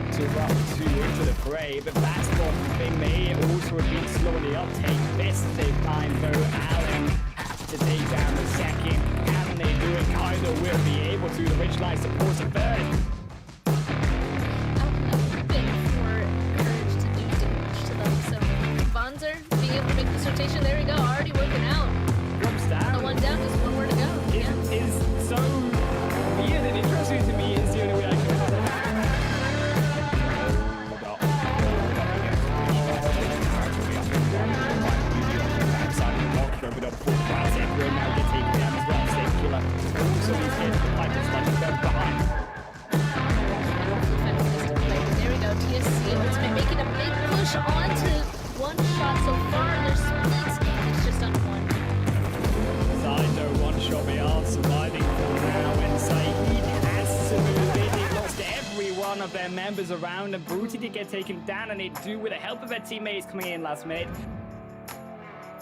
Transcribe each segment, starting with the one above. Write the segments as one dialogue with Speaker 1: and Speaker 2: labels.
Speaker 1: Interrupt 2 into the fray, but BATSquad, they may also have been slowly uptake. Best they find though, Allen has to take down the second. Can they do it? Either will be able to. The Rich Light supports a third.
Speaker 2: Being able to make this rotation, there we go, already working out.
Speaker 1: Drops down.
Speaker 2: The one down, just one more to go.
Speaker 1: Is so weird and interesting to me is the only way I can over the full pass, everyone now gets taken down as well. Safe killer. Also he's getting the fight that's like them behind.
Speaker 2: There we go, TSC Ultimate making a big push onto one shot so far, their splits, it's just on one.
Speaker 1: Side no one shot, we are surviving for now, and Saeed has to move in. They've lost every one of their members around, and Bruty did get taken down, and they do with the help of their teammates coming in last minute.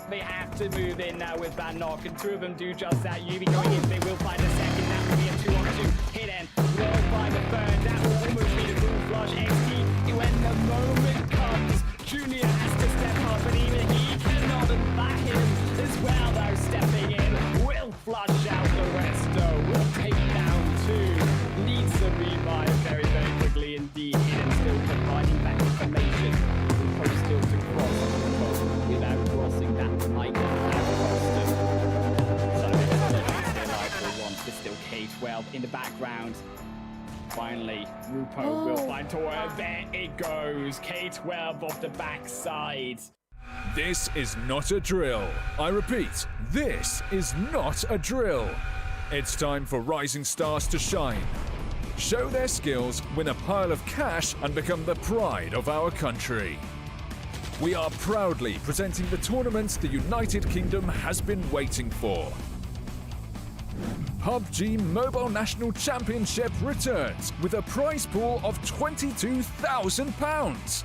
Speaker 1: They have to move in now with Van Nock, and 2 of them do just that. UV going in, they will find a second, that will be a 2-on-2 hit in. Will find a third, that will almost be the blue flush. XT, when the moment comes, Junior has to step up, and even he cannot back him as well, though. Stepping in, will flush out the rest, though. Will take down 2. Needs to revive very, very quickly indeed. Hidden still providing that information. Lupo still to cross without crossing that might have cost him. So it's still alive for one. There's still K12 in the background. Finally, Rupo will find Tora. There it goes. K12 off the backside.
Speaker 3: This is not a drill. I repeat, this is not a drill. It's time for rising stars to shine. Show their skills, win a pile of cash, and become the pride of our country. We are proudly presenting the tournament the United Kingdom has been waiting for. PUBG Mobile National Championship returns with a prize pool of £22,000.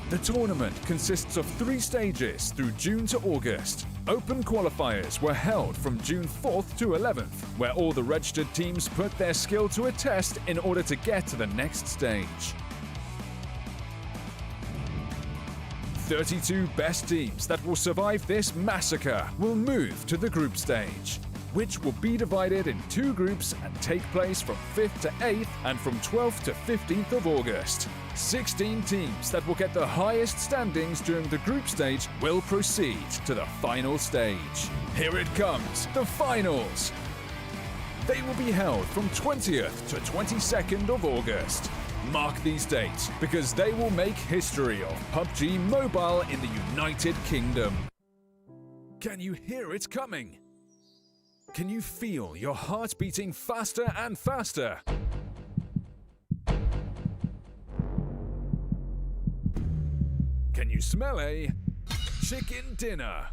Speaker 3: The tournament consists of 3 stages through June to August. Open qualifiers were held from June 4th to 11th, where all the registered teams put their skill to a test in order to get to the next stage. 32 best teams that will survive this massacre will move to the group stage, which will be divided in 2 groups and take place from 5th to 8th and from 12th to 15th of August. 16 teams that will get the highest standings during the group stage will proceed to the final stage. Here it comes, the finals! They will be held from 20th to 22nd of August. Mark these dates because they will make history of PUBG Mobile in the United Kingdom. Can you hear it coming? Can you feel your heart beating faster and faster? Can you smell a chicken dinner?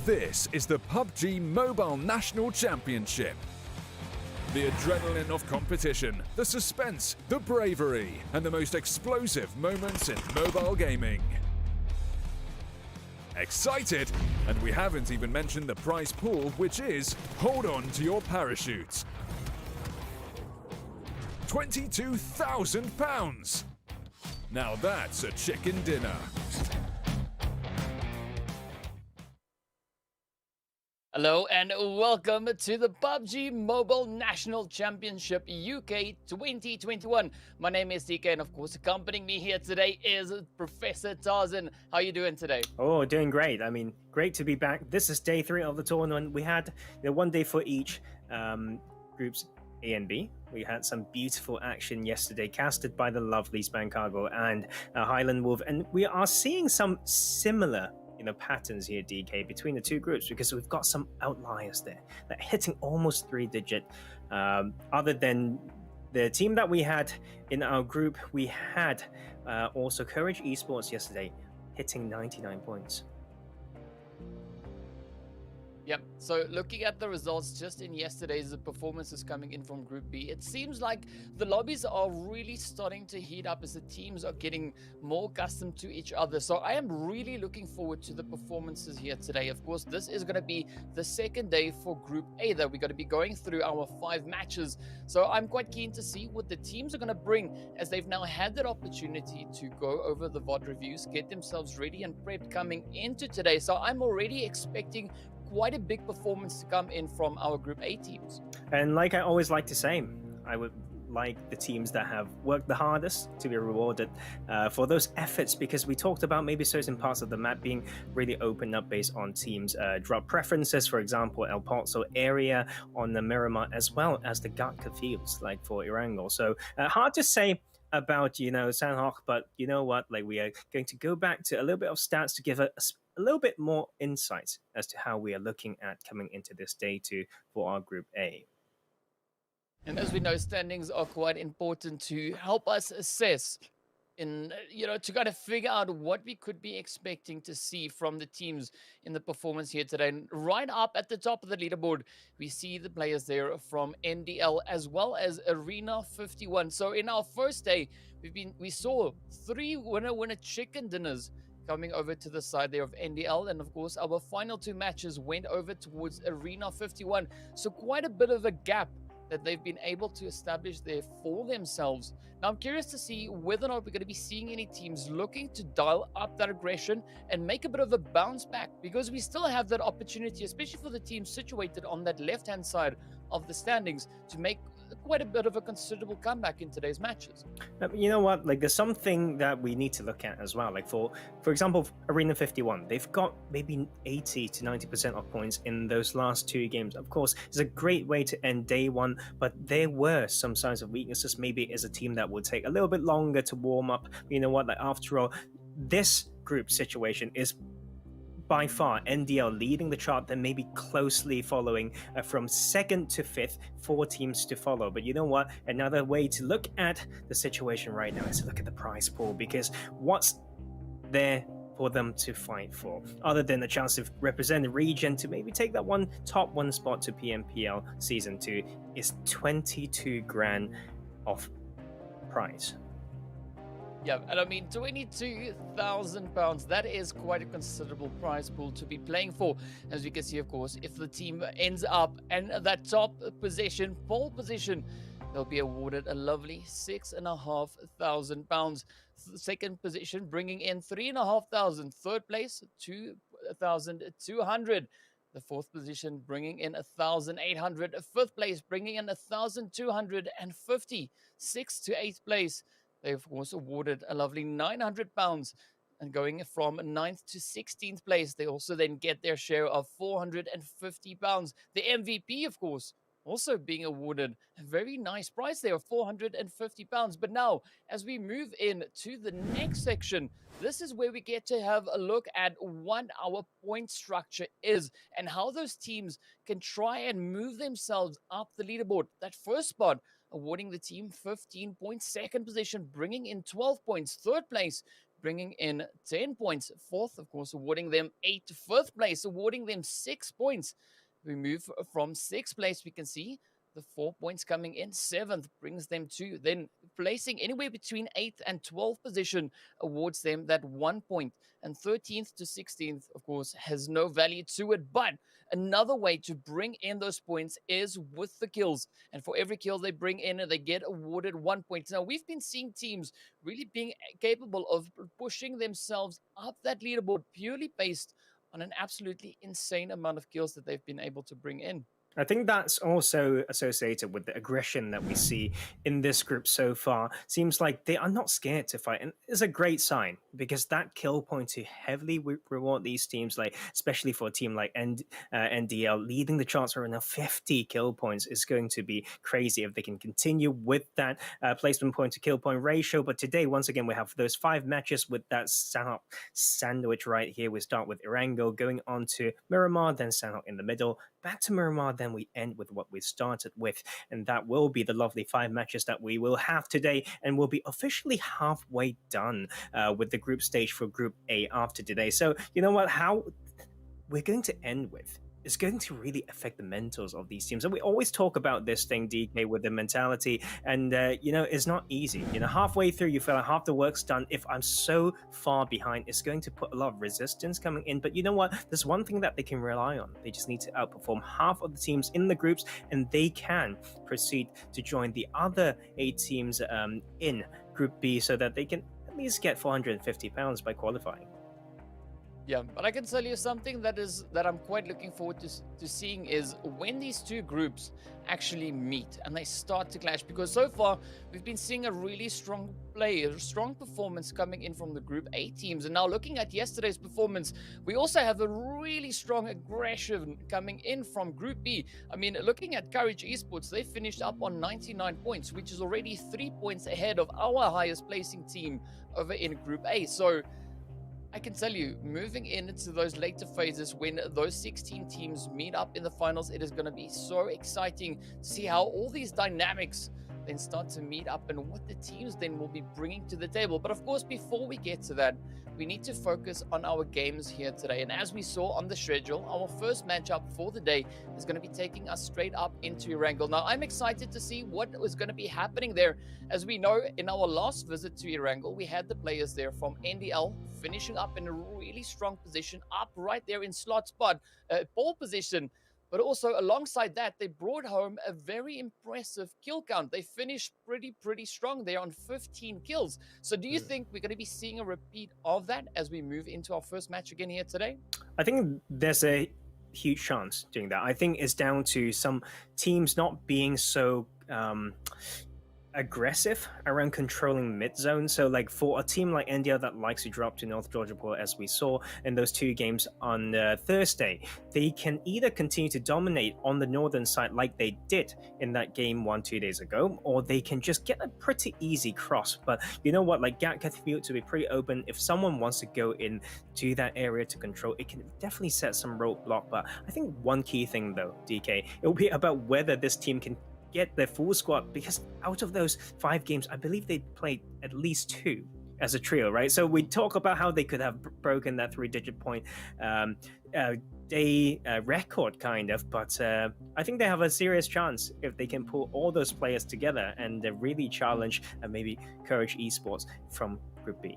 Speaker 3: This is the PUBG Mobile National Championship. The adrenaline of competition, the suspense, the bravery, and the most explosive moments in mobile gaming. Excited? And we haven't even mentioned the prize pool, which is, hold on to your parachutes. £22,000! Now that's a chicken dinner.
Speaker 4: Hello and welcome to the PUBG Mobile National Championship UK 2021. My name is DK and of course accompanying me here today is Professor Tarzan. How are you doing today?
Speaker 5: Oh, doing great. I mean, great to be back. This is day 3 of the tournament. We had one day for each groups A and B. We had some beautiful action yesterday casted by the lovely Spancargo and Highland Wolf, and we are seeing some similar patterns here, DK, between the 2 groups, because we've got some outliers there that hitting almost 3-digit. Other than the team that we had in our group, we had also Courage Esports yesterday hitting 99 points.
Speaker 4: Yep. So looking at the results just in yesterday's performances coming in from Group B, it seems like the lobbies are really starting to heat up as the teams are getting more accustomed to each other. So I am really looking forward to the performances here today. Of course, this is going to be the second day for Group A that we're going to be going through our 5 matches. So I'm quite keen to see what the teams are going to bring as they've now had that opportunity to go over the VOD reviews, get themselves ready and prepped coming into today. So I'm already expecting quite a big performance to come in from our Group A teams.
Speaker 5: And like I always like to say, I would like the teams that have worked the hardest to be rewarded for those efforts, because we talked about maybe certain parts of the map being really opened up based on teams' drop preferences. For example, El Pozo area on the Miramar, as well as the Gatka fields, like for Erangel. So hard to say about Sanhok, but you know what, like we are going to go back to a little bit of stats to give a little bit more insight as to how we are looking at coming into this day 2 for our Group A.
Speaker 4: And as we know, standings are quite important to help us assess in, to kind of figure out what we could be expecting to see from the teams in the performance here today. And right up at the top of the leaderboard, we see the players there from NDL as well as Arena 51. So in our first day, we saw 3 winner chicken dinners coming over to the side there of NDL, and of course our final 2 matches went over towards Arena 51. So quite a bit of a gap that they've been able to establish there for themselves. Now I'm curious to see whether or not we're going to be seeing any teams looking to dial up that aggression and make a bit of a bounce back, because we still have that opportunity, especially for the teams situated on that left-hand side of the standings, to make quite a bit of a considerable comeback in today's matches.
Speaker 5: You know what, like there's something that we need to look at as well. Like for example, Arena 51, they've got maybe 80 to 90% of points in those last 2 games. Of course, it's a great way to end day 1, but there were some signs of weaknesses. Maybe as a team that would take a little bit longer to warm up. You know what, like after all, this group situation is by far NDL leading the chart, then maybe closely following from 2nd to 5th, 4 teams to follow. But you know what? Another way to look at the situation right now is to look at the prize pool, because what's there for them to fight for, other than a chance to represent the region to maybe take that top one spot to PMPL Season 2, is 22 grand of prize.
Speaker 4: Yeah, and I mean, £22,000, that is quite a considerable prize pool to be playing for. As we can see, of course, if the team ends up in that top position, pole position, they'll be awarded a lovely £6,500. Second position bringing in £3,500. Third place, £2,200. The fourth position bringing in £1,800. Fifth place bringing in £1,250. Sixth to eighth place, they of course awarded a lovely £900, and going from 9th to 16th place, they also then get their share of £450. The MVP, of course, also being awarded a very nice prize there of £450. But now, as we move in to the next section, this is where we get to have a look at what our point structure is and how those teams can try and move themselves up the leaderboard. That first spot awarding the team 15 points. Second position bringing in 12 points. Third place bringing in 10 points. Fourth, of course, awarding them 8. Fifth place awarding them 6 points. We move from 6th place, we can see the 4 points coming in. 7th brings them 2. Then placing anywhere between 8th and 12th position awards them that 1 point. And 13th to 16th, of course, has no value to it. But another way to bring in those points is with the kills. And for every kill they bring in, they get awarded 1 point. Now, we've been seeing teams really being capable of pushing themselves up that leaderboard purely based on an absolutely insane amount of kills that they've been able to bring in.
Speaker 5: I think that's also associated with the aggression that we see in this group so far. Seems like they are not scared to fight, and it's a great sign, because that kill point to heavily reward these teams, like especially for a team like NDL leading the charts for now 50 kill points, is going to be crazy if they can continue with that placement point to kill point ratio. But today, once again, we have those 5 matches with that sandwich right here. We start with Erangel going on to Miramar, then Sanhok in the middle, back to Miramar, then we end with what we started with, and that will be the lovely 5 matches that we will have today, and we'll be officially halfway done with the group stage for Group A after today. So you know what, how we're going to end with is going to really affect the mentals of these teams. And we always talk about this thing, DK, with the mentality. And, it's not easy. Halfway through, you feel like half the work's done. If I'm so far behind, it's going to put a lot of resistance coming in. But you know what? There's one thing that they can rely on. They just need to outperform half of the teams in the groups, and they can proceed to join the other 8 teams in Group B so that they can at least get £450 by qualifying.
Speaker 4: Yeah, but I can tell you something that I'm quite looking forward to seeing is when these two groups actually meet and they start to clash, because so far we've been seeing a really strong performance coming in from the Group A teams, and now looking at yesterday's performance, we also have a really strong aggression coming in from Group B. I mean, looking at Courage Esports, they finished up on 99 points, which is already 3 points ahead of our highest placing team over in Group A. So I can tell you, moving into those later phases when those 16 teams meet up in the finals, it is going to be so exciting to see how all these dynamics then start to meet up and what the teams then will be bringing to the table. But of course, before we get to that, we need to focus on our games here today. And as we saw on the schedule, our first matchup for the day is going to be taking us straight up into Erangel. Now, I'm excited to see what is going to be happening there. As we know, in our last visit to Erangel, we had the players there from NDL finishing up in a really strong position, up right there in slot spot, pole position. But also alongside that, they brought home a very impressive kill count. They finished pretty strong. They're on 15 kills. So do you think we're going to be seeing a repeat of that as we move into our first match again here today?
Speaker 5: I think there's a huge chance doing that. I think it's down to some teams not being so aggressive around controlling mid zone. So like for a team like India that likes to drop to North Georgia Port, as we saw in those 2 games on Thursday, they can either continue to dominate on the northern side like they did in that game 2 days ago, or they can just get a pretty easy cross. But you know what, like Gat can feel to be pretty open. If someone wants to go in to that area to control, it can definitely set some roadblock. But I think one key thing though, DK, it will be about whether this team can get their full squad, because out of those 5 games, I believe they played at least 2 as a trio, right? So we talk about how they could have broken that 3-digit point day record, kind of, but I think they have a serious chance if they can pull all those players together and really challenge maybe Courage Esports from Group B.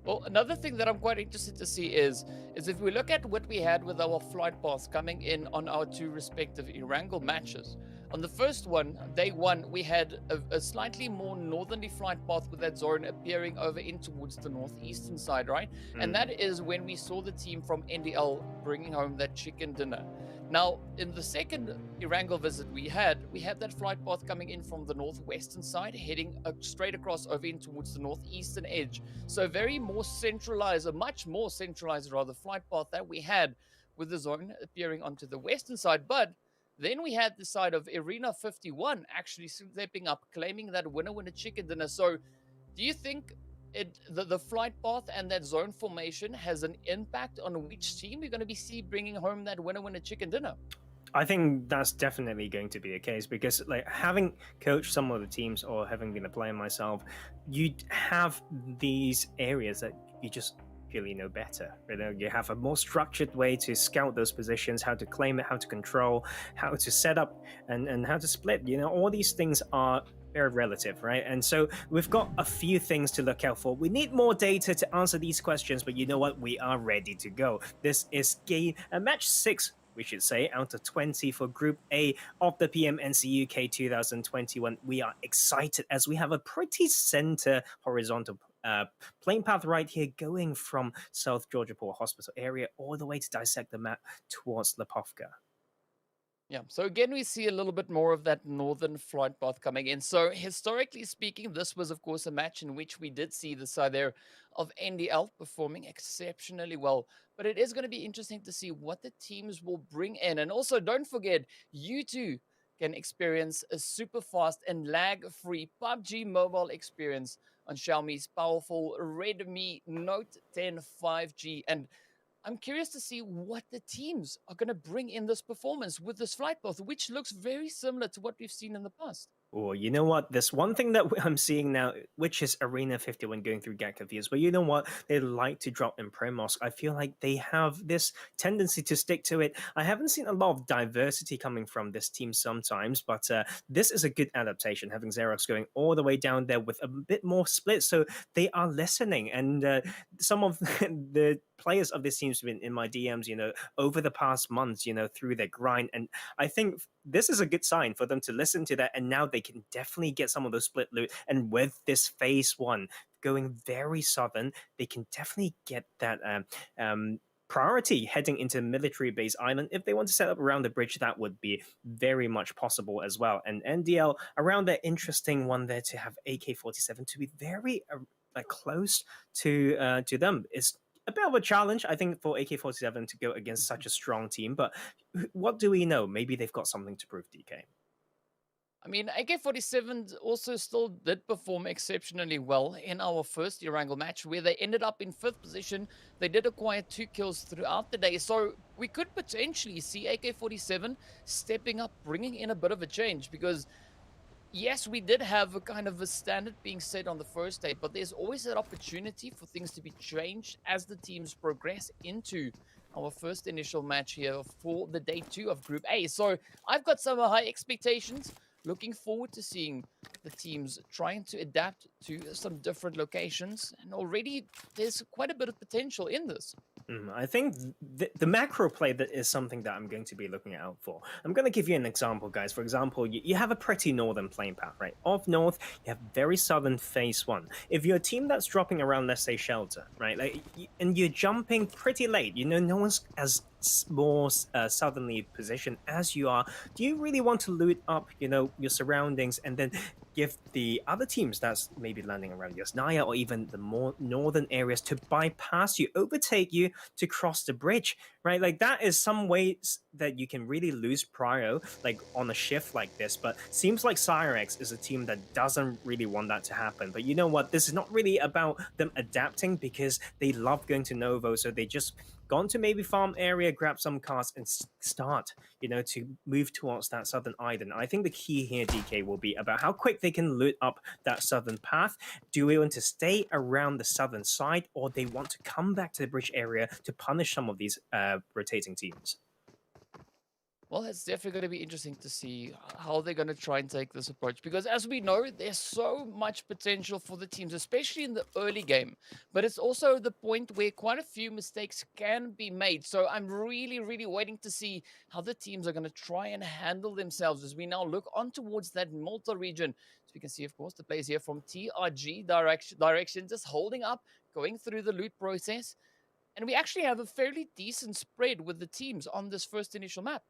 Speaker 4: Well, another thing that I'm quite interested to see is if we look at what we had with our flight paths coming in on our 2 respective Erangel matches. On the first one, day 1, we had a slightly more northerly flight path with that zone appearing over in towards the northeastern side, right? And that is when we saw the team from NDL bringing home that chicken dinner. Now, in the second Erangel visit we had that flight path coming in from the northwestern side, heading straight across over in towards the northeastern edge. So a much more centralized rather, flight path that we had with the zone appearing onto the western side. But then we had the side of Arena 51 actually stepping up, claiming that winner chicken dinner. So do you think the flight path and that zone formation has an impact on which team we're going to be bringing home that winner chicken dinner?
Speaker 5: I think that's definitely going to be the case, because like having coached some of the teams or having been a player myself, you have these areas that you just really know better. You have a more structured way to scout those positions, how to claim it, how to control, how to set up, and how to split. All these things are very relative, right? And so we've got a few things to look out for. We need more data to answer these questions, but you know what? We are ready to go. This is match 6, we should say, out of 20 for Group A of the PMNC UK 2021. We are excited as we have a pretty center horizontal plane path right here, going from South Georgia Port Hospital area all the way to dissect the map towards Lepovka.
Speaker 4: Yeah, so again, we see a little bit more of that northern flight path coming in. So historically speaking, this was, of course, a match in which we did see the side there of NDL performing exceptionally well. But it is going to be interesting to see what the teams will bring in. And also, don't forget, you too can experience a super fast and lag-free PUBG mobile experience on Xiaomi's powerful Redmi Note 10 5G. And I'm curious to see what the teams are going to bring in this performance with this flight path, which looks very similar to what we've seen in the past.
Speaker 5: Or you know what? There's one thing that I'm seeing now, which is Arena 51 going through get confused. But you know what? They like to drop in Primos. I feel like they have this tendency to stick to it. I haven't seen a lot of diversity coming from this team sometimes, but this is a good adaptation, having Syrax going all the way down there with a bit more split. So they are listening. And some of the players of this team's been in my DMs, over the past months, through their grind. And I think this is a good sign for them to listen to that. And now they can definitely get some of those split loot. And with this phase 1 going very southern, they can definitely get that priority heading into military base island. If they want to set up around the bridge, that would be very much possible as well. And NDL around that interesting one there to have AK-47 to be very close to them is a bit of a challenge, I think, for AK-47 to go against such a strong team. But what do we know? Maybe they've got something to prove, DK.
Speaker 4: I mean, AK-47 also still did perform exceptionally well in our first Erangel match, where they ended up in 5th position. They did acquire 2 kills throughout the day, so we could potentially see AK-47 stepping up, bringing in a bit of a change, because yes, we did have a kind of a standard being set on the first day, but there's always that opportunity for things to be changed as the teams progress into our first initial match here for the day 2 of Group A. So I've got some high expectations. Looking forward to seeing the teams trying to adapt to some different locations. And already there's quite a bit of potential in this.
Speaker 5: I think the macro play that is something that I'm going to be looking out for. I'm going to give you an example, guys. For example, you have a pretty northern playing path, right? Off north, you have very southern phase 1. If you're a team that's dropping around, let's say, shelter, right? And you're jumping pretty late, no one's as more southerly positioned as you are. Do you really want to loot up, your surroundings and then give the other teams that's maybe landing around Yasnaya or even the more northern areas to bypass you, overtake you to cross the bridge, right? Like that is some ways that you can really lose prio, like on a shift like this. But seems like Syrax is a team that doesn't really want that to happen. But you know what? This is not really about them adapting because they love going to Novo, so they just gone to maybe farm area, grab some cars and start, to move towards that southern island. I think the key here, DK, will be about how quick they can loot up that southern path. Do we want to stay around the southern side, or they want to come back to the bridge area to punish some of these rotating teams?
Speaker 4: Well, it's definitely going to be interesting to see how they're going to try and take this approach. Because as we know, there's so much potential for the teams, especially in the early game. But it's also the point where quite a few mistakes can be made. So I'm really, really waiting to see how the teams are going to try and handle themselves as we now look on towards that Malta region. So we can see, of course, the players here from TRG direction just holding up, going through the loot process. And we actually have a fairly decent spread with the teams on this first initial map.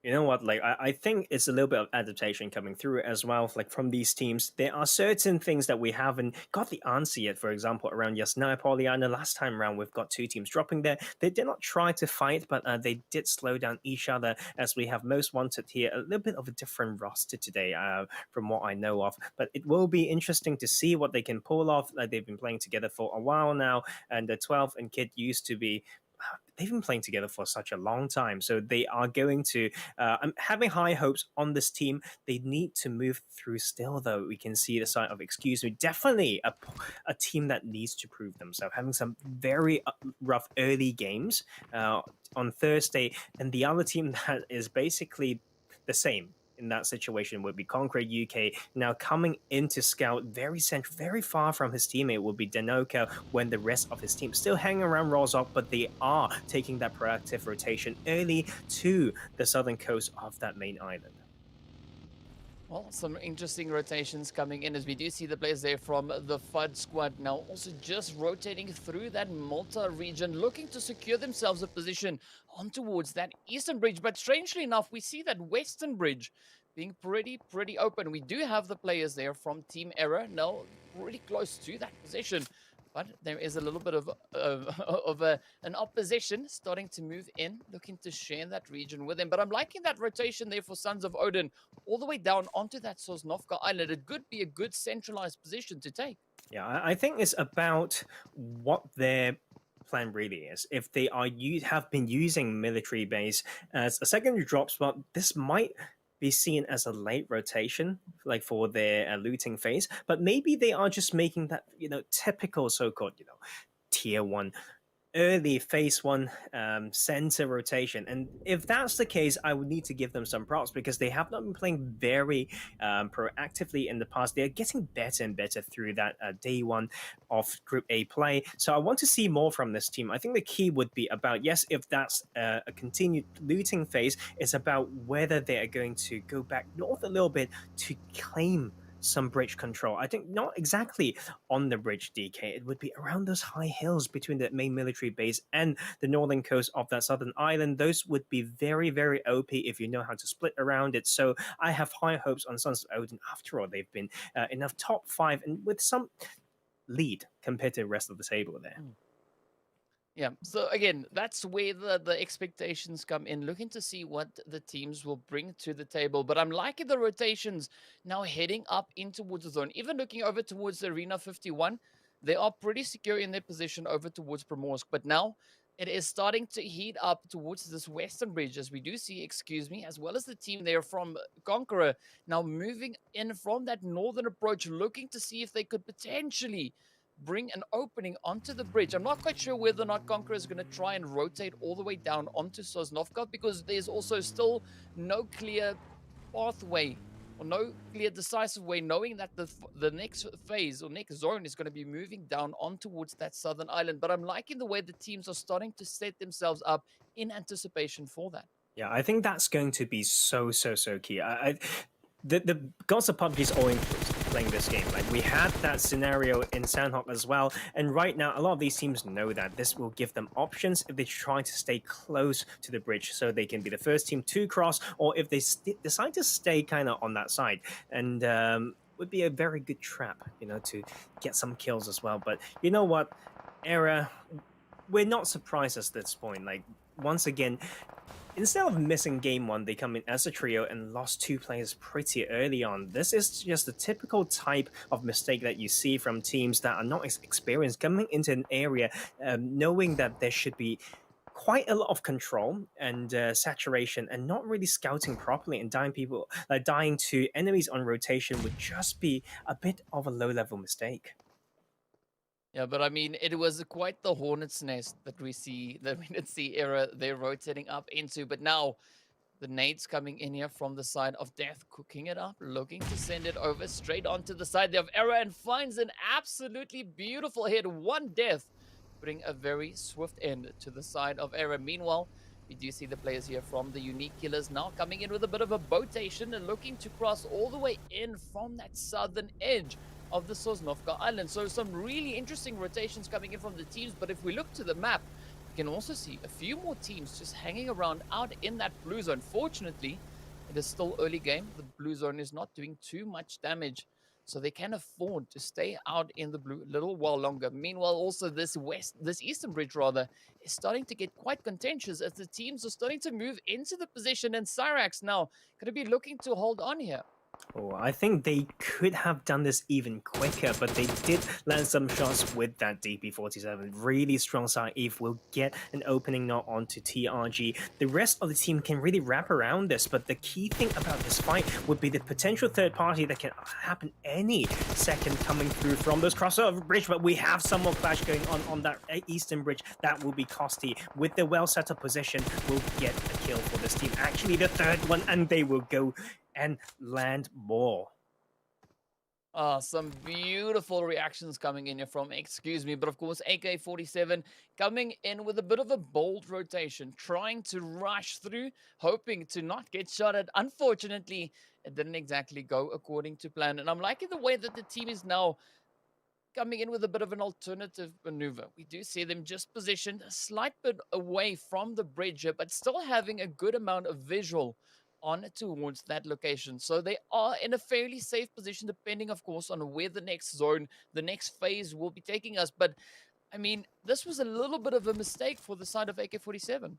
Speaker 5: You know what, I think it's a little bit of adaptation coming through as well, from these teams. There are certain things that we haven't got the answer yet. For example, around Yasnaya Polyana, last time around, we've got 2 teams dropping there. They did not try to fight, but they did slow down each other, as we have most wanted here. A little bit of a different roster today, from what I know of. But it will be interesting to see what they can pull off. They've been playing together for a while now, and the 12 and Kid used to be... They've been playing together for such a long time, so they are going to... I'm having high hopes on this team. They need to move through still, though. We can see the side of Excuse Me. Definitely a team that needs to prove themselves, having some very rough early games on Thursday, and the other team that is basically the same in that situation would be Conqueror UK. Now coming into Scout, very central, very far from his teammate will be Denoka, when the rest of his team still hanging around Rozok, but they are taking that proactive rotation early to the southern coast of that main island.
Speaker 4: Well, some interesting rotations coming in as we do see the players there from the BATSquad now also just rotating through that Malta region, looking to secure themselves a position on towards that eastern bridge. But strangely enough, we see that western bridge being pretty open. We do have the players there from Team Error now really close to that position. But there is a little bit of an opposition starting to move in, looking to share that region with them. But I'm liking that rotation there for Sons of Odin, all the way down onto that Sosnovka Island. It could be a good centralized position to take.
Speaker 5: Yeah, I think it's about what their plan really is. If they are have been using military base as a secondary drop spot, this might be seen as a late rotation, like for their looting phase, but maybe they are just making that typical so-called tier one early phase one center rotation. And if that's the case, I would need to give them some props because they have not been playing very proactively in the past. They're getting better and better through that day one of Group A play. So I want to see more from this team. I think the key would be about, yes, if that's a continued looting phase, it's about whether they are going to go back north a little bit to claim some bridge control. I think not exactly on the bridge, DK. It would be around those high hills between the main military base and the northern coast of that southern island. Those would be very, very OP if you know how to split around it. So I have high hopes on Sons of Odin. After all, they've been enough top 5 and with some lead compared to the rest of the table there.
Speaker 4: Yeah, so again, that's where the expectations come in, looking to see what the teams will bring to the table. But I'm liking the rotations now heading up in towards the zone. Even looking over towards the Arena 51, they are pretty secure in their position over towards Primorsk. But now it is starting to heat up towards this western bridge, as we do see, excuse me, as well as the team there from Conqueror now moving in from that northern approach, looking to see if they could potentially bring an opening onto the bridge. I'm not quite sure whether or not Conqueror is going to try and rotate all the way down onto Sosnovka, because there's also still no clear pathway or no clear decisive way, knowing that the next phase or next zone is going to be moving down on towards that southern island. But I'm liking the way the teams are starting to set themselves up in anticipation for that.
Speaker 5: Yeah, I think that's going to be so key. The gods of PUBG is all inclusive playing this game. Like, we had that scenario in Sandhawk as well, and right now a lot of these teams know that this will give them options if they try to stay close to the bridge, so they can be the first team to cross, or if they decide to stay kind of on that side, and would be a very good trap, to get some kills as well. But you know what, Era, we're not surprised at this point. Like, once again, instead of missing game one, they come in as a trio and lost 2 players pretty early on. This is just the typical type of mistake that you see from teams that are not experienced, coming into an area knowing that there should be quite a lot of control and saturation, and not really scouting properly, and dying to enemies on rotation would just be a bit of a low-level mistake.
Speaker 4: Yeah, but I mean, it was quite the hornet's nest that we did see Era they're rotating up into. But now the nades coming in here from the side of Death, cooking it up, looking to send it over straight onto the side there of Era, and finds an absolutely beautiful hit. 1 death, putting a very swift end to the side of Era. Meanwhile, we do see the players here from the TheUnikKillers now coming in with a bit of a botation and looking to cross all the way in from that southern edge of the Sosnovka Island. So some really interesting rotations coming in from the teams. But if we look to the map, we can also see a few more teams just hanging around out in that blue zone. Fortunately, it is still early game. The blue zone is not doing too much damage, so they can afford to stay out in the blue a little while longer. Meanwhile, also this eastern bridge rather, is starting to get quite contentious as the teams are starting to move into the position, and Syrax now going to be looking to hold on here.
Speaker 5: Oh, I think they could have done this even quicker, but they did land some shots with that DP-47. Really strong side. Eve will get an opening now onto TRG. The rest of the team can really wrap around this, but the key thing about this fight would be the potential third party that can happen any second coming through from those crossover bridge. But we have some more clash going on that eastern bridge. That will be costly. With the well set up position, we'll get a kill for this team. Actually, the third one, and they will go and land more.
Speaker 4: Some beautiful reactions coming in here from, excuse me, but of course, AK-47 coming in with a bit of a bold rotation, trying to rush through, hoping to not get shot at. Unfortunately, it didn't exactly go according to plan. And I'm liking the way that the team is now coming in with a bit of an alternative maneuver. We do see them just positioned a slight bit away from the bridge here, but still having a good amount of visual on towards that location. So they are in a fairly safe position, depending, of course, on where the next zone, the next phase will be taking us. But I mean, this was a little bit of a mistake for the side of AK-47.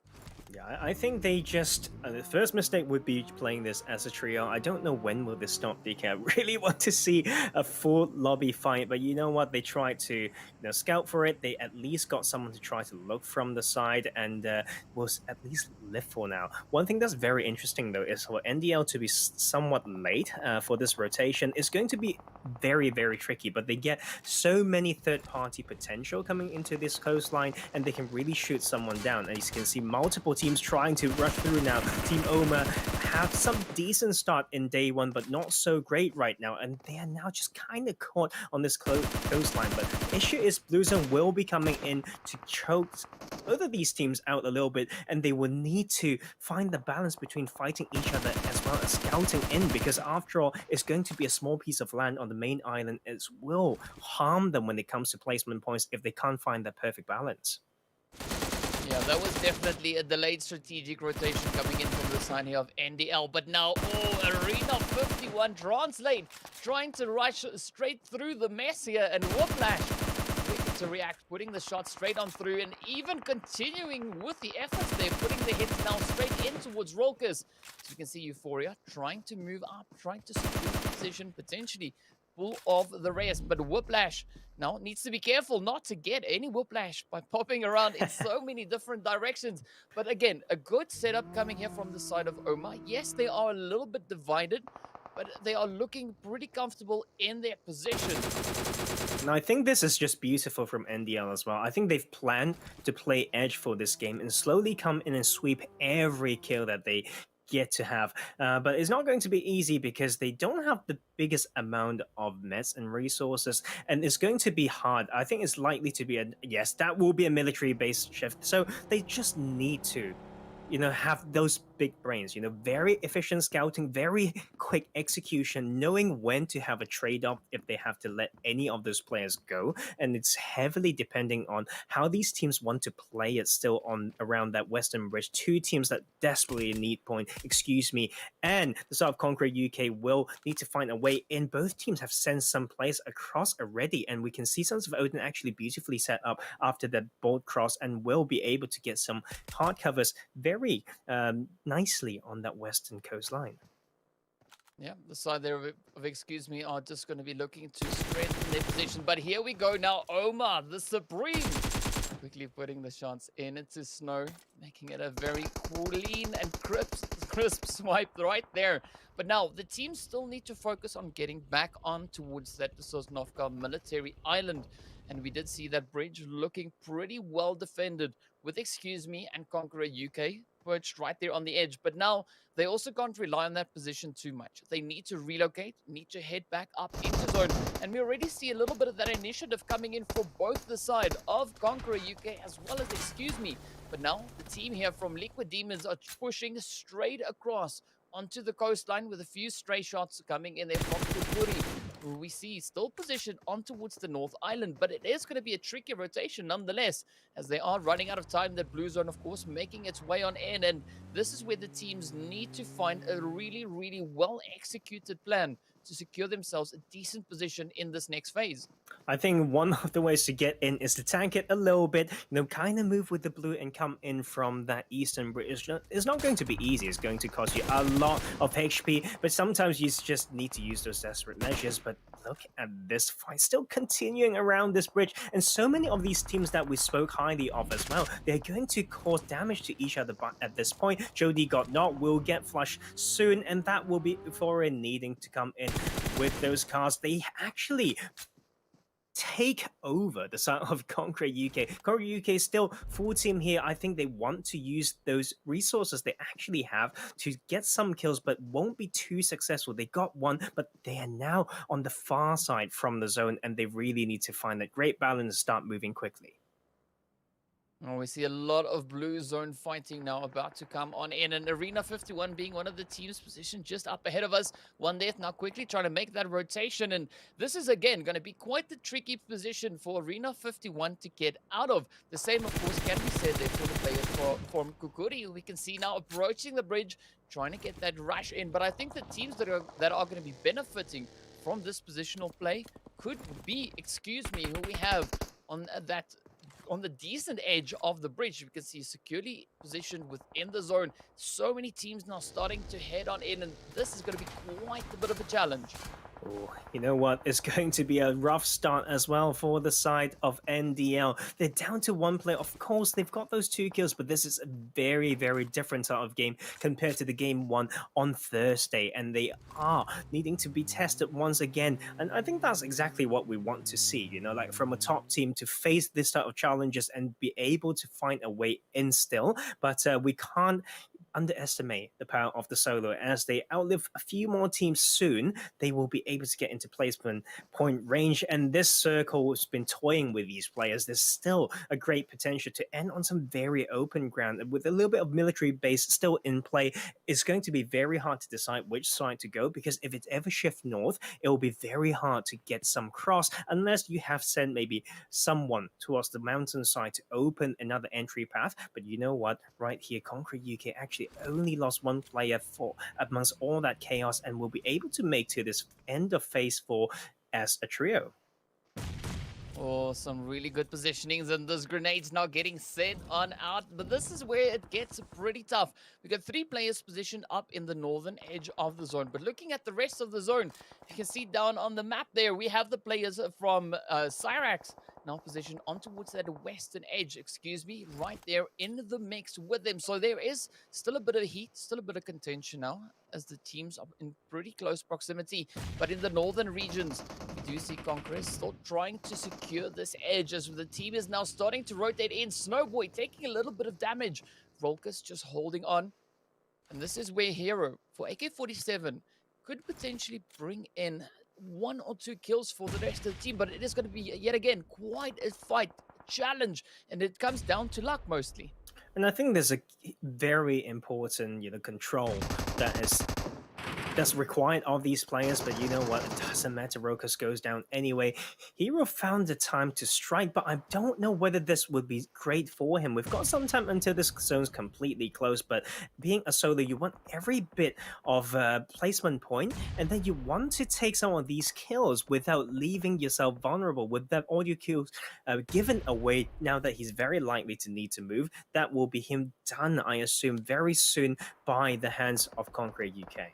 Speaker 5: Yeah, I think they just the first mistake would be playing this as a trio. I don't know when will this stop, DK. I really want to see a full lobby fight, but you know what? They tried to scout for it. They at least got someone to try to look from the side and was at least live for now. One thing that's very interesting though is for NDL to be somewhat late for this rotation is going to be very, very tricky, but they get so many third-party potential coming into this coastline and they can really shoot someone down. As you can see, multiple teams trying to rush through now. TeamOMA have some decent start in day one, but not so great right now, and they are now just kind of caught on this coastline. But the issue is Blue Zone will be coming in to choke both of these teams out a little bit, and they will need to find the balance between fighting each other as well as scouting in, because after all, it's going to be a small piece of land on the main island. It will harm them when it comes to placement points if they can't find that perfect balance.
Speaker 4: Yeah, that was definitely a delayed strategic rotation coming in from the side here of NDL. But now, Arena 51 Translate trying to rush straight through the mess here, and Whiplash to react, putting the shot straight on through, and even continuing with the efforts there, putting the hits now straight in towards Rolkers. So you can see Euphoria trying to move up, trying to secure the position, potentially full of the rest. But Whiplash now needs to be careful not to get any whiplash by popping around in so many different directions. But again, a good setup coming here from the side of OMA. Yes, they are a little bit divided, but they are looking pretty comfortable in their position.
Speaker 5: And I think this is just beautiful from NDL as well. I think they've planned to play edge for this game and slowly come in and sweep every kill that they get to have, but it's not going to be easy because they don't have the biggest amount of meds and resources, and it's going to be hard. I think it's likely to be yes, that will be a military based shift, so they just need to have those big brains, very efficient scouting, very quick execution, knowing when to have a trade-off if they have to let any of those players go. And it's heavily depending on how these teams want to play it still on around that Western Bridge. Two teams that desperately need point, and the side of Conqueror UK will need to find a way in. Both teams have sent some players across already, and we can see Sons of Odin actually beautifully set up after that bold cross and will be able to get some hard covers very nicely on that western coastline.
Speaker 4: Yeah, the side there of are just going to be looking to strengthen their position. But here we go now. OMA, the Supreme, quickly putting the shots into Snow, making it a very clean and crisp swipe right there. But now the teams still need to focus on getting back on towards that Sosnovka military island. And we did see that bridge looking pretty well defended with and Conqueror UK perched right there on the edge. But now they also can't rely on that position too much. They need to relocate, need to head back up into zone. And we already see a little bit of that initiative coming in for both the side of Conqueror UK as well as But now the team here from Liquid Demons are pushing straight across onto the coastline with a few stray shots coming in there from Khukuri, who we see still positioned on towards the North Island, but it is going to be a tricky rotation nonetheless, as they are running out of time. That Blue Zone, of course, making its way on in, and this is where the teams need to find a really, really well-executed plan to secure themselves a decent position in this next phase.
Speaker 5: I think one of the ways to get in is to tank it a little bit, kind of move with the blue and come in from that eastern bridge. It's not going to be easy. It's going to cost you a lot of HP, but sometimes you just need to use those desperate measures. But look at this fight still continuing around this bridge, and so many of these teams that we spoke highly of as well, they're going to cause damage to each other. But at this point, Jody got knocked, will get flushed soon, and that will be Euphoria needing to come in with those cars. They actually take over the side of Conqueror UK. Conqueror UK is still full team here. I think they want to use those resources they actually have to get some kills, but won't be too successful. They got one, but they are now on the far side from the zone, and they really need to find that great balance and start moving quickly.
Speaker 4: Oh, we see a lot of blue zone fighting now about to come on in, and Arena 51 being one of the teams positioned just up ahead of us. One death now quickly trying to make that rotation, and this is again going to be quite the tricky position for Arena 51 to get out of. The same, of course, can be said there for the players from Khukuri, who we can see now approaching the bridge, trying to get that rush in. But I think the teams that are going to be benefiting from this positional play could be, who we have on that on the decent edge of the bridge. You can see securely positioned within the zone. So many teams now starting to head on in, and this is going to be quite a bit of a challenge.
Speaker 5: Oh, you know what? It's going to be a rough start as well for the side of NDL. They're down to one player. Of course, they've got those 2 kills, but this is a very, very different type of game compared to the game won on Thursday. And they are needing to be tested once again. And I think that's exactly what we want to see, you know, like from a top team to face this type of challenges and be able to find a way in still. But we can't underestimate the power of the solo. As they outlive a few more teams soon, they will be able to get into placement point range, and this circle has been toying with these players. There's still a great potential to end on some very open ground, and with a little bit of military base still in play, it's going to be very hard to decide which side to go, because if it ever shifts north, it will be very hard to get some cross unless you have sent maybe someone towards the mountainside to open another entry path. But you know what, right here Conqueror UK actually only lost 1 player for amongst all that chaos, and will be able to make to this end of phase 4 as a trio.
Speaker 4: Oh, some really good positionings, and those grenades now getting set on out. But this is where it gets pretty tough. We got 3 players positioned up in the northern edge of the zone. But looking at the rest of the zone, you can see down on the map there, we have the players from Syrax now positioned on towards that western edge, right there in the mix with them. So there is still a bit of heat, still a bit of contention now, as the teams are in pretty close proximity. But in the northern regions, we do see Conqueror still trying to secure this edge, as the team is now starting to rotate in. Snowboy taking a little bit of damage. Volkus just holding on. And this is where Hero, for AK-47, could potentially bring in 1 or 2 kills for the rest of the team. But it is going to be, yet again, quite a fight, challenge. And it comes down to luck mostly.
Speaker 5: And I think there's a very important, control that's required of these players, but you know what? It doesn't matter. Rokas goes down anyway. Hero found the time to strike, but I don't know whether this would be great for him. We've got some time until this zone's completely closed, but being a solo, you want every bit of placement point, and then you want to take some of these kills without leaving yourself vulnerable. With that audio kills given away, now that he's very likely to need to move, that will be him done, I assume, very soon by the hands of Conqueror UK.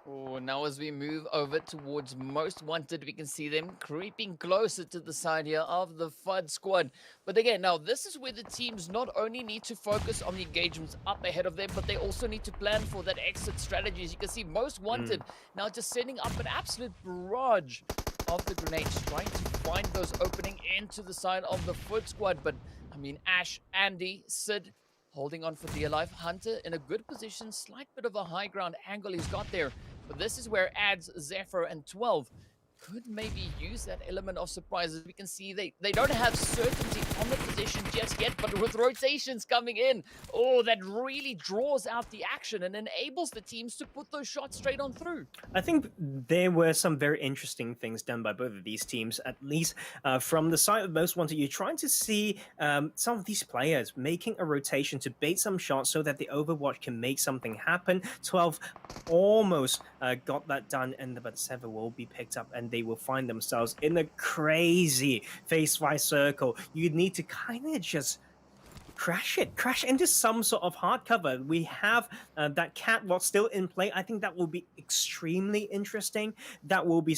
Speaker 4: Oh, now as we move over towards Most Wanted, we can see them creeping closer to the side here of the BATSquad. But again, now this is where the teams not only need to focus on the engagements up ahead of them, but they also need to plan for that exit strategy. As you can see, Most Wanted now just sending up an absolute barrage of the grenades, trying to find those opening into the side of the BATSquad. But I mean, Ash, Andy, Sid, holding on for dear life. Hunter in a good position, slight bit of a high ground angle he's got there. But this is where Ads, Zephyr, and 12 could maybe use that element of surprise. As we can see, they don't have certainty on the position just yet, but with rotations coming in, oh, that really draws out the action and enables the teams to put those shots straight on through.
Speaker 5: I think there were some very interesting things done by both of these teams, at least from the side of Most Wanted. You're trying to see some of these players making a rotation to bait some shots so that the Overwatch can make something happen. 12 almost got that done, and the 7 will be picked up, and they will find themselves in a crazy phase 5 circle. You need to kind of just crash into some sort of hard cover. We have that catwalk still in play. I think that will be extremely interesting. That will be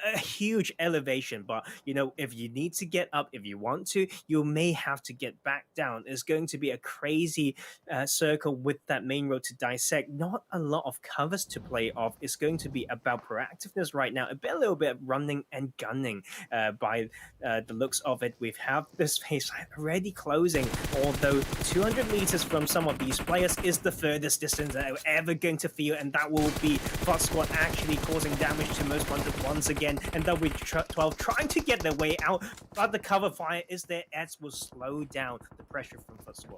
Speaker 5: a huge elevation, but if you need to get up, if you want to, you may have to get back down. It's going to be a crazy circle with that main road to dissect. Not a lot of covers to play off. It's going to be about proactiveness right now, a little bit of running and gunning by the looks of it. We have this phase already closing, although 200 meters from some of these players is the furthest distance that we're ever going to feel, and that will be BATSquad actually causing damage to Most Wanted once again. And then with 12 trying to get their way out, but the cover fire is there. Ads will slow down the pressure from BATSquad.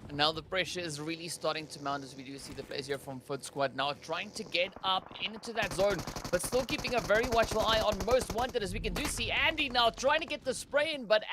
Speaker 4: And now the pressure is really starting to mount, as we do see the players here from BATSquad now trying to get up into that zone, but still keeping a very watchful eye on Most Wanted, as we can do see Andy now trying to get the spray in, but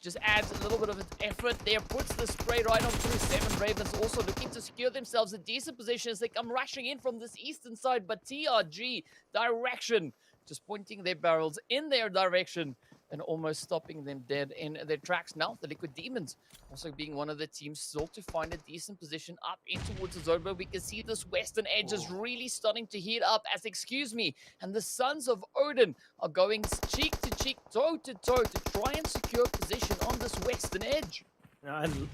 Speaker 4: just adds a little bit of effort there, puts the spray right on through. 7 Ravens also looking to secure themselves a decent position as they come rushing in from this eastern side, but TRG direction, just pointing their barrels in their direction. and almost stopping them dead in their tracks. Now, the Liquid Demons also being one of the teams still to find a decent position up in towards the zone, but we can see this western edge is really starting to heat up as, excuse me, and the Sons of Odin are going cheek to cheek, toe to toe to try and secure position on this western edge.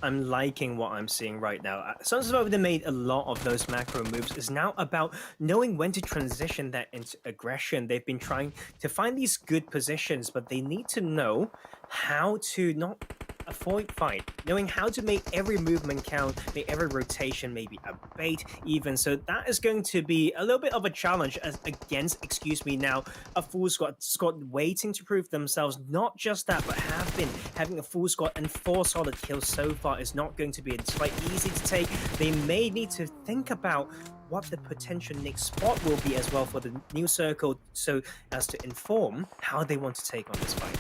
Speaker 5: I'm liking what I'm seeing right now. Sons of Odin made a lot of those macro moves. It's now about knowing when to transition that into aggression. They've been trying to find these good positions, but they need to know how to not avoid fight, knowing how to make every movement count, make every rotation maybe a bait even. So that is going to be a little bit of a challenge against, excuse me, now a full squad waiting to prove themselves. Not just that, but have been having a full squad and 4 solid kills so far is not going to be quite easy to take. They may need to think about what the potential next spot will be as well for the new circle, so as to inform how they want to take on this fight.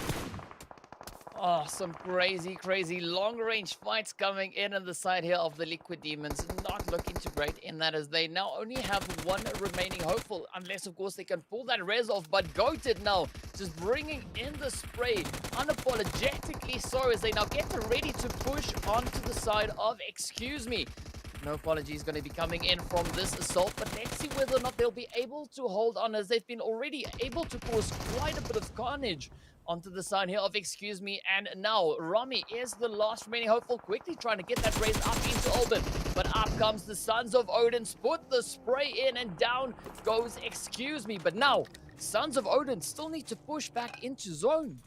Speaker 4: Oh, some crazy long-range fights coming in on the side here of the Liquid Demons. Not looking too great in that, as they now only have one remaining hopeful, unless, of course, they can pull that res off. But Goated now just bringing in the spray, unapologetically so, as they now get ready to push onto the side of, excuse me. No apologies going to be coming in from this assault, but let's see whether or not they'll be able to hold on, as they've been already able to cause quite a bit of carnage onto the side here of, excuse me, and now Rami is the last remaining hopeful, quickly trying to get that raise up into Albin, but up comes the Sons of Odin, put the spray in, and down goes, excuse me, but now Sons of Odin still need to push back into zone.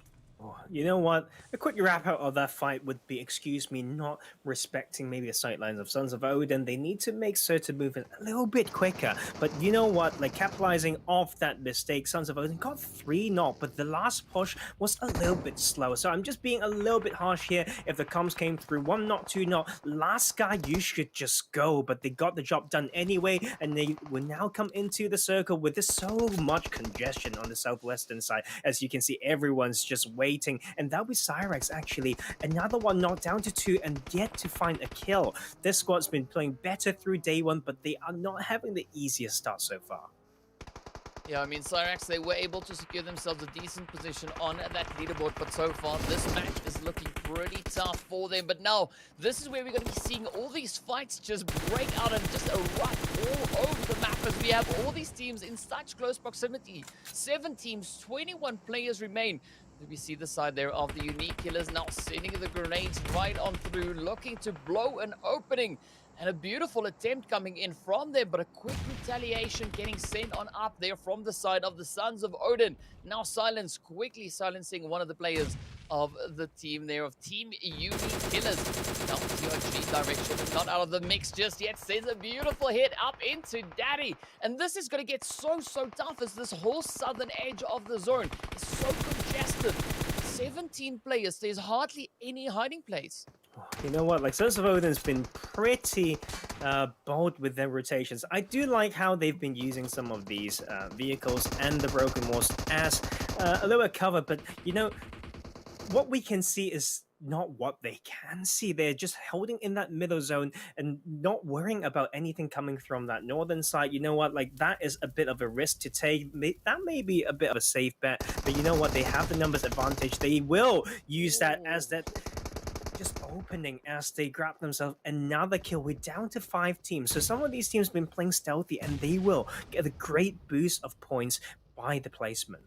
Speaker 5: Oh, you know what? A quick wrap out of that fight would be, excuse me, not respecting maybe the sightlines of Sons of Odin. They need to make certain movements a little bit quicker. But you know what? Like, capitalizing off that mistake, Sons of Odin got 3-0, but the last push was a little bit slower. So I'm just being a little bit harsh here. If the comms came through 1-0, 2-0, last guy, you should just go. But they got the job done anyway, and they will now come into the circle with this so much congestion on the southwestern side. As you can see, everyone's just waiting. And that'll be Syrax, actually. Another one knocked down to 2 and yet to find a kill. This squad's been playing better through day 1, but they are not having the easiest start so far.
Speaker 4: Yeah, I mean, Syrax, they were able to secure themselves a decent position on that leaderboard, but so far this match is looking pretty tough for them. But now, this is where we're going to be seeing all these fights just break out and just erupt all over the map, as we have all these teams in such close proximity. 7 teams, 21 players remain. We see the side there of the TheUnikKillers now sending the grenades right on through, looking to blow an opening. And a beautiful attempt coming in from there, but a quick retaliation getting sent on up there from the side of the Sons of Odin. Now quickly silencing one of the players of the team there of TeamOMA. Now TRG direction not out of the mix just yet. Sends a beautiful hit up into Daddy. And this is going to get so tough, as this whole southern edge of the zone is so congested. 17 players, there's hardly any hiding place.
Speaker 5: You know what, like, Sons of Odin's been pretty bold with their rotations. I do like how they've been using some of these vehicles and the broken walls as a little bit cover, but you know, what we can see is not what they can see. They're just holding in that middle zone and not worrying about anything coming from that northern side. You know what, like, that is a bit of a risk to take. That may be a bit of a safe bet, but you know what, they have the numbers advantage. They will use that as that just opening as they grab themselves another kill. We're down to 5 teams, so some of these teams have been playing stealthy, and they will get a great boost of points by the placement.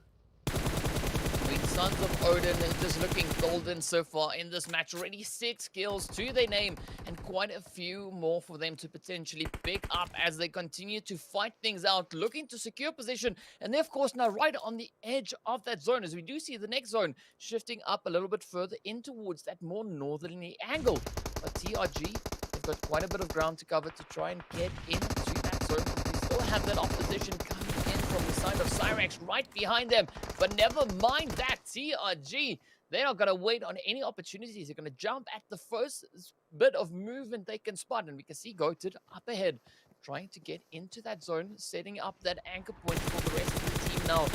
Speaker 4: Sons of Odin just looking golden so far in this match. Already 6 kills to their name, and quite a few more for them to potentially pick up as they continue to fight things out, looking to secure position. And they're, of course, now right on the edge of that zone, as we do see the next zone shifting up a little bit further in towards that more northerly angle. But TRG, they've got quite a bit of ground to cover to try and get into that zone. They still have that opposition coming in from the side of Syrax right behind them. But never mind that, TRG, they're not going to wait on any opportunities. They're going to jump at the first bit of movement they can spot. And we can see Goated up ahead, trying to get into that zone, setting up that anchor point for the rest of the team now.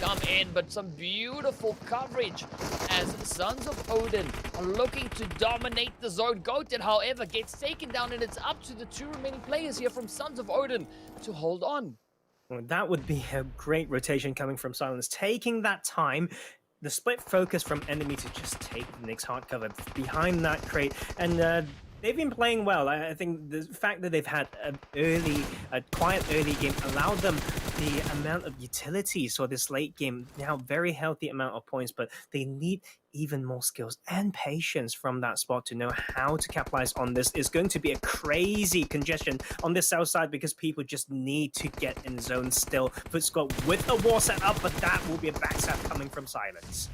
Speaker 4: Come in, but some beautiful coverage as Sons of Odin are looking to dominate the zone. Goated, however, gets taken down, and it's up to the 2 remaining players here from Sons of Odin to hold on.
Speaker 5: Well, that would be a great rotation coming from Silence, taking that time, the split focus from enemy to just take the Knicks hardcover behind that crate, and they've been playing well. I think the fact that they've had a quiet early game allowed them the amount of utilities for this late game. Now, very healthy amount of points, but they need even more skills and patience from that spot to know how to capitalize on this. Is going to be a crazy congestion on this south side because people just need to get in zone still. BATSquad with a war set up, but that will be a backstab coming from Silence.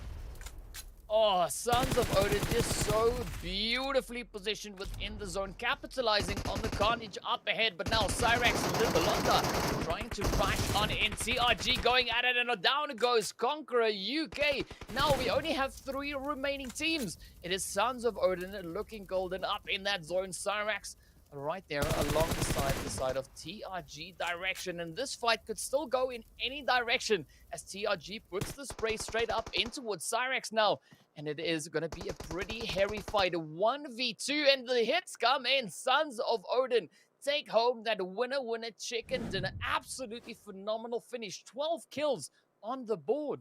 Speaker 4: Oh, Sons of Odin just so beautifully positioned within the zone, capitalizing on the carnage up ahead. But now Syrax and Limbo trying to rush on in. TRG going at it, and down goes Conqueror UK. Now we only have 3 remaining teams. It is Sons of Odin looking golden up in that zone. Syrax right there alongside the side of TRG direction, and this fight could still go in any direction as TRG puts the spray straight up in towards Syrax now, and it is going to be a pretty hairy fight. 1v2, and the hits come in. Sons of Odin take home that winner chicken dinner. Absolutely phenomenal finish. 12 kills on the board.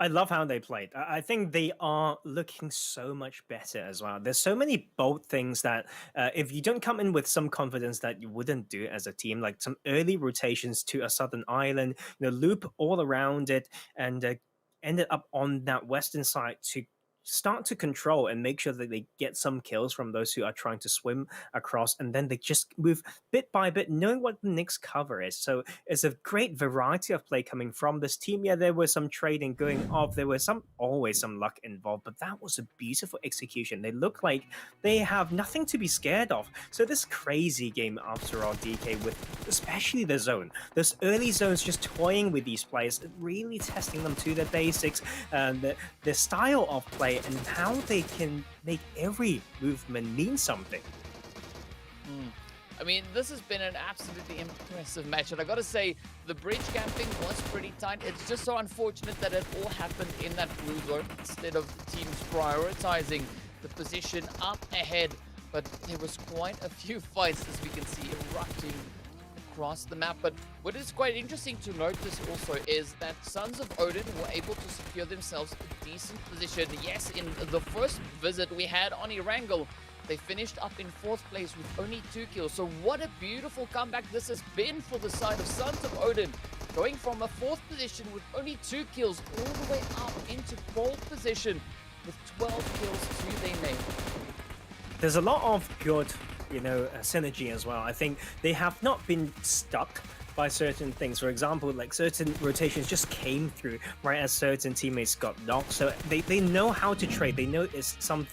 Speaker 5: I love how they played. I think they are looking so much better as well. There's so many bold things that if you don't come in with some confidence that you wouldn't do as a team, like some early rotations to a southern island, loop all around it, and ended up on that western side to start to control and make sure that they get some kills from those who are trying to swim across, and then they just move bit by bit, knowing what the next cover is. So it's a great variety of play coming from this team. Yeah, there was some trading going off. There was always some luck involved, but that was a beautiful execution. They look like they have nothing to be scared of. So this crazy game after all, DK, with especially the zone. Those early zones just toying with these players, really testing them to the basics, the style of play, and how they can make every movement mean something.
Speaker 4: I mean, this has been an absolutely impressive match, and I gotta say, the bridge camping was pretty tight. It's just so unfortunate that it all happened in that blue zone instead of the teams prioritizing the position up ahead. But there was quite a few fights, as we can see, erupting across the map. But what is quite interesting to notice also is that Sons of Odin were able to secure themselves a decent position. Yes, in the first visit we had on Erangel, they finished up in 4th place with only 2 kills. So what a beautiful comeback this has been for the side of Sons of Odin, going from a 4th position with only 2 kills all the way up into pole position with 12 kills to their name.
Speaker 5: There's a lot of good synergy as well. I think they have not been stuck by certain things. For example, like certain rotations just came through right as certain teammates got knocked. So they know how to trade. They know it's some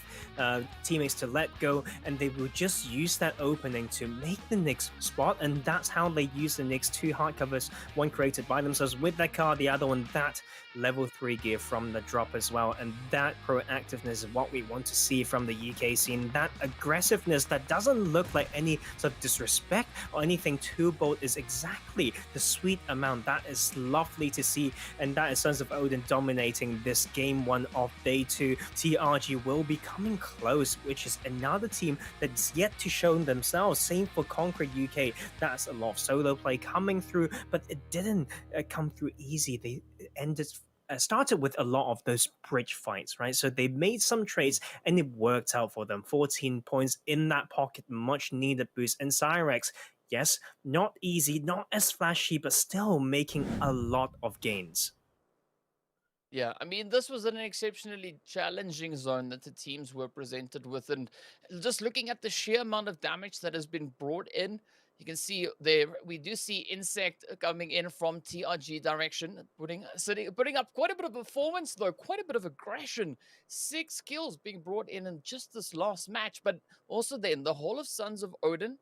Speaker 5: teammates to let go, and they will just use that opening to make the Knicks spot. And that's how they use the Knicks 2 hardcovers, one created by themselves with that card, the other one that level 3 gear from the drop as well. And that proactiveness is what we want to see from the UK scene. That aggressiveness that doesn't look like any sort of disrespect or anything too bold is exactly the sweet amount. That is lovely to see, and that is Sons of Odin dominating this game 1 of day 2. TRG will be coming close, which is another team that's yet to show themselves. Same for Conqueror UK. That's a lot of solo play coming through, but it didn't come through easy. They started with a lot of those bridge fights, right? So they made some trades and it worked out for them. 14 points in that pocket, much needed boost. And Syrax, yes, not easy, not as flashy, but still making a lot of gains.
Speaker 4: Yeah, I mean, this was an exceptionally challenging zone that the teams were presented with, and just looking at the sheer amount of damage that has been brought in, you can see there, we do see Insect coming in from TRG direction, putting up quite a bit of performance though, quite a bit of aggression. 6 kills being brought in just this last match, but also then the whole of Sons of Odin,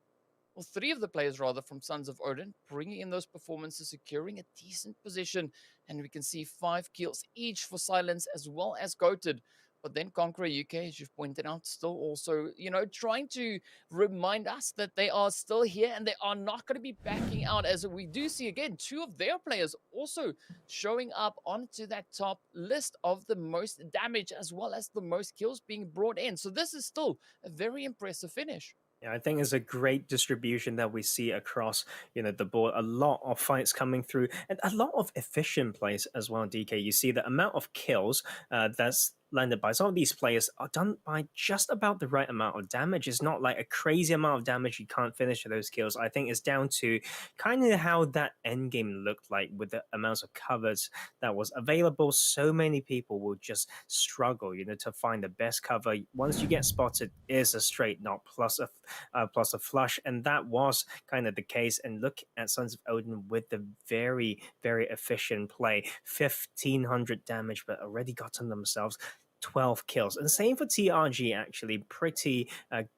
Speaker 4: or 3 of the players rather from Sons of Odin, bringing in those performances, securing a decent position, and we can see 5 kills each for Silence as well as Goated. But then Conqueror UK, as you've pointed out, still also, trying to remind us that they are still here and they are not going to be backing out, as we do see again 2 of their players also showing up onto that top list of the most damage as well as the most kills being brought in. So this is still a very impressive finish.
Speaker 5: Yeah, I think it's a great distribution that we see across, the board. A lot of fights coming through, and a lot of efficient plays as well. DK, you see the amount of kills that's landed by some of these players are done by just about the right amount of damage. It's not like a crazy amount of damage you can't finish those kills. I think it's down to kind of how that end game looked like with the amounts of covers that was available. So many people will just struggle, to find the best cover. Once you get spotted, is a straight knock plus a flush, and that was kind of the case. And look at Sons of Odin with the very, very efficient play, 1,500 damage, but already gotten themselves 12 kills. And same for TRG, actually. Pretty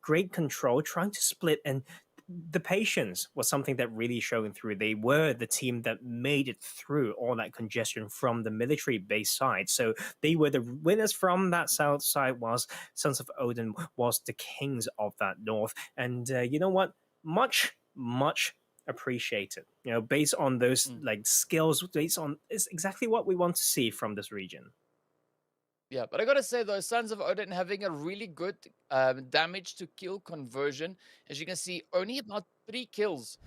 Speaker 5: great control, trying to split, and the patience was something that really showing through. They were the team that made it through all that congestion from the military base side. So they were the winners from that south side, whilst Sons of Odin was the kings of that north. And you know what? Much appreciated. Based on those like skills, based on it's exactly what we want to see from this region.
Speaker 4: Yeah, but I gotta say though, Sons of Odin having a really good damage to kill conversion. As you can see, only about 3 kills,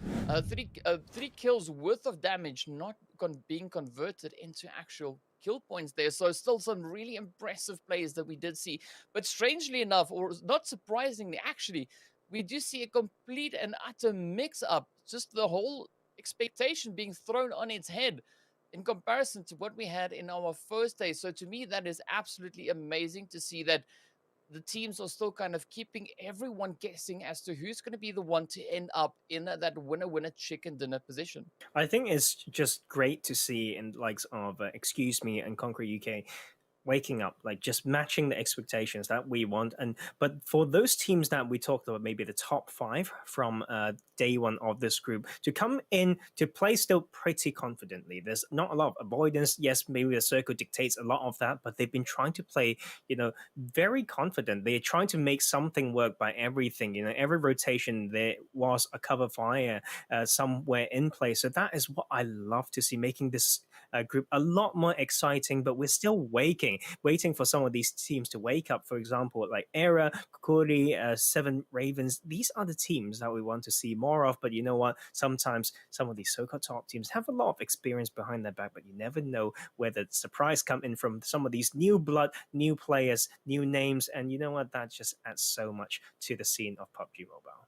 Speaker 4: three kills worth of damage not being converted into actual kill points there. So still some really impressive plays that we did see. But strangely enough, or not surprisingly, actually, we do see a complete and utter mix-up. Just the whole expectation being thrown on its head in comparison to what we had in our first day. So to me, that is absolutely amazing to see that the teams are still kind of keeping everyone guessing as to who's going to be the one to end up in that winner chicken dinner position.
Speaker 5: I think it's just great to see in the likes of Excuse Me and Conqueror UK waking up, like just matching the expectations that we want. But for those teams that we talked about, maybe the top 5 from day one of this group, to come in to play still pretty confidently. There's not a lot of avoidance. Yes, maybe the circle dictates a lot of that, but they've been trying to play, very confident. They're trying to make something work by everything. Every rotation there was a cover fire somewhere in play. So that is what I love to see, making this group a lot more exciting. But we're still waiting for some of these teams to wake up. For example, like Era, Khukuri, Seven Ravens. These are the teams that we want to see more of. But you know what? Sometimes some of these so-called top teams have a lot of experience behind their back, but you never know where the surprise come in from some of these new blood, new players, new names. And you know what? That just adds so much to the scene of PUBG Mobile.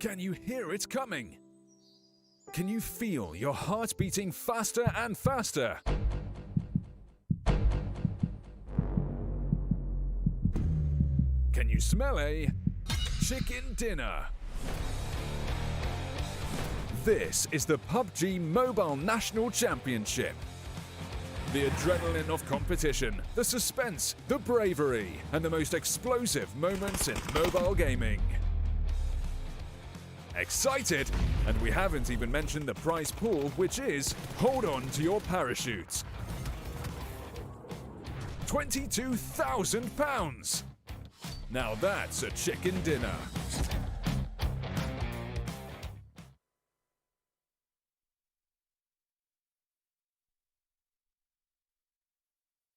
Speaker 3: Can you hear it coming? Can you feel your heart beating faster and faster? Can you smell a chicken dinner? This is the PUBG Mobile National Championship. The adrenaline of competition, the suspense, the bravery, and the most explosive moments in mobile gaming. Excited? And we haven't even mentioned the prize pool, which is hold on to your parachutes. £22,000! Now that's a chicken dinner.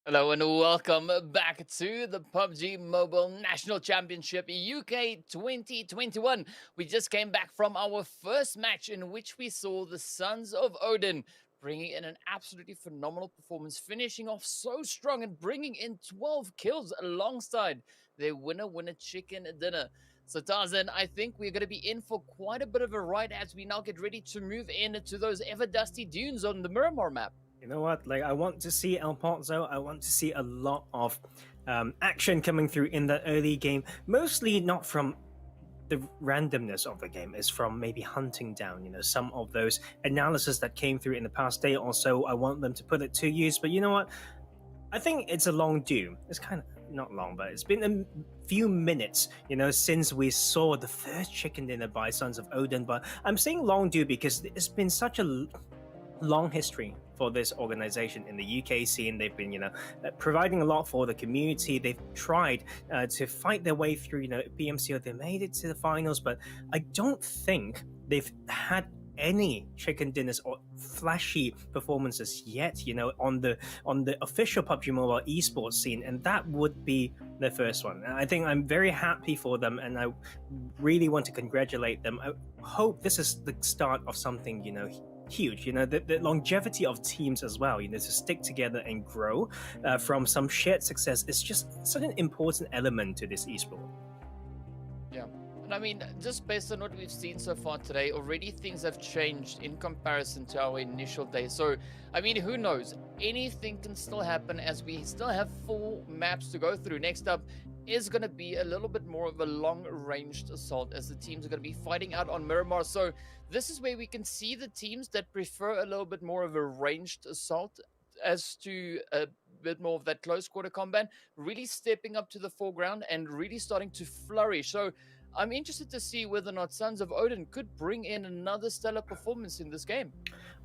Speaker 4: Hello and welcome back to the PUBG Mobile National Championship UK 2021. We just came back from our first match in which we saw the Sons of Odin bringing in an absolutely phenomenal performance, finishing off so strong and bringing in 12 kills alongside their winner chicken dinner. So Tarzan, I think we're going to be in for quite a bit of a ride as we now get ready to move into those ever dusty dunes on the Miramar map.
Speaker 5: You know what? Like, I want to see El Pozzo. I want to see a lot of action coming through in the early game. Mostly not from the randomness of the game. It's from maybe hunting down, some of those analysis that came through in the past day or so. I want them to put it to use. But you know what? I think it's a long due. It's kind of not long, but it's been a few minutes, since we saw the first chicken dinner by Sons of Odin. But I'm saying long due because it's been such a long history for this organization in the UK scene. They've been, providing a lot for the community. They've tried to fight their way through, PMCO. They made it to the finals, but I don't think they've had any chicken dinners or flashy performances yet, on the official PUBG Mobile esports scene, and that would be their first one. And I think I'm very happy for them, and I really want to congratulate them. I hope this is the start of something, huge, the longevity of teams as well, to stick together and grow from some shared success is just such an important element to this esport.
Speaker 4: Yeah, and I mean, just based on what we've seen so far today, already things have changed in comparison to our initial days. So, I mean, who knows? Anything can still happen as we still have 4 maps to go through. Next up is going to be a little bit more of a long-ranged assault as the teams are going to be fighting out on Miramar. So this is where we can see the teams that prefer a little bit more of a ranged assault as to a bit more of that close quarter combat, really stepping up to the foreground and really starting to flourish. So I'm interested to see whether or not Sons of Odin could bring in another stellar performance in this game.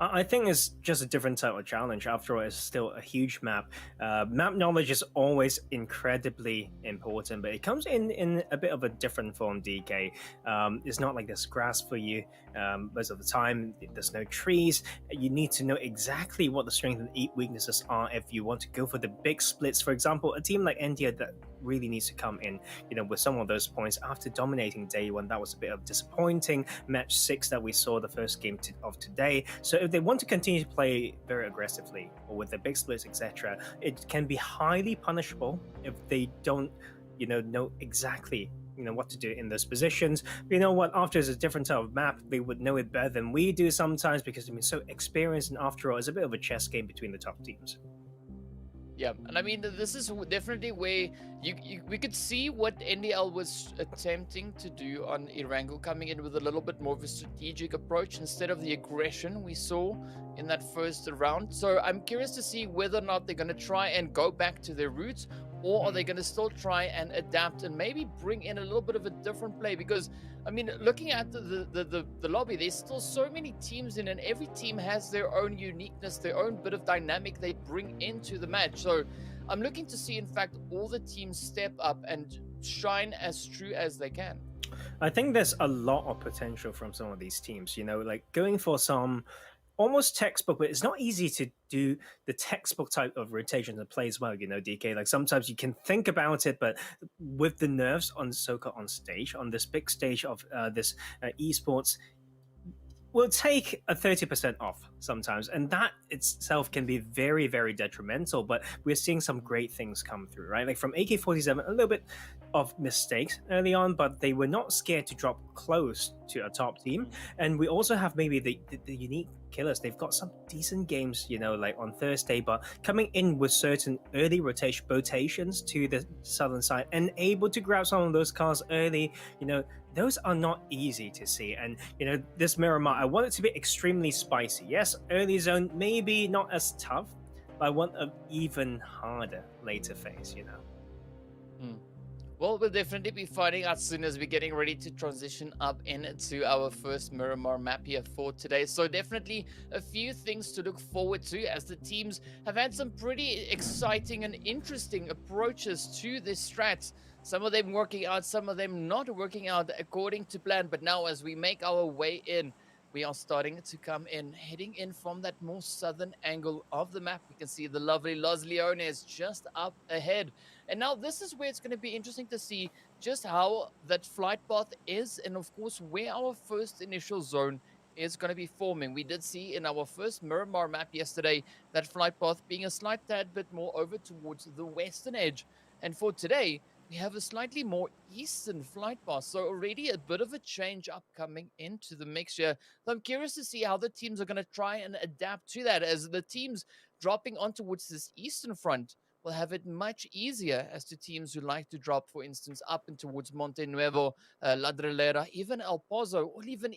Speaker 5: I think it's just a different type of challenge. After all, it's still a huge map. Map knowledge is always incredibly important, but it comes in a bit of a different form, DK. It's not like there's grass for you most of the time. There's no trees. You need to know exactly what the strengths and weaknesses are if you want to go for the big splits. For example, a team like India that really needs to come in, with some of those points after dominating day 1. That was a bit of disappointing. Match 6 that we saw the first game of today. So if they want to continue to play very aggressively or with the big splits, etc., it can be highly punishable if they don't, know exactly what to do in those positions. But you know what? After it's a different type of map, they would know it better than we do sometimes because they've been so experienced. And after all, it's a bit of a chess game between the top teams.
Speaker 4: Yeah, and I mean, this is definitely where we could see what NDL was attempting to do on Erangel, coming in with a little bit more of a strategic approach instead of the aggression we saw in that first round. So I'm curious to see whether or not they're going to try and go back to their roots, or are they going to still try and adapt and maybe bring in a little bit of a different play? Because, I mean, looking at the lobby, there's still so many teams in, and every team has their own uniqueness, their own bit of dynamic they bring into the match. So I'm looking to see, in fact, all the teams step up and shine as true as they can.
Speaker 5: I think there's a lot of potential from some of these teams, like going for some almost textbook, but it's not easy to do the textbook type of rotations and play as well, DK. Like sometimes you can think about it, but with the nerves on Soka on stage, on this big stage of this esports, will take a 30% off sometimes, and that itself can be very, very detrimental. But we're seeing some great things come through, right? Like from AK-47, a little bit of mistakes early on, but they were not scared to drop close to a top team. And we also have maybe the unique killers. They've got some decent games, you know, like on Thursday, but coming in with certain early rotations to the southern side and able to grab some of those cars early, you know, those are not easy to see. And, you know, this Miramar, I want it to be extremely spicy. Yes, early zone, maybe not as tough, but I want an even harder later phase, you know.
Speaker 4: Well, we'll definitely be finding out soon as we're getting ready to transition up into our first Miramar map here for today. So definitely a few things to look forward to, as the teams have had some pretty exciting and interesting approaches to this strat. Some of them working out, some of them not working out according to plan. But now as we make our way in, we are starting to come in, heading in from that more southern angle of the map. We can see the lovely Los Leones just up ahead. And now this is where it's going to be interesting to see just how that flight path is, and of course where our first initial zone is going to be forming. We did see in our first Miramar map yesterday that flight path being a slight tad bit more over towards the western edge. And for today, we have a slightly more eastern flight path, so already a bit of a change upcoming into the mixture. So I'm curious to see how the teams are going to try and adapt to that, as the teams dropping on towards this eastern front will have it much easier as to teams who like to drop, for instance, up and towards Monte Nuevo, La Drillera, even El Pozo, or even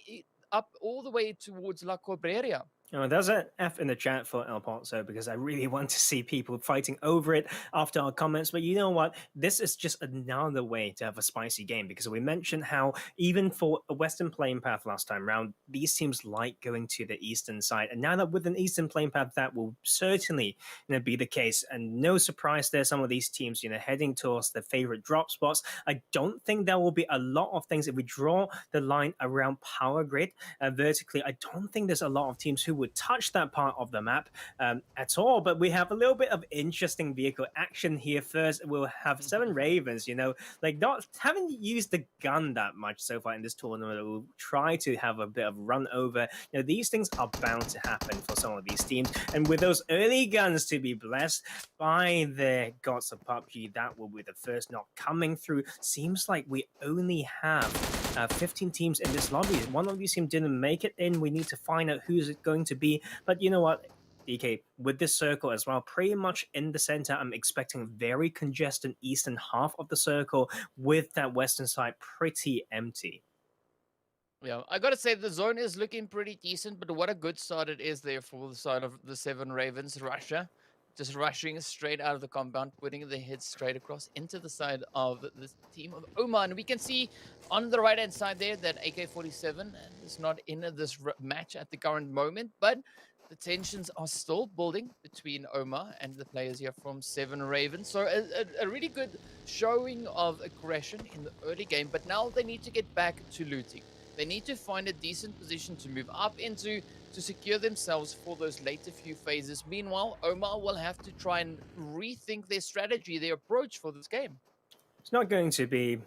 Speaker 4: up all the way towards La Cobreria.
Speaker 5: Oh, there's an F in the chat for El Pozo because I really want to see people fighting over it after our comments. But you know what? This is just another way to have a spicy game, because we mentioned how even for a Western playing path last time round, these teams like going to the Eastern side. And now that with an Eastern playing path, that will certainly, you know, be the case. And no surprise there, some of these teams, you know, heading towards their favorite drop spots. I don't think there will be a lot of things. If we draw the line around power grid vertically, I don't think there's a lot of teams who would touch that part of the map at all. But we have a little bit of interesting vehicle action here. First, we'll have 7 Ravens, you know, like haven't used the gun that much so far in this tournament. We'll try to have a bit of run over. You know, these things are bound to happen for some of these teams. And with those early guns to be blessed by the gods of PUBG, that will be the first knock coming through. Seems like we only have 15 teams in this lobby. One of these teams didn't make it in. We need to find out who's it going to be. But you know what, DK, with this circle as well, pretty much in the center, I'm expecting a very congested eastern half of the circle with that western side pretty empty.
Speaker 4: Yeah, I gotta say the zone is looking pretty decent, but what a good start it is there for the side of the 7 Ravens. Russia just rushing straight out of the compound, putting the hits straight across into the side of the team of OMA. And we can see on the right-hand side there that AK-47 is not in this match at the current moment, but the tensions are still building between OMA and the players here from 7 Ravens. So a really good showing of aggression in the early game, but now they need to get back to looting. They need to find a decent position to move up into to secure themselves for those later few phases. Meanwhile, OMA will have to try and rethink their strategy, their approach for this game.
Speaker 5: It's not going to be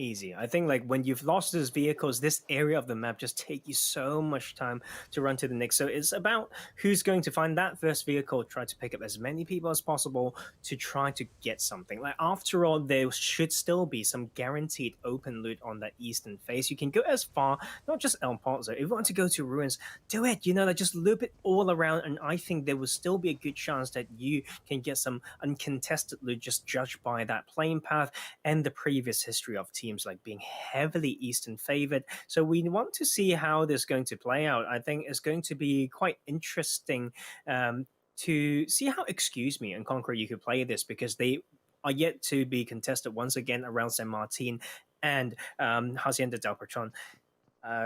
Speaker 5: easy. I think like when you've lost those vehicles, this area of the map just take you so much time to run to the next. So it's about who's going to find that first vehicle, try to pick up as many people as possible to try to get something. Like after all, there should still be some guaranteed open loot on that eastern face. You can go as far, not just El Pozo. If you want to go to Ruins, do it. You know, like just loop it all around, and I think there will still be a good chance that you can get some uncontested loot just judged by that playing path and the previous history of teams like being heavily Eastern favored. So we want to see how this is going to play out. I think it's going to be quite interesting to see how Excuse Me and Conqueror you could play this, because they are yet to be contested once again around San Martin and Hacienda del Patron.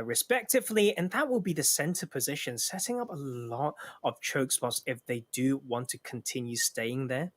Speaker 5: Respectively, and that will be the center position, setting up a lot of choke spots if they do want to continue staying there.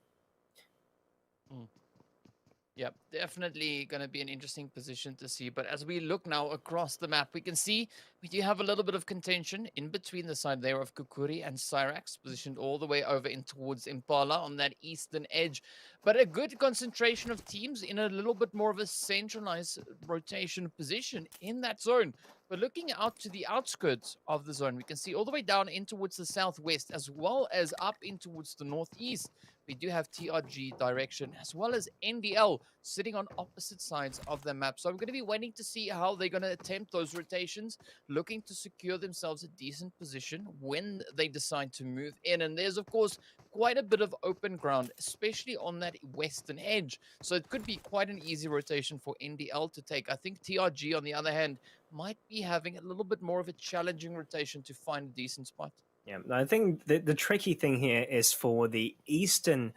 Speaker 4: Yep, definitely going to be an interesting position to see. But as we look now across the map, we can see we do have a little bit of contention in between the side there of Khukuri and Syrax, positioned all the way over in towards Impala on that eastern edge. But a good concentration of teams in a little bit more of a centralized rotation position in that zone. But looking out to the outskirts of the zone, we can see all the way down in towards the southwest, as well as up in towards the northeast. we do have TRG direction as well as NDL sitting on opposite sides of the map. So I'm going to be waiting to see how they're going to attempt those rotations, looking to secure themselves a decent position when they decide to move in. And there's, of course, quite a bit of open ground, especially on that western edge. So it could be quite an easy rotation for NDL to take. I think TRG, on the other hand, might be having a little bit more of a challenging rotation to find a decent spot.
Speaker 5: Yeah, I think the tricky thing here is for the Eastern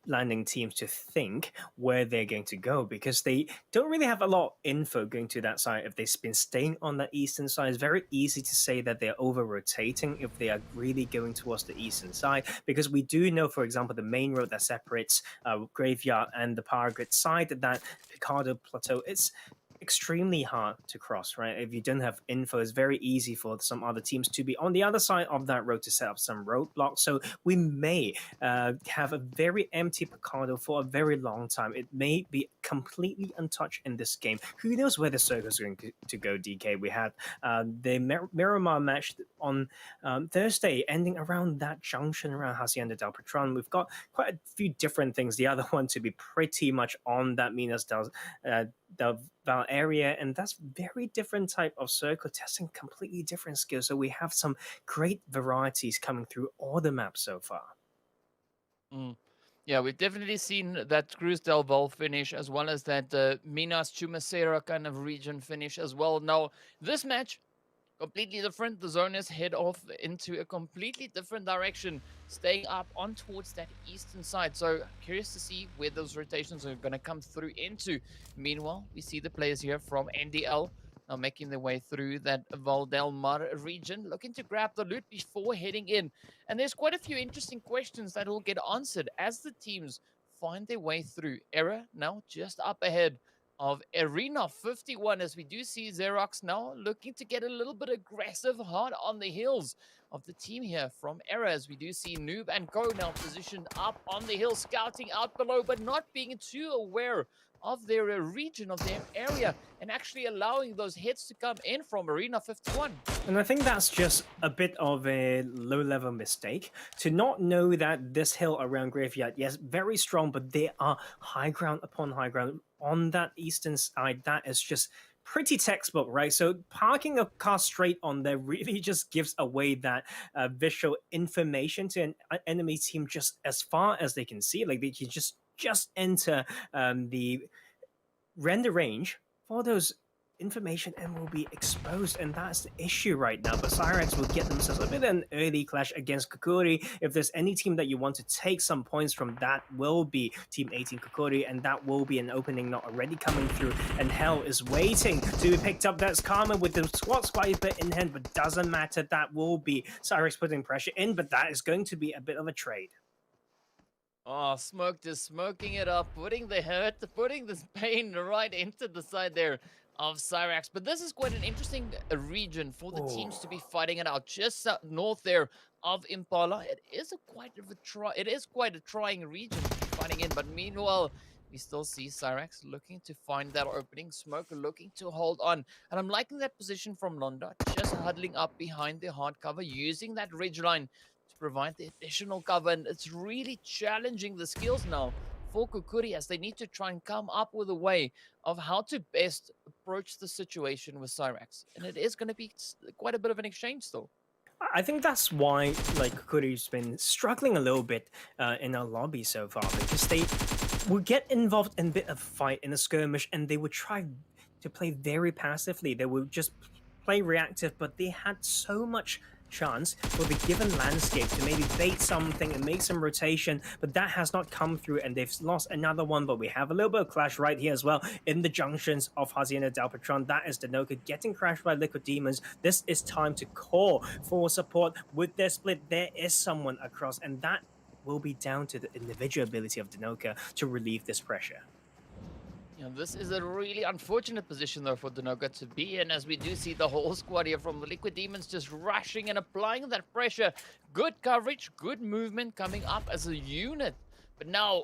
Speaker 5: landing teams to think where they're going to go, because they don't really have a lot of info going to that side. If they've been staying on the Eastern side, it's very easy to say that they're over-rotating if they are really going towards the Eastern side, because we do know, for example, the main road that separates Graveyard and the Power Grid side, that Picardo Plateau, it's extremely hard to cross, right? If you don't have info, it's very easy for some other teams to be on the other side of that road to set up some roadblocks. So we may have a very empty Picardo for a very long time. It may be completely untouched in this game. Who knows where the circle is going to go, DK? We had the Miramar match on Thursday, ending around that junction around Hacienda del Patron. We've got quite a few different things. The other one to be pretty much on that Minas del Val area, and that's very different type of circle, testing completely different skills. So we have some great varieties coming through all the maps so far.
Speaker 4: Yeah, we've definitely seen that Cruz del Val finish, as well as that Minas Chumacera kind of region finish as well. Now, this match, completely different. The zoners head off into a completely different direction, staying up on towards that eastern side. So curious to see where those rotations are going to come through into. Meanwhile, we see the players here from NDL now making their way through that Val del Mar region, looking to grab the loot before heading in. And there's quite a few interesting questions that will get answered as the teams find their way through. Error now just up ahead of Arena 51, as we do see Syrax now looking to get a little bit aggressive, hard on the heels of the team here from Error, as we do see Noob and Go now positioned up on the hill, scouting out below, but not being too aware of their region, of their area, and actually allowing those hits to come in from Arena 51.
Speaker 5: And I think that's just a bit of a low-level mistake to not know that this hill around Graveyard, yes, very strong, but there are high ground upon high ground on that eastern side. That is just pretty textbook, right? So parking a car straight on there really just gives away that visual information to an enemy team just as far as they can see. Like, they can just enter the render range for those information and will be exposed, and that's the issue right now. But Syrax will get themselves a bit of an early clash against Khukuri. If there's any team that you want to take some points from, that will be Team 18 Khukuri, and that will be an opening not already coming through, and Hell is waiting to be picked up. That's Karma with the squad quite a bit in hand, but doesn't matter. That will be Syrax putting pressure in, but that is going to be a bit of a trade.
Speaker 4: Oh, Smoke just smoking it up, putting the hurt, putting this pain right into the side there of Syrax. But this is quite an interesting region for the teams to be fighting it out. Just north there of Impala, it is quite a trying region to be fighting in. But meanwhile, we still see Syrax looking to find that opening. Smoke looking to hold on, and I'm liking that position from Londa, just huddling up behind the hard cover, using that ridge line to provide the additional cover. And it's really challenging the skills now for Khukuri, as they need to try and come up with a way of how to best approach the situation with Syrax. And it is going to be quite a bit of an exchange still.
Speaker 5: I think that's why Khukuri's been struggling a little bit in our lobby so far, because they would get involved in a bit of fight in a skirmish, and they would try to play very passively. They would just play reactive, but they had so much chance for the given landscape to maybe bait something and make some rotation, but that has not come through, and they've lost another one. But we have a little bit of clash right here as well in the junctions of Hacienda del Patron. That is Denoka getting crashed by Liquid Demons. This is time to call for support. With their split, there is someone across, and that will be down to the individual ability of Denoka to relieve this pressure.
Speaker 4: Yeah, this is a really unfortunate position, though, for Denoka to be in, as we do see the whole squad here from the Liquid Demons just rushing and applying that pressure. Good coverage, good movement coming up as a unit. But now,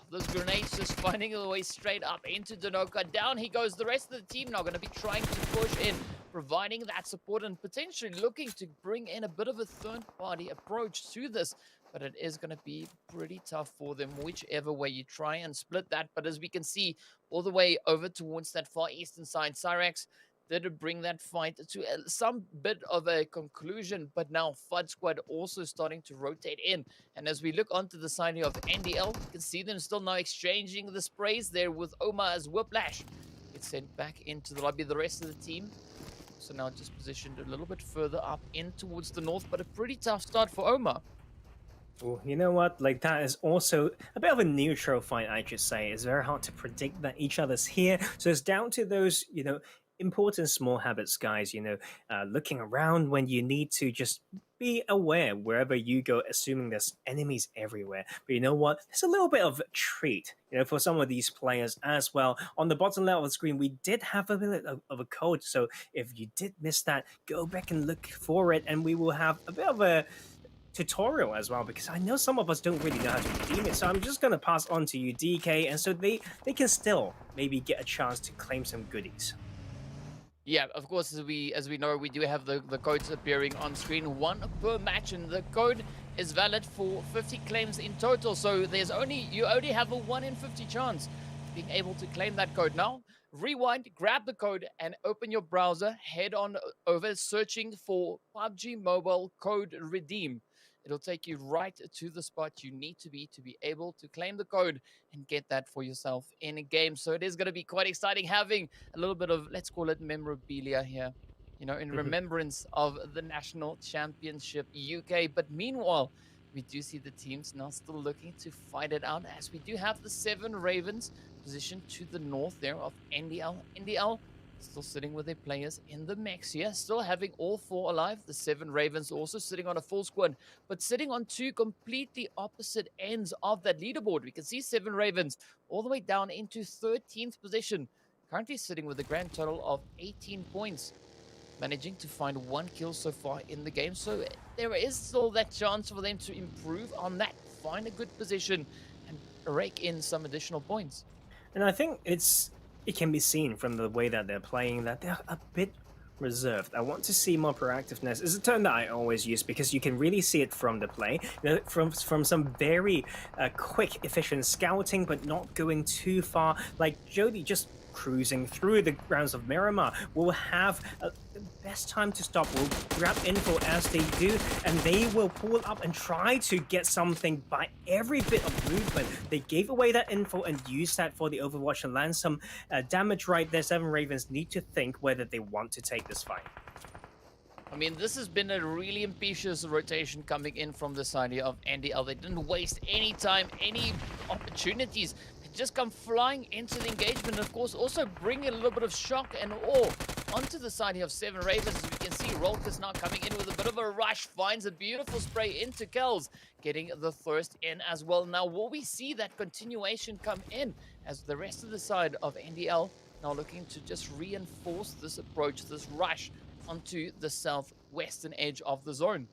Speaker 4: those grenades just finding their way straight up into Denoka. Down he goes. The rest of the team now going to be trying to push in, providing that support and potentially looking to bring in a bit of a third-party approach to this. but it is going to be pretty tough for them, whichever way you try and split that. But as we can see, all the way over towards that far eastern side, Syrax did bring that fight to some bit of a conclusion, but now BATSquad also starting to rotate in. And as we look onto the side here of NDL, you can see them still now exchanging the sprays there with OMA as Whiplash. It's sent back into the lobby. The rest of the team so now just positioned a little bit further up in towards the north, but a pretty tough start for OMA.
Speaker 5: Well, you know what? Like, that is also a bit of a neutral fight, I should say. It's very hard to predict that each other's here. So it's down to those, important small habits, guys, looking around when you need to, just be aware wherever you go, assuming there's enemies everywhere. But you know what? There's a little bit of a treat, for some of these players as well. On the bottom left of the screen, we did have a bit of a code. So if you did miss that, go back and look for it, and we will have a bit of a tutorial as well, because I know some of us don't really know how to redeem it. So I'm just going to pass on to you, DK, and so they can still maybe get a chance to claim some goodies.
Speaker 4: Yeah, of course, as we know, we do have the codes appearing on screen, 1 per match, and the code is valid for 50 claims in total. So you only have a 1 in 50 chance of being able to claim that code. Now, rewind, grab the code, and open your browser. Head on over, searching for PUBG Mobile code redeem. It'll take you right to the spot you need to be able to claim the code and get that for yourself in a game. So it is going to be quite exciting having a little bit of, let's call it, memorabilia here, in remembrance of the National Championship UK. But meanwhile, we do see the teams now still looking to fight it out, as we do have the 7 Ravens positioned to the north there of NDL. NDL still sitting with their players in the mix here, still having all 4 alive. The 7 Ravens also sitting on a full squad, but sitting on 2 completely opposite ends of that leaderboard. We can see 7 Ravens all the way down into 13th position, currently sitting with a grand total of 18 points, managing to find 1 kill so far in the game. So there is still that chance for them to improve on that, find a good position, and rake in some additional points.
Speaker 5: And I think it can be seen from the way that they're playing that they're a bit reserved. I want to see more proactiveness. It's a term that I always use because you can really see it from the play, from some very quick, efficient scouting, but not going too far. Like Jody just cruising through the grounds of Miramar will have the best time to stop, will grab info as they do, and they will pull up and try to get something by every bit of movement. They gave away that info and used that for the Overwatch and land some damage right there. 7 Ravens need to think whether they want to take this fight.
Speaker 4: I mean, this has been a really ambitious rotation coming in from the side here of NDL. They didn't waste any time, any opportunities. They just come flying into the engagement. Of course, also bring a little bit of shock and awe onto the side here of 7 Ravens. As we can see, Rolkus now coming in with a bit of a rush, finds a beautiful spray into kills, getting the thirst in as well. Now, will we see that continuation come in as the rest of the side of NDL now looking to just reinforce this approach, this rush onto the southwestern edge of the zone?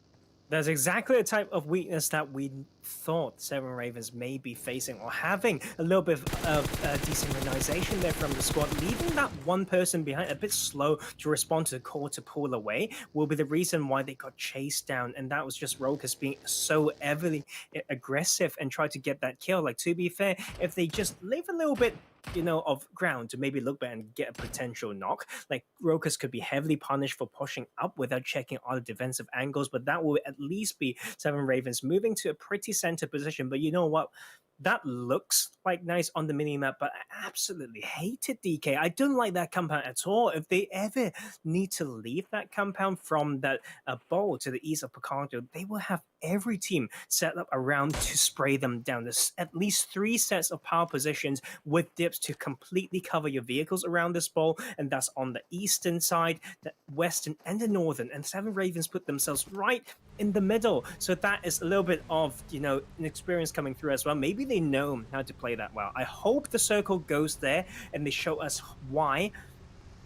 Speaker 5: That's exactly the type of weakness that we thought 7 Ravens may be facing, or having a little bit of desynchronization there from the squad, leaving that one person behind a bit slow to respond to the call to pull away will be the reason why they got chased down. And that was just Rolkus being so heavily aggressive and tried to get that kill. Like, to be fair, if they just leave a little bit of ground to maybe look back and get a potential knock, like, Rolkus could be heavily punished for pushing up without checking other defensive angles, but that will at least be 7 Ravens moving to a pretty center position. But you know what? That looks like nice on the minimap, but I absolutely hate it, DK. I don't like that compound at all. If they ever need to leave that compound from that bowl to the east of Picardo, they will have every team set up around to spray them down. There's at least 3 sets of power positions with dips to completely cover your vehicles around this bowl, and that's on the eastern side, the western, and the northern. And 7 Ravens put themselves right in the middle. So that is a little bit of, an experience coming through as well. Maybe they know how to play that well. I hope the circle goes there and they show us why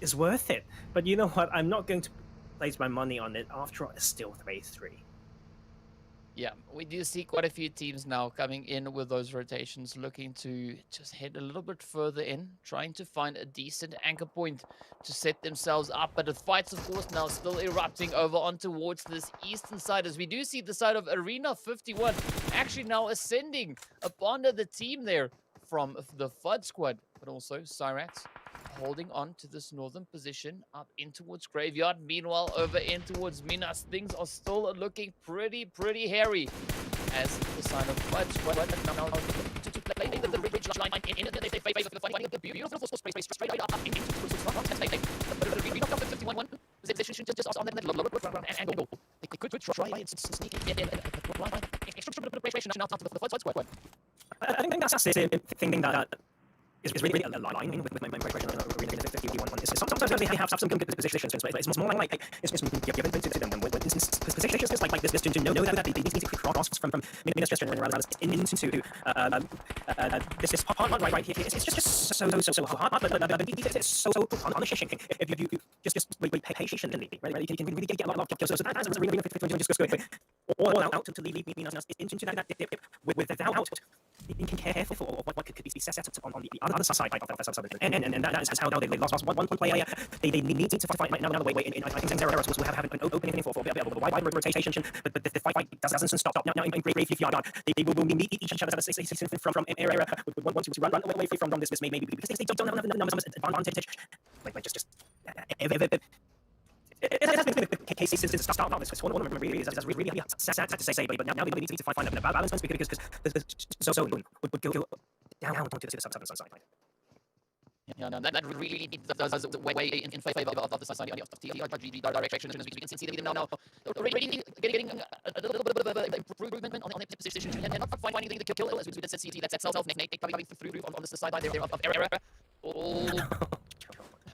Speaker 5: it's worth it. But you know what? I'm not going to place my money on it. After all, it's still 3-3.
Speaker 4: Yeah, we do see quite a few teams now coming in with those rotations, looking to just head a little bit further in, trying to find a decent anchor point to set themselves up. But the fights, of course, now still erupting over on towards this eastern side, as we do see the side of Arena 51 actually now ascending upon the team there from the BATSquad, but also Syrax holding on to this northern position up in towards Graveyard. Meanwhile, over in towards Minas, things are still looking pretty hairy as the side of BATSquad now to play the ridge line in they favor the fighting the beautiful space straight up into the front. We knocked off the 51 position just on the lower and go. They could try and sneak in extra preparation now to the BATSquad.
Speaker 5: I think that's the thing that is really aligning with my preparation arena in the 51 one. Sometimes they have some good positions, but it's more like it's just given to them when positions like this to know that they need to cross from Minas just rather into this is hard right here. It's just so hard, but it's so punishing if you just wait patiently, right? You can really get a lot of kills. So that's a really just go all out to leave Minas into that dip without being careful of what could be set up on the other side of that side. And that's how they lost one player. They need to fight right now the way I think Xenotactic will have an opening for a wide rotation, but the fight doesn't stop. Now in Graveyard, they will meet each other from area want to run away from this maybe because they don't have the numbers advantage. Like just it has been the case since the start of this tournament. Really, that's really sad to say, but now they need to find a balance because so would go down to the side.
Speaker 4: Yeah, no, that really does way in favor of the society of TeamOMA direction. As we can see, they now already getting a little bit of an improvement on the position and not finding the kill as we just said. CT that's self Nate coming through on the side there of area. Oh,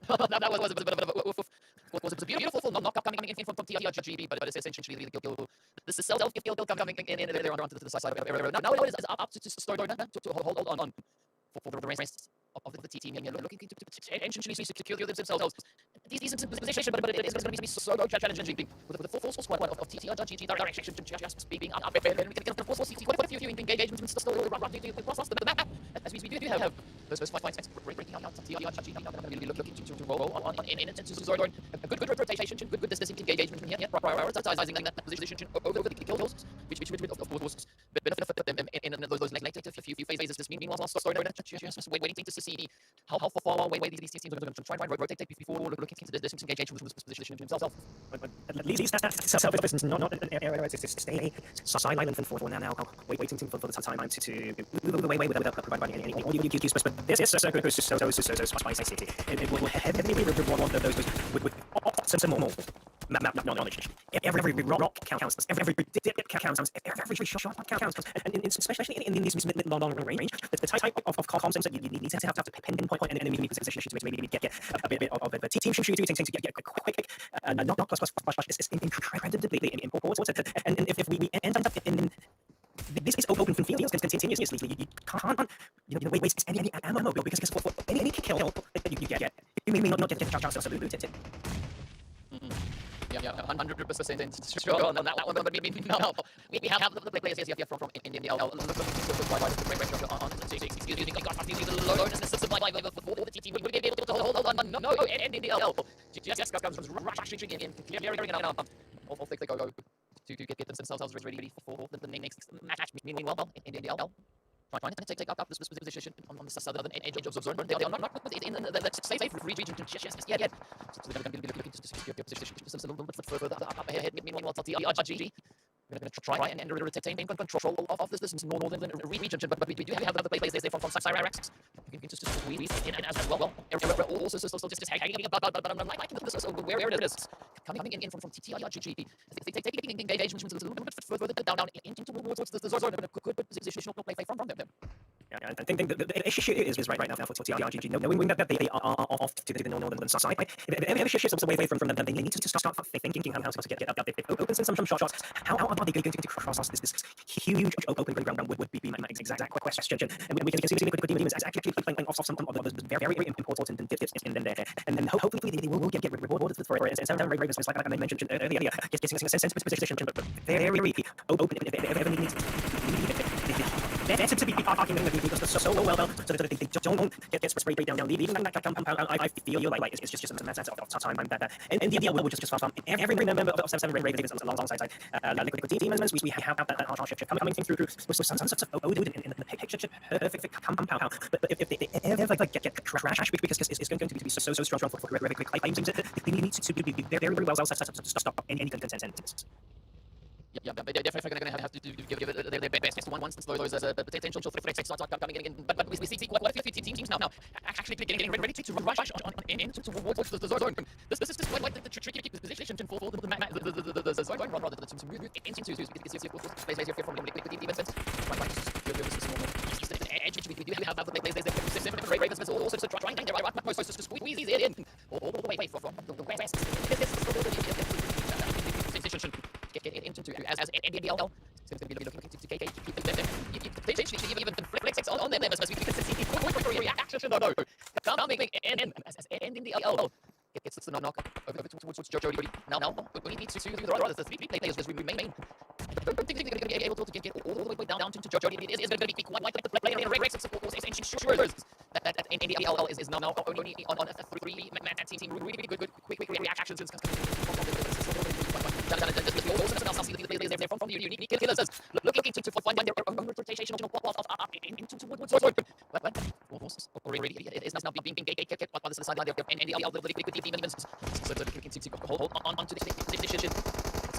Speaker 4: that was a bit of a beautiful knockup coming in from TeamOMA, but it's essentially the kill. This is self kill coming in there onto the side of area. Now it is up to start to hold on for the rest of the team, and looking to potentially secure themselves. These position, but it is going to be so challenging with the full squad of TeamOMA direction just speaking up. And we can get the full CT quite a few engagements still running across the map as we do have those fights breaking out. TeamOMA really looking to roll on into Zordon. A good rotation, good distance engagement from here, prioritizing that position over the kill hosts, which of course benefit them in those later few phases. This meanwhile Zordon just waiting to see how far away these teams are going to try and rotate before looking into the distance engagement from this position himself. But at least that's self-defense, not an area to stay silent for now. Waiting for the time to move away without providing any audio cues. But this is so spicy. It will heavily reward those with some more map knowledge. Every rock counts. Every dip counts. Every shot counts. And especially in these long range, the type of comms that you need to have to pinpoint an enemy position to maybe get a bit of a team shooting to get quick. Not plus is incredibly important. And if we end up in this is open from fields continuously, you can't waste any ammo because for any kill that you get, you may not get a chance to loot it. Yeah, 100% sure on that one, but maybe no. We have the players here from India. On the supply by the team. We will be able to hold on. No, and India. Just comes rushing in, clearing it out. All think they go to get themselves ready for the next match. Meanwhile, India. Trying to take up this position on the southern edge of Zordon. They are not in the safe region just yet. So they're going to be looking to secure your position just a little bit further up ahead. Meanwhile, TeamOMA, we're going to try and retain control of this northern region, but we do have other players there from Syrax. You can just squeeze in as well. Also just hanging about, but I'm liking this. So where it is coming in from TeamOMA. They take engagement a little bit further down into towards the Zordon, but a good positional play from them. Yeah, I think the issue is right now for TeamOMA, knowing that they are off to the northern side. Every issue is away from them. They need to start thinking how to get up. They open some shots. How are they going to cross this huge open ground would be my exact question. And we can see good teams actually playing off some of those very important dips in there. And then hopefully they will get rewarded for it. And sometimes Ravens, like I mentioned earlier, getting a sensitive position, but very open if ever needs
Speaker 5: They're to be parking in the vehicles so well, so that they don't get sprayed down. Leaving that compound, I feel you like it's just a matter of time. And the DL will just fun. Every member of 7 Ravens alongside Liquid Team members, we have that partnership coming through with some sort of ODIN in the picture perfect compound. But if they ever get crashed, because it's going to be so strong for very quick claims, they need to be very well set up to stop any content.
Speaker 4: Yeah, they're definitely going to have to give it their best once those potential threats start coming in. But we see quite a few teams now actually getting ready to rush towards the zone. This is just like the tricky position for the zone rather than some really into because you space here from liquid defense. We do have there's 7 Ravens also trying their utmost to squeeze it in all the way from the west. Get into as NDL seems to be looking to KK potentially even flex on them as we can see quick reaction no coming in as NDL gets the knock over towards Jody now we need to do the right the 3 players as we remain. I don't think they're going to be able to get all the way down to Jody. It is going to be quite like the player in race of course and sure that NDL is now only on a 3-man team really good quick reactions and they're from the TheUnikKillers looking to find their own rotational towards but already it is now being kept by the sideline of NDL the liquid demons so they can hold on to this decision.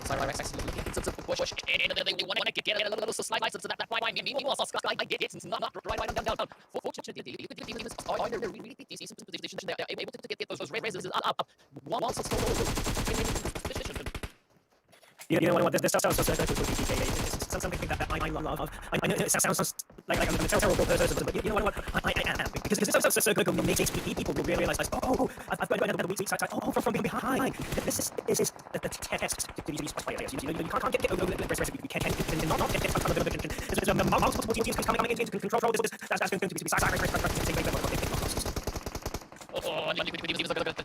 Speaker 4: Syrax actually looking to push and they want to get a little slide lights so that why meanwhile Sky get it not right down. Fortunately the demons are really decent position they are able to get those red races up once position. You know what? This sounds something that I love. I know it sounds like I'm a terrible person, but you know what? I am because this is so good. When makes people will realize, I've got another weak side. From behind. This is the test to these players. You can't get over the rest. We can't not get some kind of there's multiple teams coming into control. That's going to be Syrax.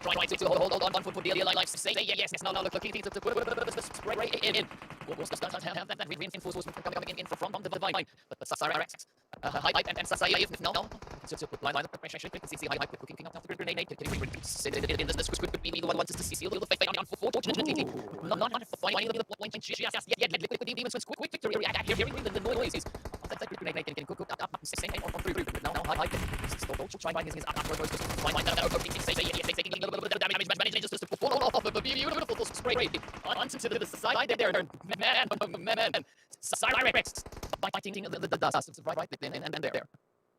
Speaker 4: Trying to hold on for daily life. Say yes. Now looking to put the spray right in. Does have that reinforcement coming in from the divine. But Syrax, high and Sasaya if no. So line the pressure. You can see high cooking up the grenade. This could be the one to see the fate on fortunately. Not finding the point. Liquid demons quick victory. Hearing the noises. That grenade can cook up same on 3 now high. Still try by his find that taking a little bit of damage manages to pull off of a beautiful spray onto the side there. Man. Syrax fighting the dust right and there.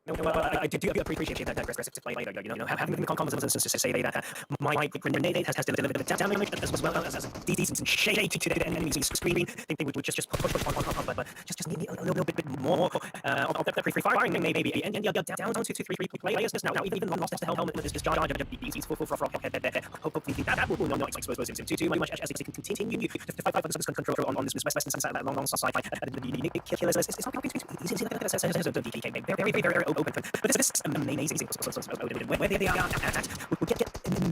Speaker 4: No, I do appreciate that aggressive play later. Having the confidence to say that my grenade has delivered a damage as well as decent shade to the enemies screaming. I think they would just push on, but just need a little bit more of the free firing maybe. And down to 3 players now. Even lost the helmet with this charge of the BCs for hopefully that will not expose him too much as they can continue to fight for the control on this western side, that long side. The TheUnikKillers is not going to be easy. The DK very open. But this is amazing where they are at. We get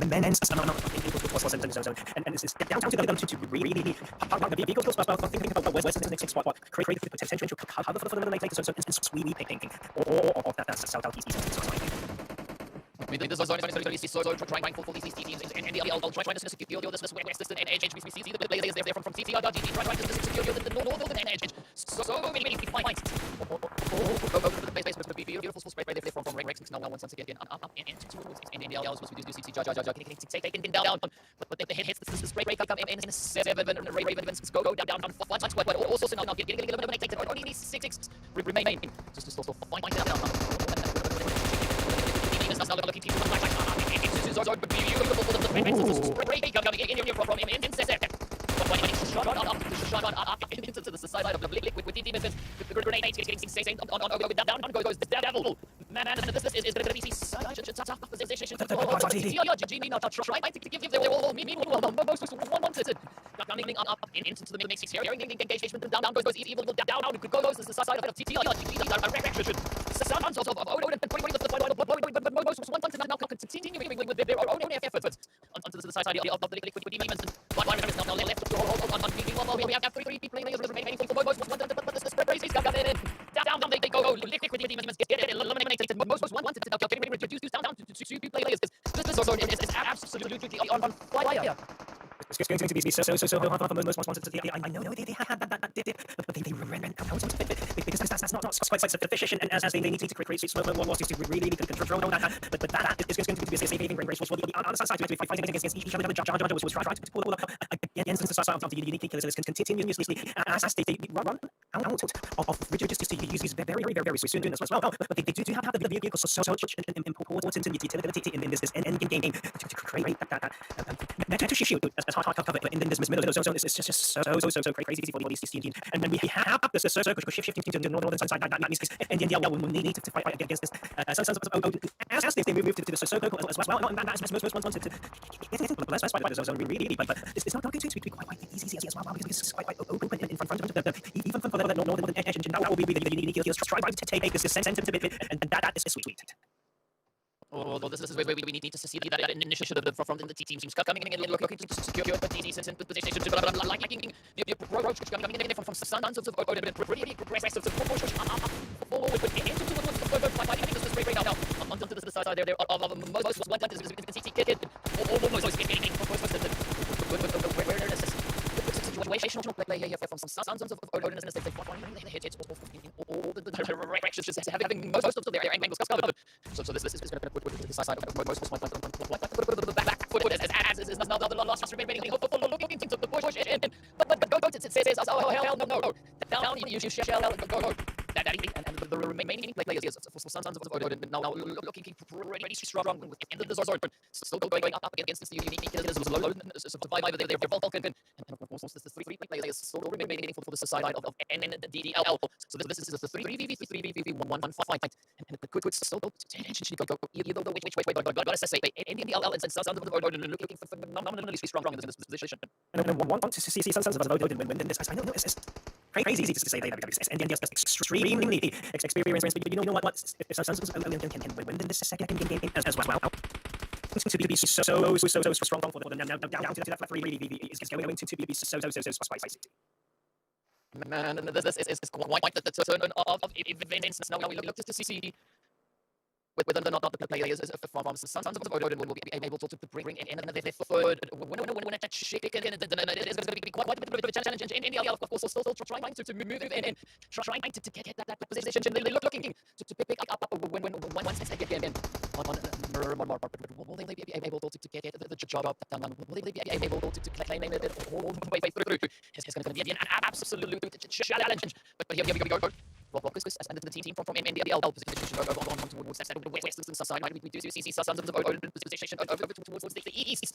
Speaker 4: men and stuff and this is down to them to really park the vehicles thinking about where's the next spot create the potential to cover for the late so it's sweeping painting or that's southeast this is so trying for these teams and the I'll try to secure this west and edge we see the players there from TTR.GG trying to secure the northern edge so many fights the base would be beautiful spray right there from Rex now once again up into towards in the L's was we do see taking down but the hit hits the spray break come in 7 Ravens go down 5 squad but also so now getting eliminated only 6 remain just find down now looking to this is also beautiful for the spray coming in from him in set shot up into the side of the liquid defense the grenade getting down goes the devil man this is going to be tough position TeamOMA not trying to give them all meanwhile most wanted coming up into the mix here engagement down goes evil down goes the side of TTR reaction sounds of ODIN and pretty but most one now continuing with their own efforts onto the side of the liquid demons but one is now left on we have 3 players remaining for most but the spread race is coming in down they go two players. This zone is absolutely on fire.
Speaker 5: It's going to be so hard for most wanted to I know they had that did it, but they ran out of it because that's not quite sufficient, and as they need to create slow losses to really control that. But that is going to be a saving grace for the other side to fighting against each other. Judge was trying to pull up against the side of the TheUnikKillers and continuously as they run out of rigid just to use these very soon as well. But they do have the vehicles so important in the utility in this end game to create that to shoot as hard cover in this middle of the zone. It's just so crazy for these teams. And then we have this circle shifting to the northern side. That means and then we need to fight against this. As they move to the circle as well. And that's most wanted to bless by the zone really, but it's not going to be quite easy as well because it's quite open in front of them. Even for the northern edge, and that will be the TheUnikKillers try to take this sensitive bit, and that is sweet.
Speaker 4: Oh, this is where we need to see that initiative from the teams coming in and looking to secure the decent position. Liking the approach coming in from Sons of ODIN, pretty aggressive forward into the fighting against the straight right now. Onto the side there of most one that is almost getting situational play here from some Sons of ODIN as they hit all the directions, just having most of their angles covered. So this is going to put the side of most of the back foot as is another last remaining looking to the push in. But go to says oh hell no down you shall go and the remaining players for Sons of ODIN now looking pretty strong with the end of the zone still going up against this TheUnikKillers was low survivor they're Vulcan and of course this is three players still remaining for the side of NDDL. So this is a 3v1 fight and the quick still go either the which way but gotta say NDDL and Sons of ODIN looking for phenomenally strong in this position. And I want to see Sons of ODIN win this. I know it's crazy easy to say that and then just extremely experienced, but you know what Sons of ODIN can win this second game as well. It's going to be so strong for the now down to that flat three really is going to be so spicy. Man, this is quite the turn of events. Now we look to see with the players from Sons of ODIN will be able to bring in their third when a shake it is going to be quite a bit of a challenge in India, of course, still trying to move in and trying to get that position looking to pick up when once they get in will they be able to get the job up done? Will they be able to claim it all the way through? It's going to be an absolute challenge, but here we go. Focus and the team from NDL position on towards that western side. We do see Sons of ODIN position over towards the east,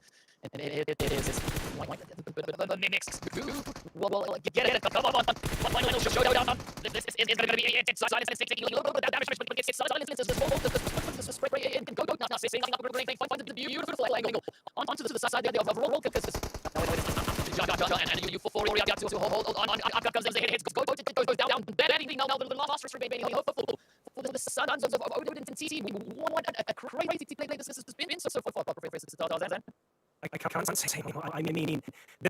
Speaker 4: and it is the next. Well, get it. Come on. Final showdown. This is going to be it. Side is taking a little bit of damage, but it's the spray and go now. Find the beautiful angle onto the side there of roll because and you for Ori got to hold on comes the hits go down that anything now the last remaining hopeful for the Sons of ODIN and TT we want a crazy play this has been so far I can't say anymore. I mean,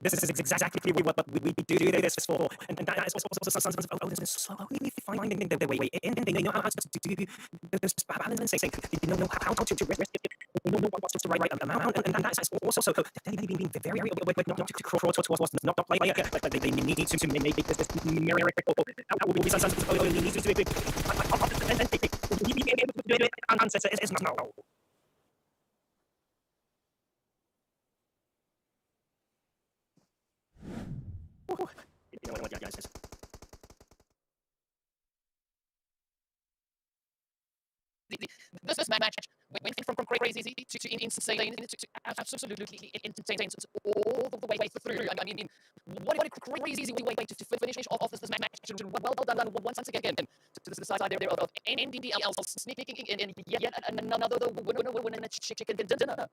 Speaker 4: this is exactly what we do this for, and that is also Sons of ODIN slowly finding the way in, and they know how to do this balance and say they know how to risk it. They know what's the right amount, and that is also so they've been very not to crawl towards not play but they need to make this miracle. That will be Sons of ODIN needs to be big, and they be able to do it. And it's not no. You know what guys is. This match went from crazy to insane to absolutely entertaining all the way through. I mean, what a crazy way to finish off this match. Well done once again to the side there of NDDL sneaking in yet another winner chicken dinner.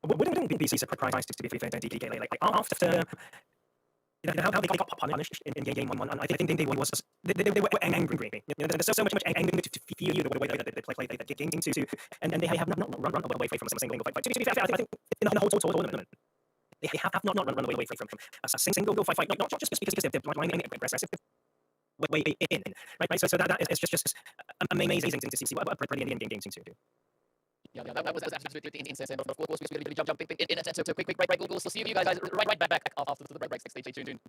Speaker 4: Wouldn't be surprised to be fair TTK like after. You know how they got punished in game 1. I think they was they were angry. You know, there's so much anger to feel you the way they play that game 2, and they have not run away from some single fight. To be fair, I think in the whole tournament they have not run away from a single fight. Not just because they're blind and aggressive way in, right? So that is just amazing to see what brilliant game 2 do. Yeah, that was absolutely insane. Of course, we're going to be jumping in a sense. So quick break. We'll see you guys right back after the break. Stay tuned.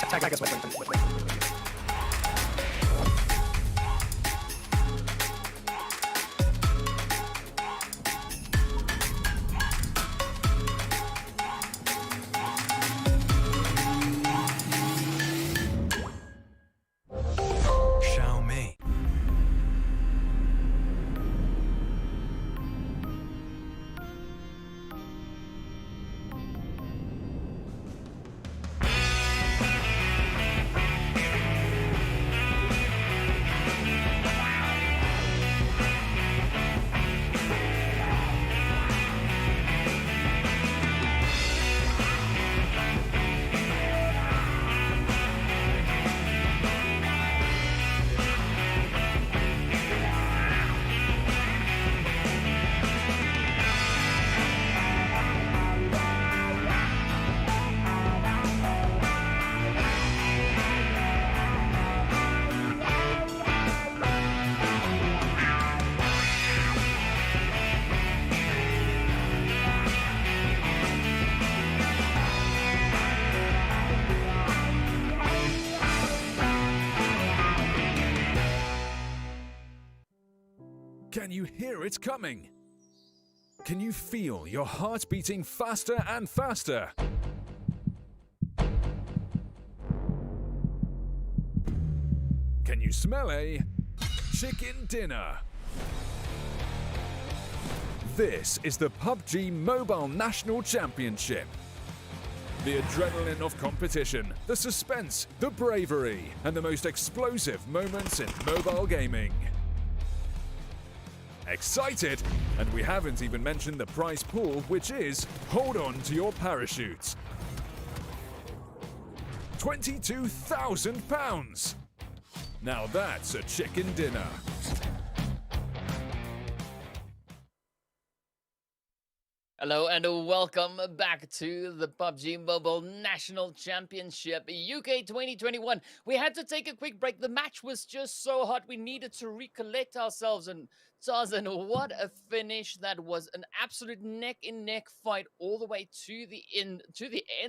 Speaker 5: Attack us, wait.
Speaker 3: Can you hear it coming? Can you feel your heart beating faster and faster? Can you smell a chicken dinner? This is the PUBG Mobile National Championship. The adrenaline of competition, the suspense, the bravery, and the most explosive moments in mobile gaming. Excited? And we haven't even mentioned the prize pool, which is, hold on to your parachutes. £22,000! Now that's a chicken dinner.
Speaker 4: Hello and welcome back to the PUBG Mobile National Championship UK 2021. We had to take a quick break. The match was just so hot. We needed to recollect ourselves. And Tarzan, what a finish that was. An absolute neck-in-neck fight all the way to the end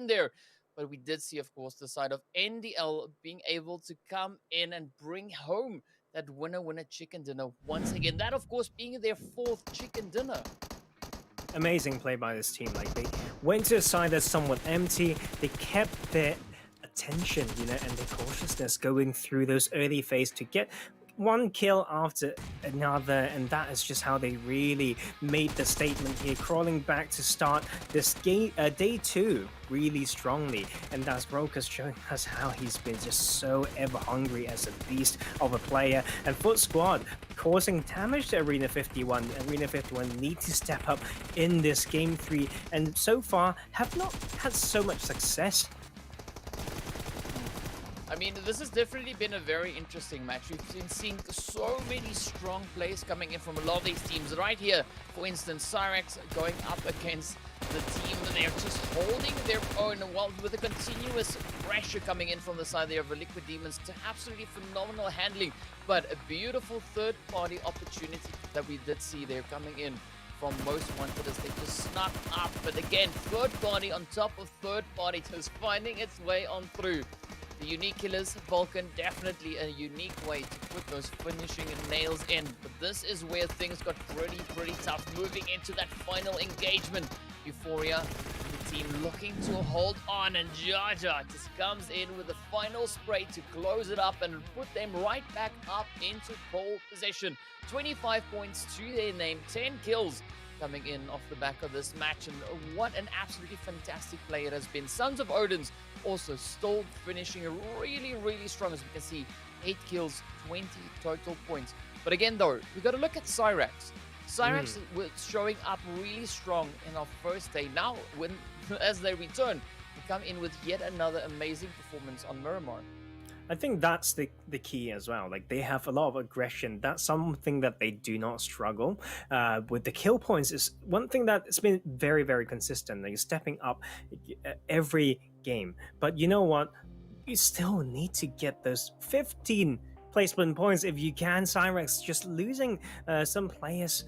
Speaker 4: there. But we did see, of course, the side of NDL being able to come in and bring home that winner chicken dinner once again. That, of course, being their 4th chicken dinner.
Speaker 5: Amazing play by this team. Like, they went to a side that's somewhat empty. They kept their attention, and their cautiousness going through those early phase to get one kill after another, and that is just how they really made the statement here, crawling back to start this game, day 2 really strongly. And that's Rokas showing us how he's been just so ever hungry as a beast of a player. And Foot Squad causing damage to Arena 51. Arena 51 need to step up in this game 3, and so far have not had so much success.
Speaker 4: I mean, this has definitely been a very interesting match. We've been seeing so many strong plays coming in from a lot of these teams. Right here, for instance, Syrax going up against the team. They're just holding their own, while with a continuous pressure coming in from the side there of the Liquid Demons to absolutely phenomenal handling. But a beautiful third-party opportunity that we did see there coming in from Most Wanted as they just snuck up. But again, third party on top of third party, just finding its way on through. The TheUnikKillers, Vulcan, definitely a unique way to put those finishing nails in. But this is where things got pretty tough. Moving into that final engagement. Euphoria, the team looking to hold on, and Jaja just comes in with the final spray to close it up and put them right back up into pole position. 25 points to their name, 10 kills coming in off the back of this match, and what an absolutely fantastic play it has been. Sons of Odin's also still finishing really strong, as we can see, 8 kills, 20 total points. But again though, we got to look at Syrax. Syrax was showing up really strong in our first day. Now, as they return, they come in with yet another amazing performance on Miramar.
Speaker 5: I think that's the key as well. Like they have a lot of aggression. That's something that they do not struggle with. The kill points is one thing that's been very, very consistent. Like stepping up every game. But you know what? You still need to get those 15 placement points if you can. Syrax just losing some players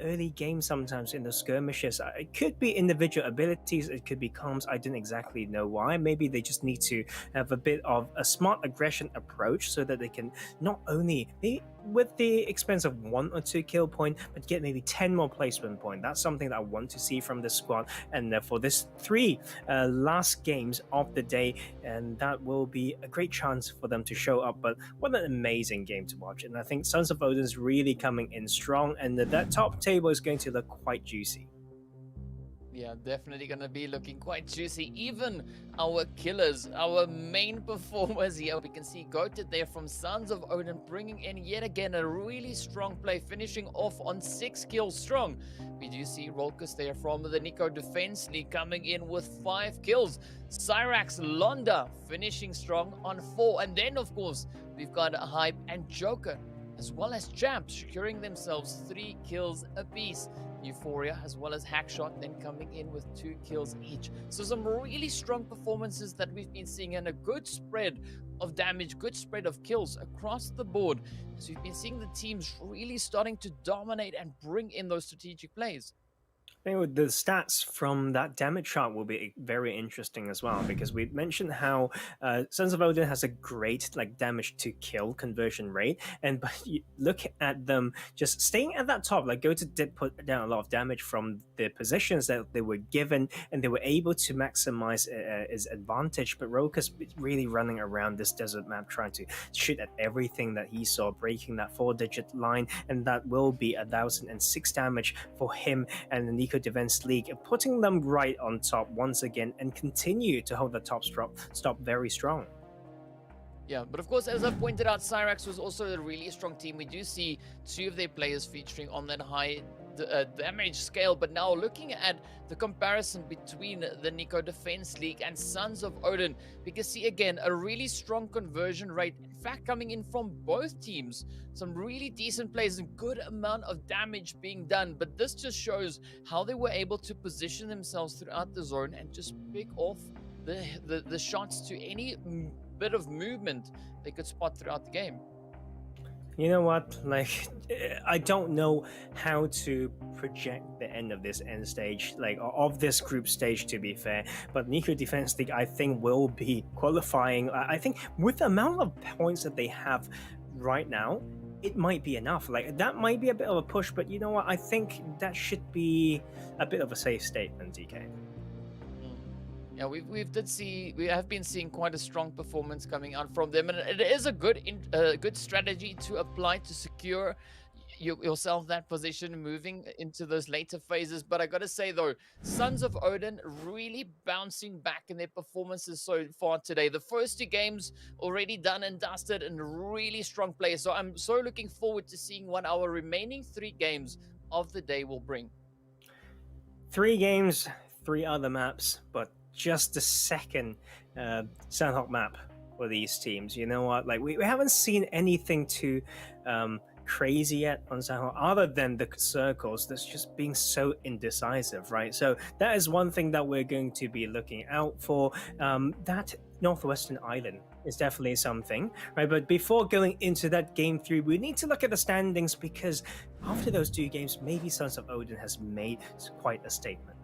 Speaker 5: early game sometimes in the skirmishes. It could be individual abilities, it could be comms. I didn't exactly know why. Maybe they just need to have a bit of a smart aggression approach so that they can not only be with the expense of 1 or 2 kill point, but get maybe 10 more placement point. That's something that I want to see from this squad. And for this 3 last games of the day, and that will be a great chance for them to show up. But what an amazing game to watch. And I think Sons of Odin's really coming in strong, and that top table is going to look quite juicy.
Speaker 4: Yeah, definitely going to be looking quite juicy. Even our killers, our main performers here, we can see Goated there from Sons of Odin bringing in yet again a really strong play, finishing off on 6 kills strong. We do see Rolkus there from the Niko Defense League coming in with 5 kills. Syrax Londa finishing strong on 4. And then, of course, we've got Hype and Joker, as well as Champ, securing themselves 3 kills apiece. Euphoria as well as Hackshot then coming in with 2 kills each. So some really strong performances that we've been seeing, and a good spread of damage, good spread of kills across the board. So we've been seeing the teams really starting to dominate and bring in those strategic plays.
Speaker 5: I think the stats from that damage chart will be very interesting as well, because we mentioned how Sons of Odin has a great damage to kill conversion rate, and but you look at them just staying at that top. Like Goated did put down a lot of damage from the positions that they were given, and they were able to maximize his advantage. But Rokas really running around this desert map trying to shoot at everything that he saw, breaking that 4-digit line, and that will be 1,006 damage for him and the Niko Defense League, putting them right on top once again, and continue to hold the top stop very strong.
Speaker 4: Yeah, but of course, as I've pointed out, Syrax was also a really strong team. We do see 2 of their players featuring on that high damage scale, but now looking at the comparison between the Niko Defense League and Sons of Odin, we can see again a really strong conversion rate, in fact coming in from both teams. Some really decent plays and good amount of damage being done, but this just shows how they were able to position themselves throughout the zone and just pick off the shots to any bit of movement they could spot throughout the game.
Speaker 5: You know what? I don't know how to project the end of this end stage, of this group stage, to be fair. But Niko Defense League, I think, will be qualifying. I think with the amount of points that they have right now, it might be enough. That might be a bit of a push, but you know what? I think that should be a bit of a safe statement, DK.
Speaker 4: Yeah, we have been seeing quite a strong performance coming out from them, and it is a good strategy to apply to secure yourself that position moving into those later phases. But I gotta say though, Sons of Odin really bouncing back in their performances so far today. The first 2 games already done and dusted, and really strong play. So I'm so looking forward to seeing what our remaining 3 games of the day will bring.
Speaker 5: 3 games, 3 other maps, but just the second Sandhawk map for these teams. You know what? We haven't seen anything too crazy yet on Sandhawk, other than the circles that's just being so indecisive, right? So that is one thing that we're going to be looking out for. That Northwestern Island is definitely something, right? But before going into that game 3, we need to look at the standings, because after those 2 games, maybe Sons of Odin has made quite a statement.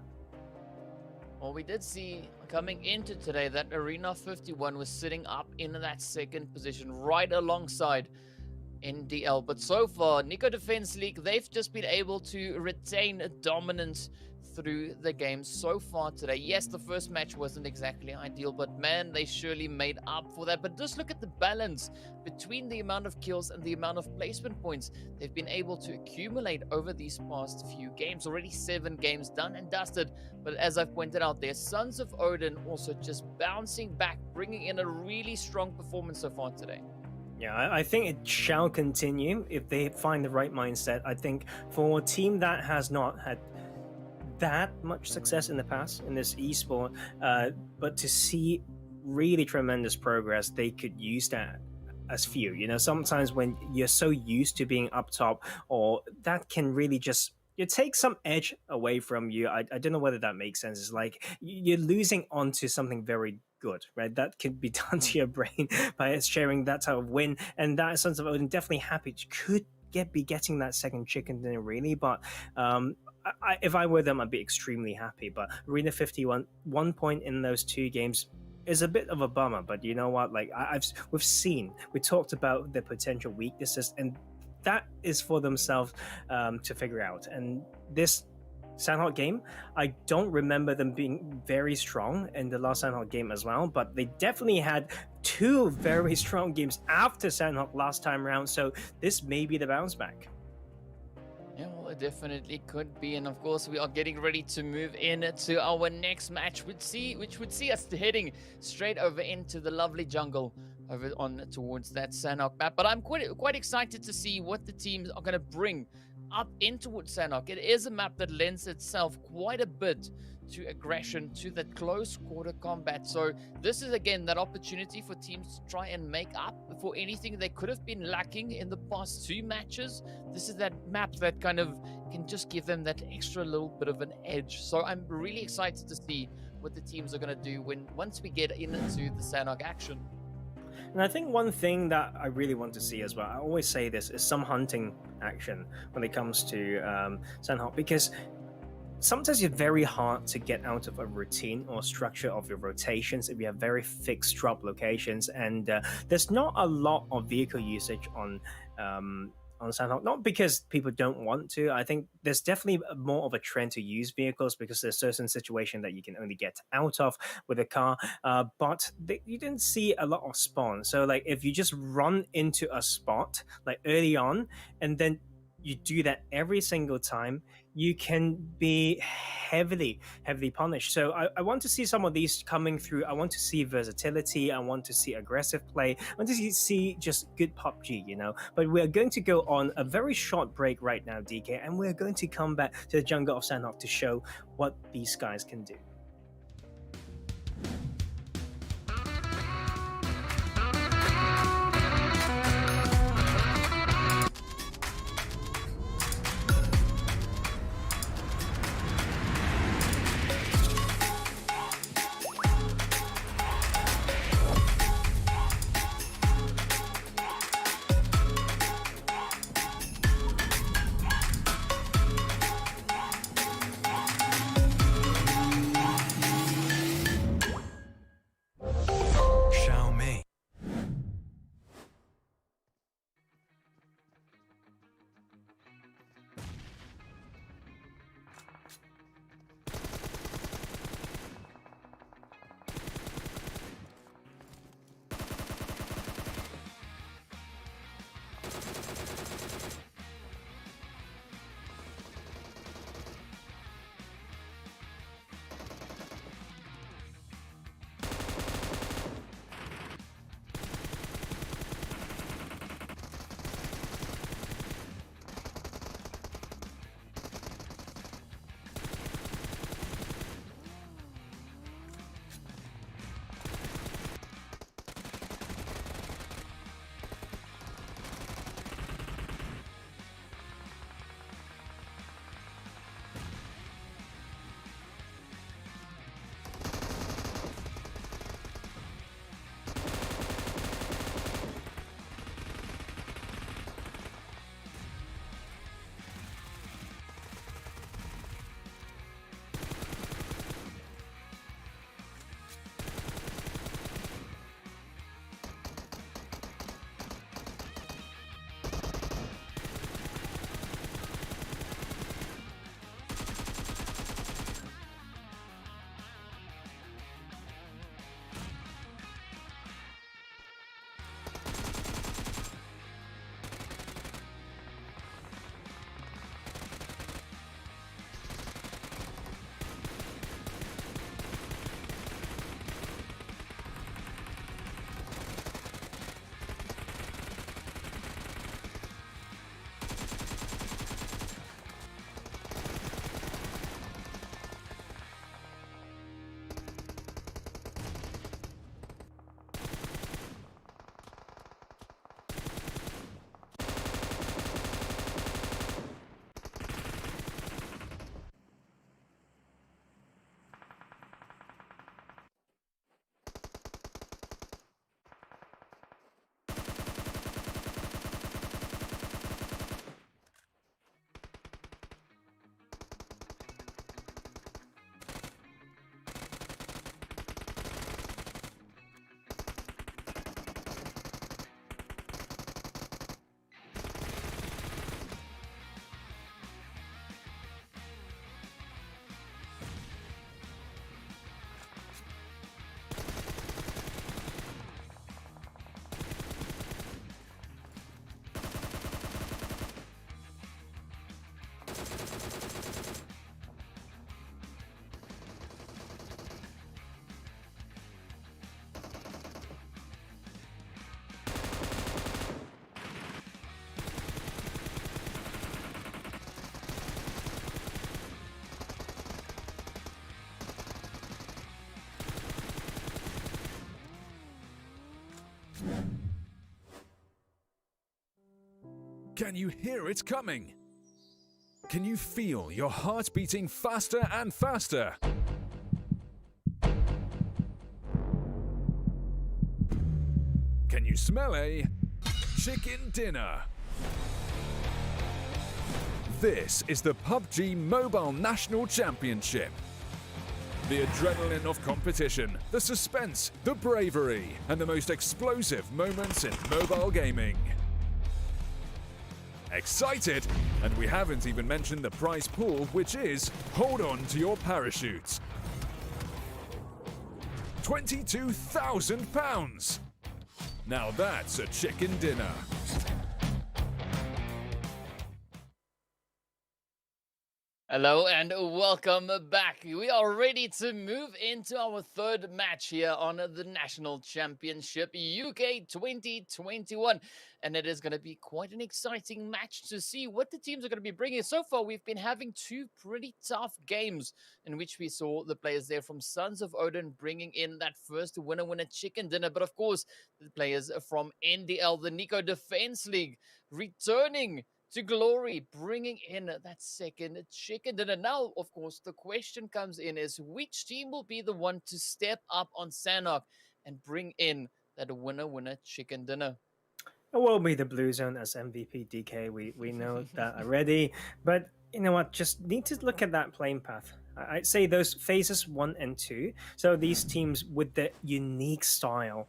Speaker 4: Well, we did see coming into today that Arena 51 was sitting up in that 2nd position right alongside NDL. But so far, Niko Defense League, they've just been able to retain dominance through the game so far today. Yes, the first match wasn't exactly ideal, but man, they surely made up for that. But just look at the balance between the amount of kills and the amount of placement points they've been able to accumulate over these past few games. Already 7 games done and dusted. But as I've pointed out there, Sons of Odin also just bouncing back, bringing in a really strong performance so far today.
Speaker 5: Yeah, I think it shall continue if they find the right mindset. I think for a team that has not had that much success in the past in this esport, but to see really tremendous progress, they could use that as few. You know, sometimes when you're so used to being up top, or that can really just you take some edge away from you. I don't know whether that makes sense. It's like you're losing onto something very good, right? That can be done to your brain by sharing that type of win. And that sense of ODIN definitely happy could be getting that second chicken dinner, really. But if I were them, I'd be extremely happy. But Arena 51, 1 point in those 2 games is a bit of a bummer. But you know what? Like we talked about the potential weaknesses, and that is for themselves to figure out. And this Sandhawk game, I don't remember them being very strong in the last Sandhawk game as well, but they definitely had 2 very strong games after Sandhawk last time around, so this may be the bounce back.
Speaker 4: Yeah, well, it definitely could be. And of course, we are getting ready to move into our next match, which would see us heading straight over into the lovely jungle over on towards that Sandhawk map. But I'm quite excited to see what the teams are going to bring up into Sandhawk. It is a map that lends itself quite a bit to aggression, to that close quarter combat. So this is again that opportunity for teams to try and make up for anything they could have been lacking in the past 2 matches. This is that map that kind of can just give them that extra little bit of an edge. So I'm really excited to see what the teams are going to do once we get into the Sandhawk action.
Speaker 5: And I think one thing that I really want to see as well, I always say this, is some hunting action when it comes to Sandhawk, because sometimes it's very hard to get out of a routine or structure of your rotations if you have very fixed drop locations, and there's not a lot of vehicle usage on Sandhawk. Not because people don't want to. I think there's definitely more of a trend to use vehicles because there's certain situation that you can only get out of with a car, but you didn't see a lot of spawn. So like if you just run into a spot like early on and then you do that every single time, you can be heavily punished. So I want to see some of these coming through. I want to see versatility. I want to see aggressive play. I want to see just good PUBG, you know. But we're going to go on a very short break right now, DK, and we're going to come back to the jungle of Sandhawk to show what these guys can do.
Speaker 3: Can you hear it coming? Can you feel your heart beating faster and faster? Can you smell a chicken dinner? This is the PUBG Mobile National Championship. The adrenaline of competition, the suspense, the bravery, and the most explosive moments in mobile gaming. Excited? And we haven't even mentioned the prize pool, which is hold on to your parachutes. £22,000! Now that's a chicken dinner.
Speaker 4: Hello and welcome back. We are ready to move into our third match here on the National Championship UK 2021. And it is going to be quite an exciting match to see what the teams are going to be bringing. So far, we've been having two pretty tough games in which we saw the players there from Sons of Odin bringing in that first winner chicken dinner. But of course, the players from NDL, the Niko Defense League, returning to glory, bringing in that second chicken dinner. Now, of course, the question comes in is which team will be the one to step up on Sanok and bring in that winner chicken dinner?
Speaker 5: It will be the Blue Zone as MVP DK. We know that already. But you know what? Just need to look at that playing path. I'd say those phases 1 and 2. So these teams with the unique style,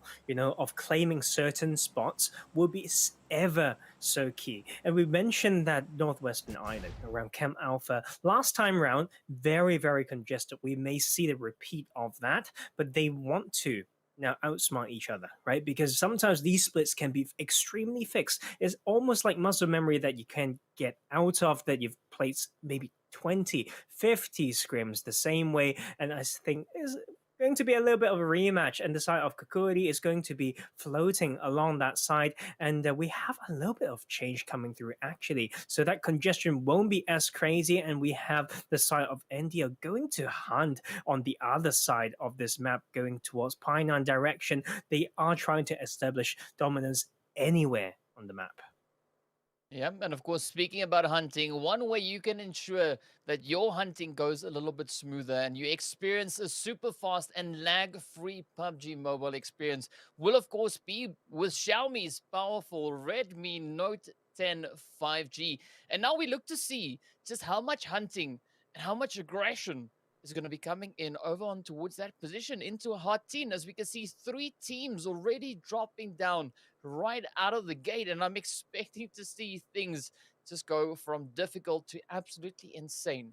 Speaker 5: of claiming certain spots will be ever so key. And we mentioned that Northwestern Island around Camp Alpha last time round, very, very congested. We may see the repeat of that, but they want to now outsmart each other, right? Because sometimes these splits can be extremely fixed. It's almost like muscle memory that you can get out of, that you've played maybe 20, 50 scrims the same way. And I think is going to be a little bit of a rematch, and the side of Khukuri is going to be floating along that side, and we have a little bit of change coming through actually, so that congestion won't be as crazy, and we have the side of India going to hunt on the other side of this map, going towards Painan direction. They are trying to establish dominance anywhere on the map.
Speaker 4: Yeah, and of course, speaking about hunting, one way you can ensure that your hunting goes a little bit smoother and you experience a super fast and lag-free PUBG Mobile experience will, of course, be with Xiaomi's powerful Redmi Note 10 5G. And now we look to see just how much hunting and how much aggression is going to be coming in over on towards that position into a hot team, as we can see 3 teams already dropping down right out of the gate, and I'm expecting to see things just go from difficult to absolutely insane.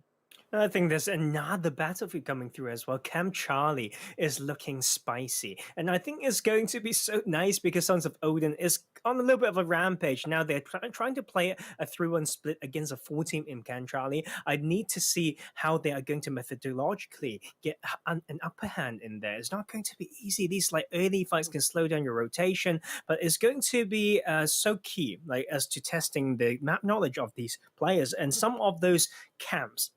Speaker 5: I think there's another battlefield coming through as well. Camp Charlie is looking spicy. And I think it's going to be so nice because Sons of Odin is on a little bit of a rampage. Now they're trying to play a 3-1 split against a full team in Camp Charlie. I need to see how they are going to methodologically get an upper hand in there. It's not going to be easy. These early fights can slow down your rotation, but it's going to be so key as to testing the map knowledge of these players. And some of those camps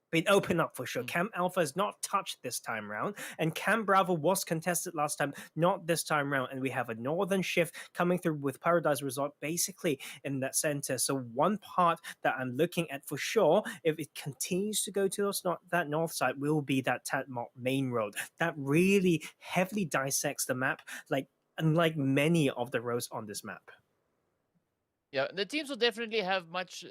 Speaker 5: been opened up for sure. Camp Alpha is not touched this time round, and Camp Bravo was contested last time, not this time round. And we have a northern shift coming through with Paradise Resort basically in that center. So one part that I'm looking at for sure, if it continues to go to that north side, will be that Tatmok main road that really heavily dissects the map, unlike many of the roads on this map.
Speaker 4: Yeah, the teams will definitely have much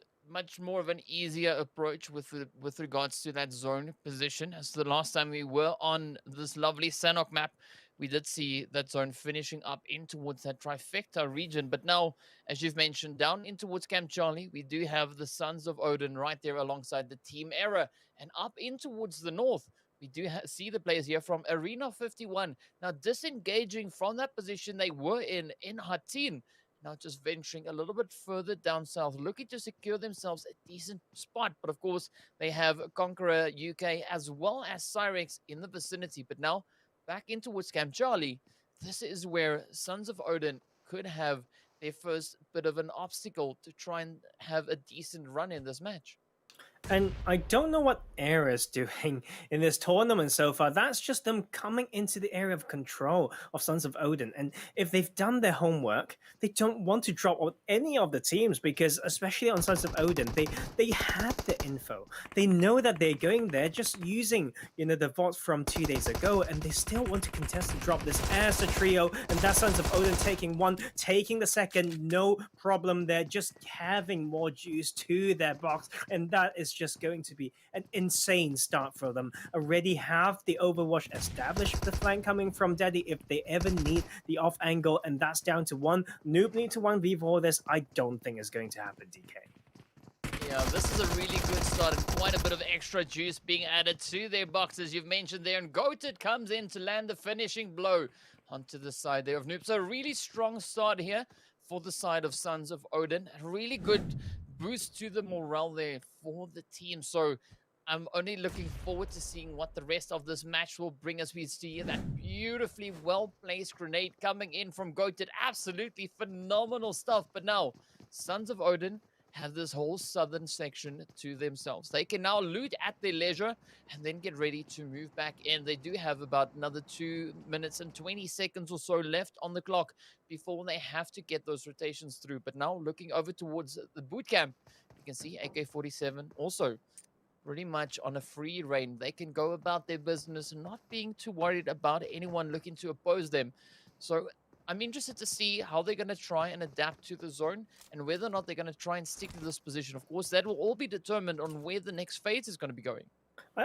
Speaker 4: more of an easier approach with regards to that zone position. As the last time we were on this lovely Sanok map, we did see that zone finishing up in towards that trifecta region. But now, as you've mentioned, down in towards Camp Charlie, we do have the Sons of Odin right there alongside the Team Era. And up in towards the north, we do see the players here from Arena 51. Now disengaging from that position they were in Hatin. Now just venturing a little bit further down south, looking to secure themselves a decent spot. But of course, they have Conqueror UK as well as Syrax in the vicinity. But now, back in towards Camp Charlie, this is where Sons of Odin could have their first bit of an obstacle to try and have a decent run in this match.
Speaker 5: And I don't know what Air is doing in this tournament so far. That's just them coming into the area of control of Sons of Odin. And if they've done their homework, they don't want to drop on any of the teams because, especially on Sons of Odin, they had the info. They know that they're going there just using, the VOD from 2 days ago, and they still want to contest to drop this as a trio. And that Sons of Odin taking one, taking the second, no problem there, just having more juice to their box. And that is just going to be an insane start for them. Already have the Overwatch established, the flank coming from Daddy if they ever need the off angle, and that's down to one. Noob need to 1v4 this. I don't think is going to happen, DK.
Speaker 4: Yeah, this is a really good start and quite a bit of extra juice being added to their boxes you've mentioned there. And Goated comes in to land the finishing blow onto the side there of Noob. So a really strong start here for the side of Sons of Odin. A really good boost to the morale there for the team. So I'm only looking forward to seeing what the rest of this match will bring us. We see that beautifully well-placed grenade coming in from Goated. Absolutely phenomenal stuff. But now, Sons of Odin have this whole southern section to themselves. They can now loot at their leisure and then get ready to move back in. They do have about another 2 minutes and 20 seconds or so left on the clock before they have to get those rotations through. But now looking over towards the boot camp, you can see AK-47 also pretty much on a free reign. They can go about their business, not being too worried about anyone looking to oppose them. So I'm interested to see how they're going to try and adapt to the zone and whether or not they're going to try and stick to this position. Of course, that will all be determined on where the next phase is going to be going.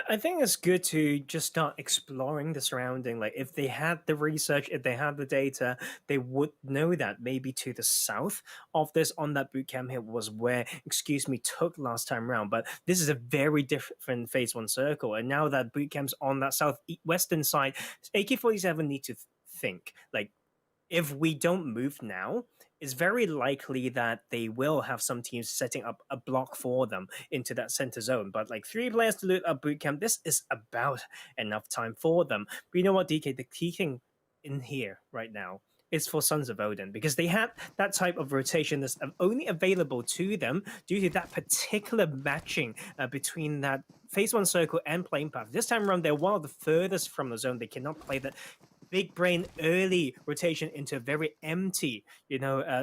Speaker 5: I think it's good to just start exploring the surrounding. Like, if they had the research, if they had the data, they would know that maybe to the south of this on that bootcamp here was where, took last time round. But this is a very different phase one circle. And now that bootcamp's on that southwestern side, AK-47 need to think, like, if we don't move now, it's very likely that they will have some teams setting up a block for them into that center zone. But like 3 players to loot up bootcamp, this is about enough time for them. But you know what, DK, the key thing in here right now is for Sons of Odin, because they had that type of rotation that's only available to them due to that particular matching between that phase one circle and plane path. This time around, they're one of the furthest from the zone. They cannot play that big brain early rotation into a very empty,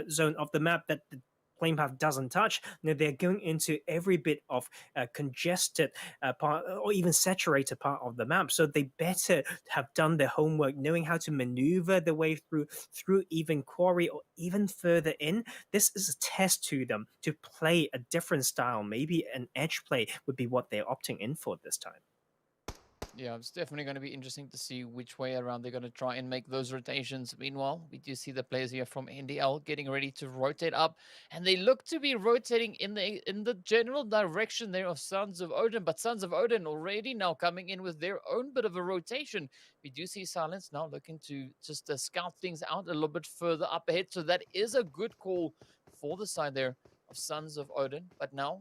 Speaker 5: zone of the map that the plane path doesn't touch. They're going into every bit of congested part or even saturated part of the map. So they better have done their homework, knowing how to maneuver the way through even quarry or even further in. This is a test to them to play a different style. Maybe an edge play would be what they're opting in for this time.
Speaker 4: Yeah, it's definitely going to be interesting to see which way around they're going to try and make those rotations. Meanwhile, we do see the players here from NDL getting ready to rotate up, and they look to be rotating in the general direction there of Sons of Odin. But Sons of Odin already now coming in with their own bit of a rotation. We do see Silence now looking to just scout things out a little bit further up ahead. So that is a good call for the side there of Sons of Odin. But now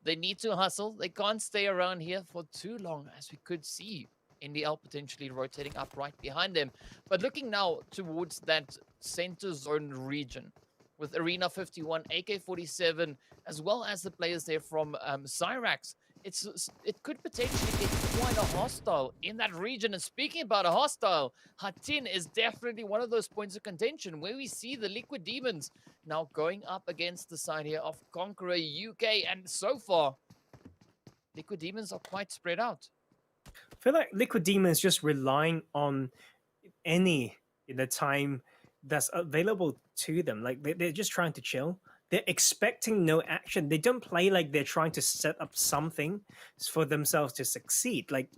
Speaker 4: they need to hustle. They can't stay around here for too long, as we could see NDL potentially rotating up right behind them. But looking now towards that center zone region with Arena 51, AK-47, as well as the players there from Syrax, it could potentially get quite a hostile in that region. And speaking about a hostile, Hatin is definitely one of those points of contention where we see the Liquid Demons now going up against the side here of Conqueror UK. And so far, Liquid Demons are quite spread out.
Speaker 5: I feel like Liquid Demons just relying on any time that's available to them. Like, they're just trying to chill. They're expecting no action. They don't play like they're trying to set up something for themselves to succeed. Like,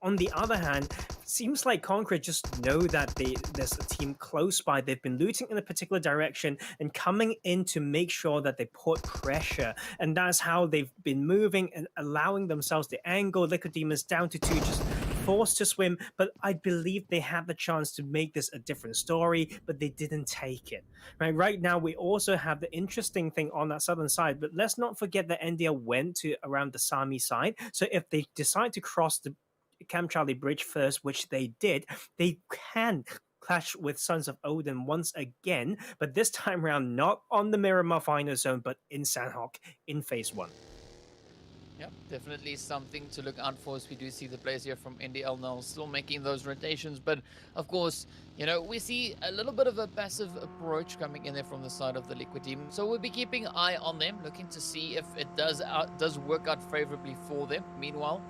Speaker 5: on the other hand, it seems like Conqueror just know that there's a team close by. They've been looting in a particular direction and coming in to make sure that they put pressure. And that's how they've been moving and allowing themselves the angle. Liquid Demons down to 2, just forced to swim, but I believe they had the chance to make this a different story, but they didn't take it. Right now, we also have the interesting thing on that southern side, but let's not forget that NDL went to around the Sami side. So if they decide to cross the Camp Charlie Bridge first, which they did, they can clash with Sons of Odin once again, but this time around, not on the Miramar final zone, but in Sandhawk in phase 1.
Speaker 4: Yeah, definitely something to look out for as we do see the players here from NDL now still making those rotations. But of course, you know, we see a little bit of a passive approach coming in there from the side of the Liquid team. So we'll be keeping an eye on them, looking to see if it does work out favorably for them. Meanwhile,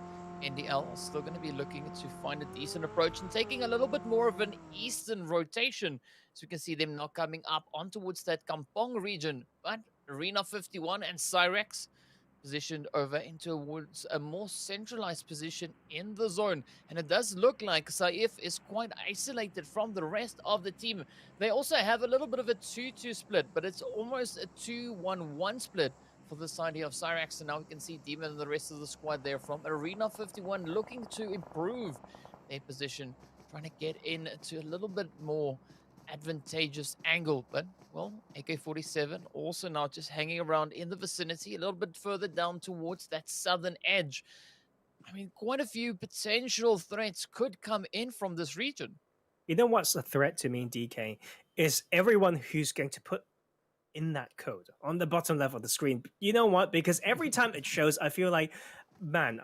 Speaker 4: NDL are still going to be looking to find a decent approach and taking a little bit more of an eastern rotation. So we can see them now coming up on towards that Kampong region. But Arena 51 and Syrax positioned over into towards a more centralized position in the zone. And it does look like Saif is quite isolated from the rest of the team. They also have a little bit of a 2-2 split, but it's almost a 2-1-1 split for the side here of Syrax. And now we can see Demon and the rest of the squad there from Arena 51 looking to improve their position, trying to get into a little bit more advantageous angle. But well, AK-47 also now just hanging around in the vicinity a little bit further down towards that southern edge. I mean, quite a few potential threats could come in from this region.
Speaker 5: You know what's a threat to me, DK, is everyone who's going to put in that code on the bottom left of the screen. You know what? Because every time it shows, I feel like, man,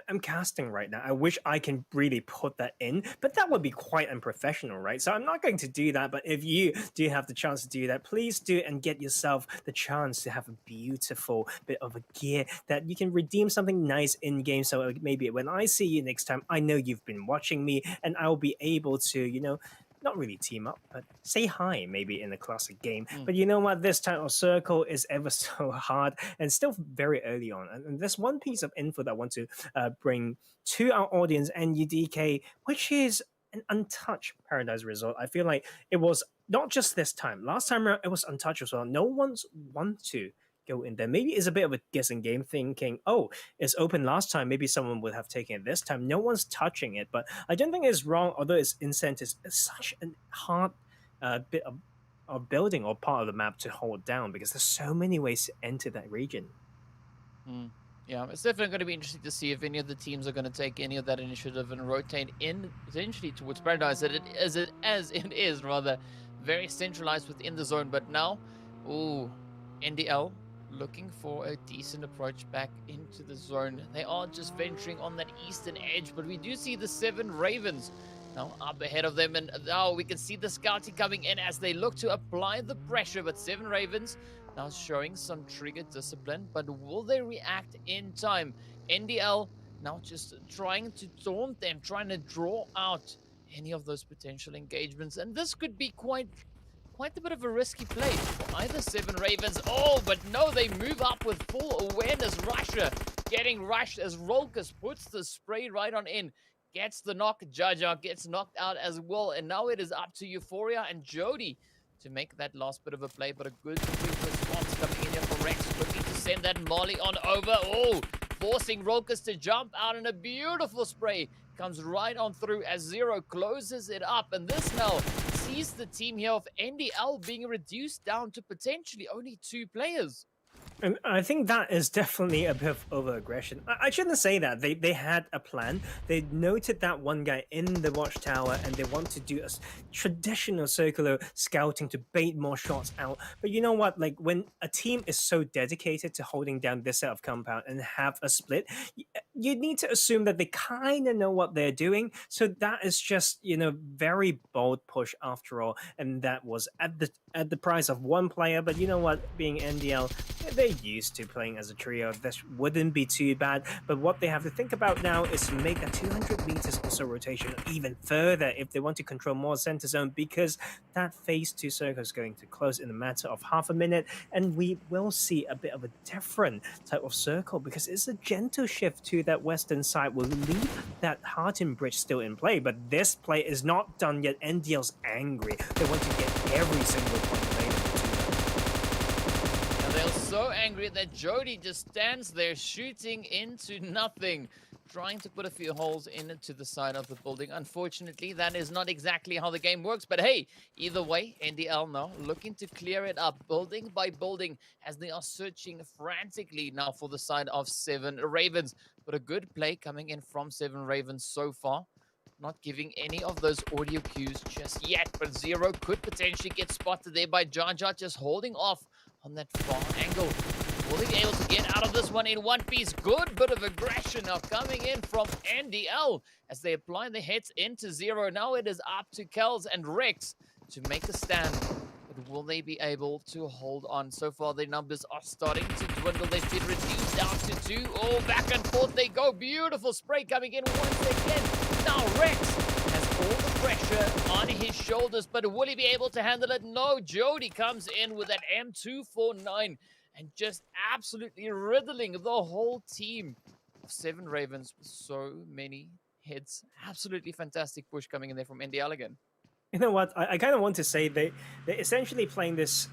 Speaker 5: I'm casting right now. I wish I can really put that in, but that would be quite unprofessional, right? So I'm not going to do that. But if you do have the chance to do that, please do and get yourself the chance to have a beautiful bit of a gear that you can redeem something nice in game. So maybe when I see you next time, I know you've been watching me, and I'll be able to, you know, not really team up, but say hi maybe in a classic game. But you know what? This type of circle is ever so hard and still very early on. And there's one piece of info that I want to bring to our audience and UDK, which is an untouched Paradise result. I feel like it was not just this time. Last time around, it was untouched as well. No one's want to go in there. Maybe it's a bit of a guessing game, thinking, oh, it's open last time, maybe someone would have taken it this time. No one's touching it, but I don't think it's wrong, although its incentive is such a hard bit of building or part of the map to hold down, because there's so many ways to enter that region.
Speaker 4: Yeah, it's definitely going to be interesting to see if any of the teams are going to take any of that initiative and rotate in potentially towards Paradise, as it is rather very centralized within the zone. But now, ooh, NDL looking for a decent approach back into the zone. They are just venturing on that eastern edge, but we do see the 7 Ravens now up ahead of them, and now we can see the scouting coming in as they look to apply the pressure. But 7 Ravens now showing some trigger discipline, but will they react in time? NDL now just trying to taunt them, trying to draw out any of those potential engagements, and this could be quite a bit of a risky play for either 7 Ravens. Oh, but no, they move up with full awareness. Russia getting rushed as Rolkus puts the spray right on in. Gets the knock. Jaja gets knocked out as well. And now it is up to Euphoria and Jody to make that last bit of a play. But a good quick response coming in here for Rex. Looking to send that Molly on over. Oh, forcing Rolkus to jump out, and a beautiful spray comes right on through as Zero closes it up. And this now sees the team here of NDL being reduced down to potentially only 2 players.
Speaker 5: And I think that is definitely a bit of over-aggression. I shouldn't say that. They had a plan. They noted that one guy in the watchtower, and they want to do a traditional circular scouting to bait more shots out. But you know what? Like, when a team is so dedicated to holding down this set of compound and have a split, you need to assume that they kind of know what they're doing. So that is just, you know, very bold push after all. And that was at the price of 1 player. But you know what? Being NDL, they're used to playing as a trio. This wouldn't be too bad. But what they have to think about now is to make a 200 meters or so rotation even further if they want to control more center zone, because that phase 2 circle is going to close in a matter of half a minute, and we will see a bit of a different type of circle, because it's a gentle shift to that western side. Will leave that Hartin bridge still in play, but this play is not done yet. NDL's angry. They want to get every single point available to them.
Speaker 4: They're so angry that Jody just stands there shooting into nothing, trying to put a few holes into the side of the building. Unfortunately, that is not exactly how the game works. But hey, either way, NDL now looking to clear it up building by building as they are searching frantically now for the side of 7 Ravens. But a good play coming in from 7 Ravens so far. Not giving any of those audio cues just yet, but Zero could potentially get spotted there by Jaja, just holding off on that far angle. Will they be able to get out of this one in one piece? Good bit of aggression now coming in from NDL as they apply the hits into 0. Now it is up to Kels and Rex to make a stand. But will they be able to hold on? So far, their numbers are starting to dwindle. They've been reduced down to 2. Oh, back and forth they go. Beautiful spray coming in once again. Now Rex has all the pressure on his shoulders, but will he be able to handle it? No, Jody comes in with that M249 and just absolutely riddling the whole team of 7 Ravens with so many hits. Absolutely fantastic push coming in there from NDL again.
Speaker 5: You know what? I kind of want to say they're essentially playing this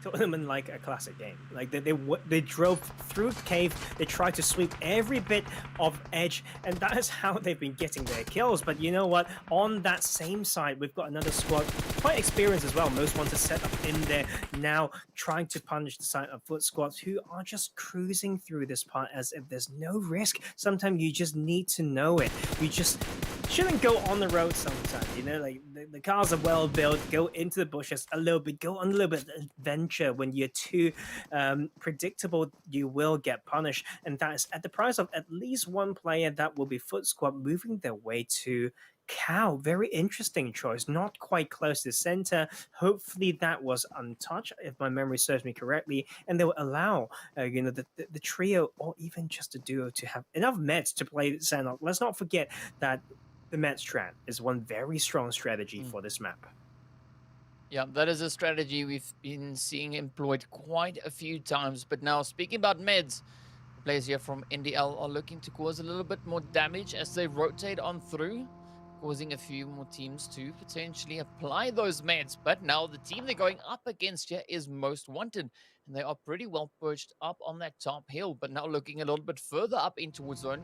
Speaker 5: tournament like a classic game. Like they drove through the cave, they tried to sweep every bit of edge, and that is how they've been getting their kills. But you know what? On that same side, we've got another squad, quite experienced as well. Most want to set up in there now, trying to punish the side of foot squads who are just cruising through this part as if there's no risk. Sometimes you just need to know it. You just shouldn't go on the road sometimes, you know, like the cars are well built, go into the bushes a little bit, go on a little bit of adventure. When you're too predictable, you will get punished, and that is at the price of at least one player. That will be foot squad moving their way to Cow. Very interesting choice, not quite close to center. Hopefully that was untouched, if my memory serves me correctly, and they will allow you know, the trio or even just a duo to have enough meds to play Xenotactic. Let's not forget that the med strat is one very strong strategy for this map.
Speaker 4: Yeah, that is a strategy we've been seeing employed quite a few times. But now, speaking about meds, players here from NDL are looking to cause a little bit more damage as they rotate on through, causing a few more teams to potentially apply those meds. But now the team they're going up against here is Most Wanted, and they are pretty well perched up on that top hill. But now looking a little bit further up into zone,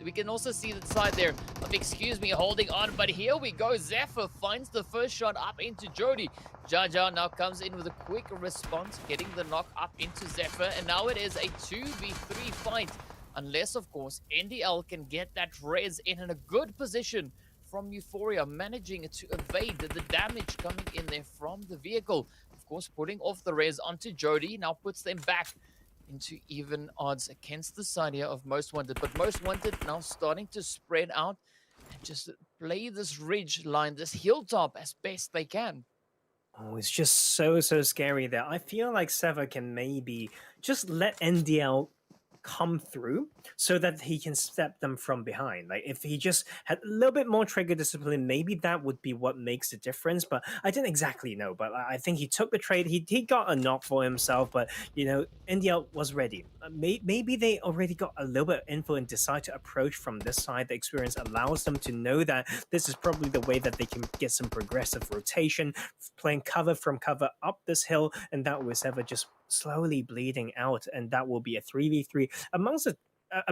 Speaker 4: we can also see the side there of, excuse me, holding on. But here we go. Zephyr finds the first shot up into Jody. Jaja now comes in with a quick response, getting the knock up into Zephyr, and now it is a 2v3 fight. Unless, of course, NDL can get that res in a good position from Euphoria, managing to evade the damage coming in there from the vehicle. Of course, putting off the res onto Jody now puts them back into even odds against the side here of Most Wanted. But Most Wanted now starting to spread out and just play this ridge line, this hilltop as best they can.
Speaker 5: Oh, it's just so scary there. I feel like Sever can maybe just let NDL come through so that he can step them from behind. Like if he just had a little bit more trigger discipline, maybe that would be what makes the difference. But I didn't exactly know. But I think he took the trade. He got a knock for himself. But you know, NDL was ready. Maybe they already got a little bit of info and decide to approach from this side. The experience allows them to know that this is probably the way that they can get some progressive rotation, playing cover from cover up this hill, and that was ever just slowly bleeding out, and that will be a 3v3 amongst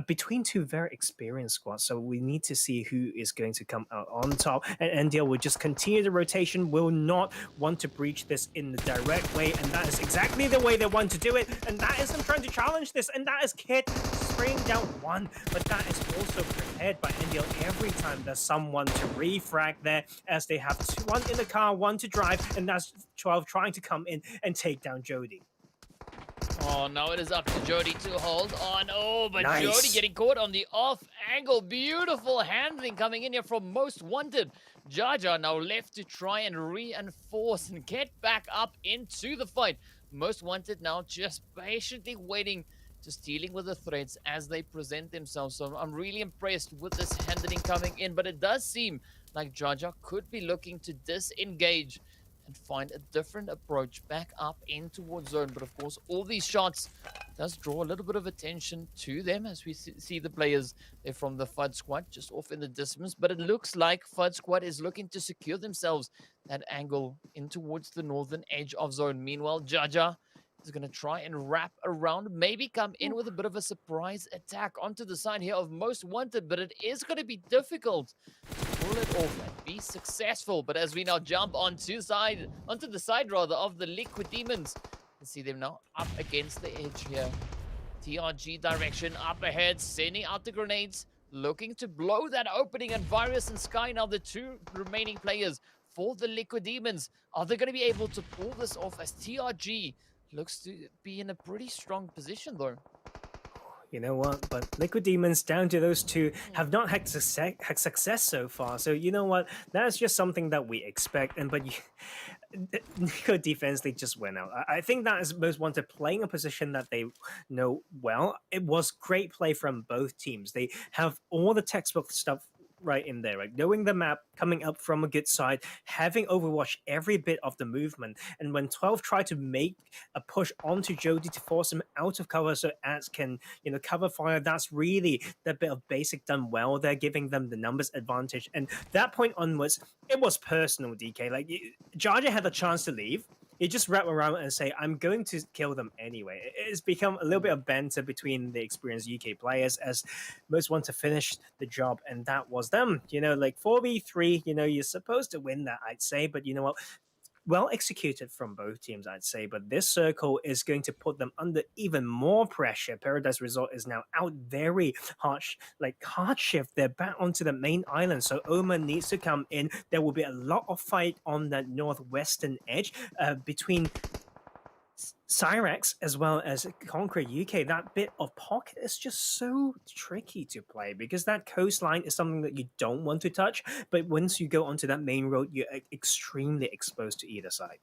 Speaker 5: between two very experienced squads. So we need to see who is going to come out on top, and NDL will just continue the rotation, will not want to breach this in the direct way, and that is exactly the way they want to do it, and that is them trying to challenge this, and that is Kid spraying down one, but that is also prepared by NDL every time there's someone to refrag there, as they have one in the car, one to drive, and that's 12 trying to come in and take down Jody.
Speaker 4: Oh, now it is up to Jody to hold on. Oh, but
Speaker 5: nice.
Speaker 4: Jody getting caught on the off angle. Beautiful handling coming in here from Most Wanted. Jaja now left to try and reinforce and get back up into the fight. Most Wanted now just patiently waiting, just dealing with the threats as they present themselves. So I'm really impressed with this handling coming in, but it does seem like Jaja could be looking to disengage and find a different approach back up in towards zone. But of course, all these shots does draw a little bit of attention to them as we see the players there from the FUD squad just off in the distance. But it looks like FUD squad is looking to secure themselves that angle in towards the northern edge of zone. Meanwhile, Jaja is going to try and wrap around, maybe come in with a bit of a surprise attack onto the side here of Most Wanted, but it is going to be difficult to pull it off and be successful. But as we now jump onto the side of the Liquid Demons, you see them now up against the edge here. TRG direction up ahead, sending out the grenades, looking to blow that opening, and Virus and Sky now the two remaining players for the Liquid Demons. Are they going to be able to pull this off as TRG looks to be in a pretty strong position though.
Speaker 5: You know what? But Liquid Demons, down to those two, have not had success so far. So you know what? That's just something that we expect. And but Niko defense, they just went out. I think that is Most Wanted playing a position that they know well. It was great play from both teams. They have all the textbook stuff right in there, right? Knowing the map, coming up from a good side, having Overwatch every bit of the movement. And when 12 tried to make a push onto Jody to force him out of cover so Ads can, cover fire, that's really the bit of basic done well. They're giving them the numbers advantage. And that point onwards, it was personal, DK. Like, Jarja had a chance to leave. You just wrap around and say, I'm going to kill them anyway. It's become a little bit of banter between the experienced UK players as Most want to finish the job, and that was them. Like 4v3, you're supposed to win that, I'd say, but you know what? Well executed from both teams, I'd say, but this circle is going to put them under even more pressure. Paradise Resort is now out very hard shift. They're back onto the main island, so OMA needs to come in. There will be a lot of fight on that northwestern edge between Syrax as well as Conqueror UK. That bit of pocket is just so tricky to play because that coastline is something that you don't want to touch, but once you go onto that main road, you're extremely exposed to either side.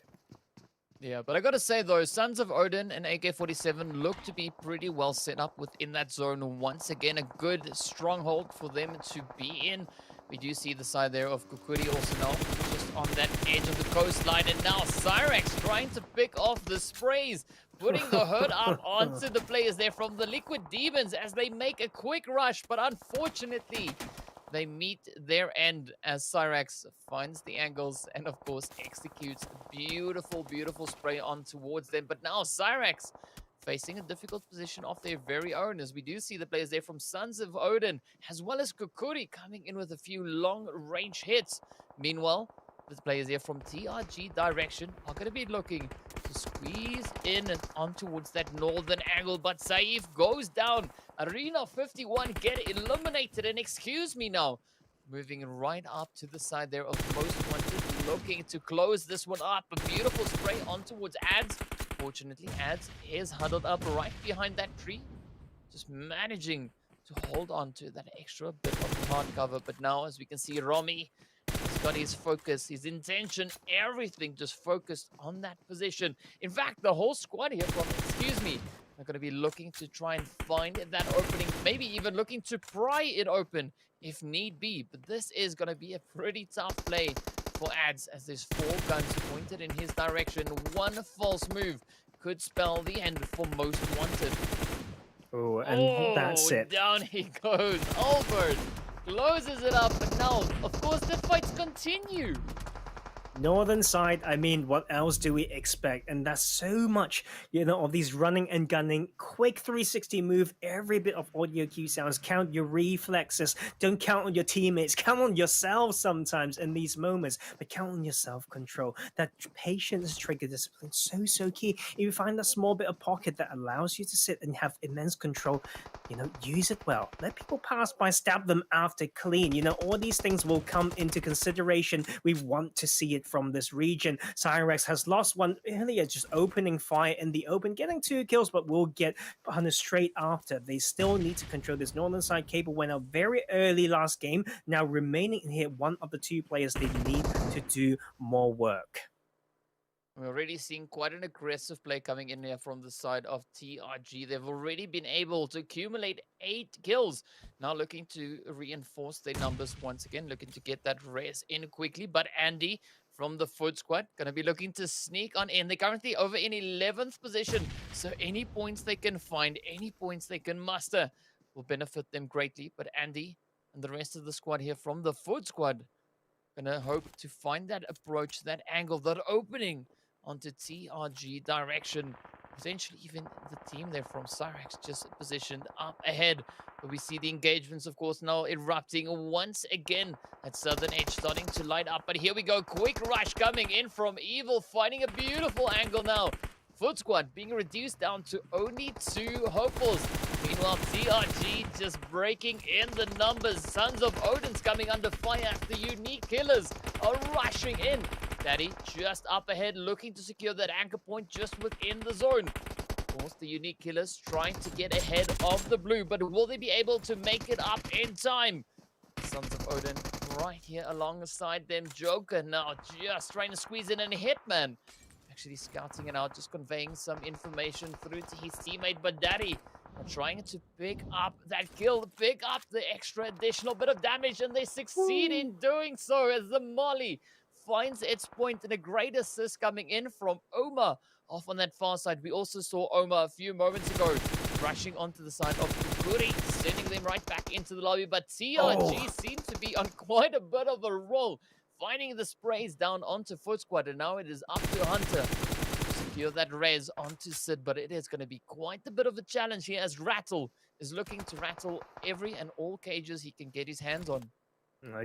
Speaker 4: Yeah, but I gotta say though, Sons of Odin and AK-47 look to be pretty well set up within that zone. Once again, a good stronghold for them to be in. We do see the side there of Khukuri also now, just on that edge of the coastline. And now Syrax trying to pick off the sprays, putting the hurt up onto the players there from the Liquid Demons as they make a quick rush. But unfortunately, they meet their end as Syrax finds the angles and, of course, executes a beautiful, beautiful spray on towards them. But now Syrax facing a difficult position of their very own, as we do see the players there from Sons of Odin, as well as Khukuri coming in with a few long-range hits. Meanwhile, the players here from TRG direction are going to be looking to squeeze in and on towards that northern angle, but Saif goes down. Arena 51 get eliminated, and excuse me now, moving right up to the side there of Most Wanted, looking to close this one up. A beautiful spray on towards Ads. Fortunately, Ads is huddled up right behind that tree, just managing to hold on to that extra bit of hard cover. But now, as we can see, Romy has got his focus, his intention, everything just focused on that position. In fact, the whole squad here from, are going to be looking to try and find that opening, maybe even looking to pry it open if need be. But this is going to be a pretty tough play for Ads, as there's 4 guns pointed in his direction. One false move could spell the end for Most Wanted.
Speaker 5: Oh, and that's it.
Speaker 4: Down he goes. Albert closes it up, but now, of course, the fights continue.
Speaker 5: Northern side, I mean, what else do we expect? And that's so much, of these running and gunning, quick 360 move, every bit of audio cue sounds, count your reflexes, don't count on your teammates, count on yourself sometimes in these moments, but count on your self-control. That patience, trigger discipline, so key. If you find that small bit of pocket that allows you to sit and have immense control, use it well. Let people pass by, stab them after clean. All these things will come into consideration. We want to see it from this region. Syrax has lost one earlier, just opening fire in the open, getting 2 kills, but will get punished straight after. They still need to control this northern side. Cable went out very early last game. Now remaining in here, one of the 2 players, they need to do more work.
Speaker 4: We're already seeing quite an aggressive play coming in here from the side of TRG. They've already been able to accumulate 8 kills. Now looking to reinforce their numbers once again, looking to get that res in quickly. But Andy from the Foot Squad going to be looking to sneak on in. They're currently over in 11th position, so any points they can find, any points they can muster will benefit them greatly. But Andy and the rest of the squad here from the Foot Squad going to hope to find that approach, that angle, that opening onto TRG direction. Potentially even the team there from Syrax just positioned up ahead. But we see the engagements, of course, now erupting once again. That southern edge starting to light up. But here we go. Quick rush coming in from Evil, finding a beautiful angle now. Foot Squad being reduced down to only 2 hopefuls. Meanwhile, TRG just breaking in the numbers. Sons of Odin's coming under fire. The TheUnikKillers are rushing in Daddy just up ahead, looking to secure that anchor point just within the zone. Of course, the TheUnikKillers trying to get ahead of the blue, but will they be able to make it up in time? Sons of Odin right here alongside them. Joker now just trying to squeeze in and Hitman. Actually scouting it out, just conveying some information through to his teammate, but Daddy trying to pick up that kill, pick up the extra additional bit of damage, and they succeed in doing so as the Molly finds its point, and a great assist coming in from OMA off on that far side. We also saw OMA a few moments ago rushing onto the side of Khukuri, sending them right back into the lobby, but TRG seems to be on quite a bit of a roll, finding the sprays down onto BATSquad, and now it is up to Hunter to secure that res onto Sid, but it is going to be quite a bit of a challenge here as Rattle is looking to rattle every and all cages he can get his hands on.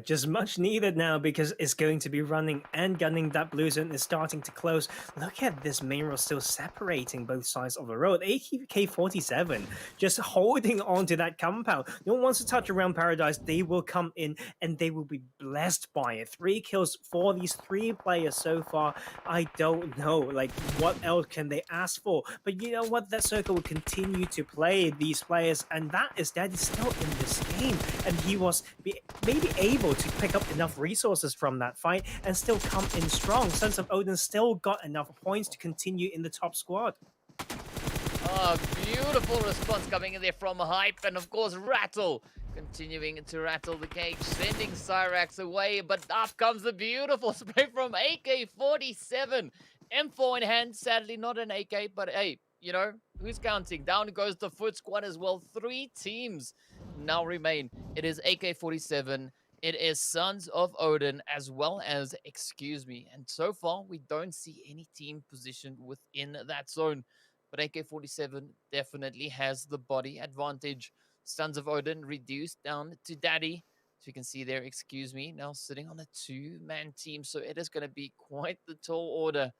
Speaker 5: Just much needed now because it's going to be running and gunning. That blue zone is starting to close. Look at this main row still separating both sides of the road. AK-47 just holding on to that compound. No one wants to touch around Paradise. They will come in and they will be blessed by it. 3 kills for these 3 players so far. I don't know, like, what else can they ask for? But you know what? That circle will continue to play these players, and that is still in this game. And he was maybe able to pick up enough resources from that fight and still come in strong. Sons of Odin still got enough points to continue in the top squad.
Speaker 4: Oh, beautiful response coming in there from Hype, and of course Rattle continuing to rattle the cage, sending Syrax away, but up comes the beautiful spray from AK-47. M4 in hand, sadly not an AK, but hey, you know, who's counting? Down goes the BATSquad as well. 3 teams now remain. It is AK-47, it is Sons of Odin, as well as Excuse Me. And so far, we don't see any team positioned within that zone. But AK-47 definitely has the body advantage. Sons of Odin reduced down to Daddy. So you can see there, Excuse Me, now sitting on a 2-man team. So it is going to be quite the tall order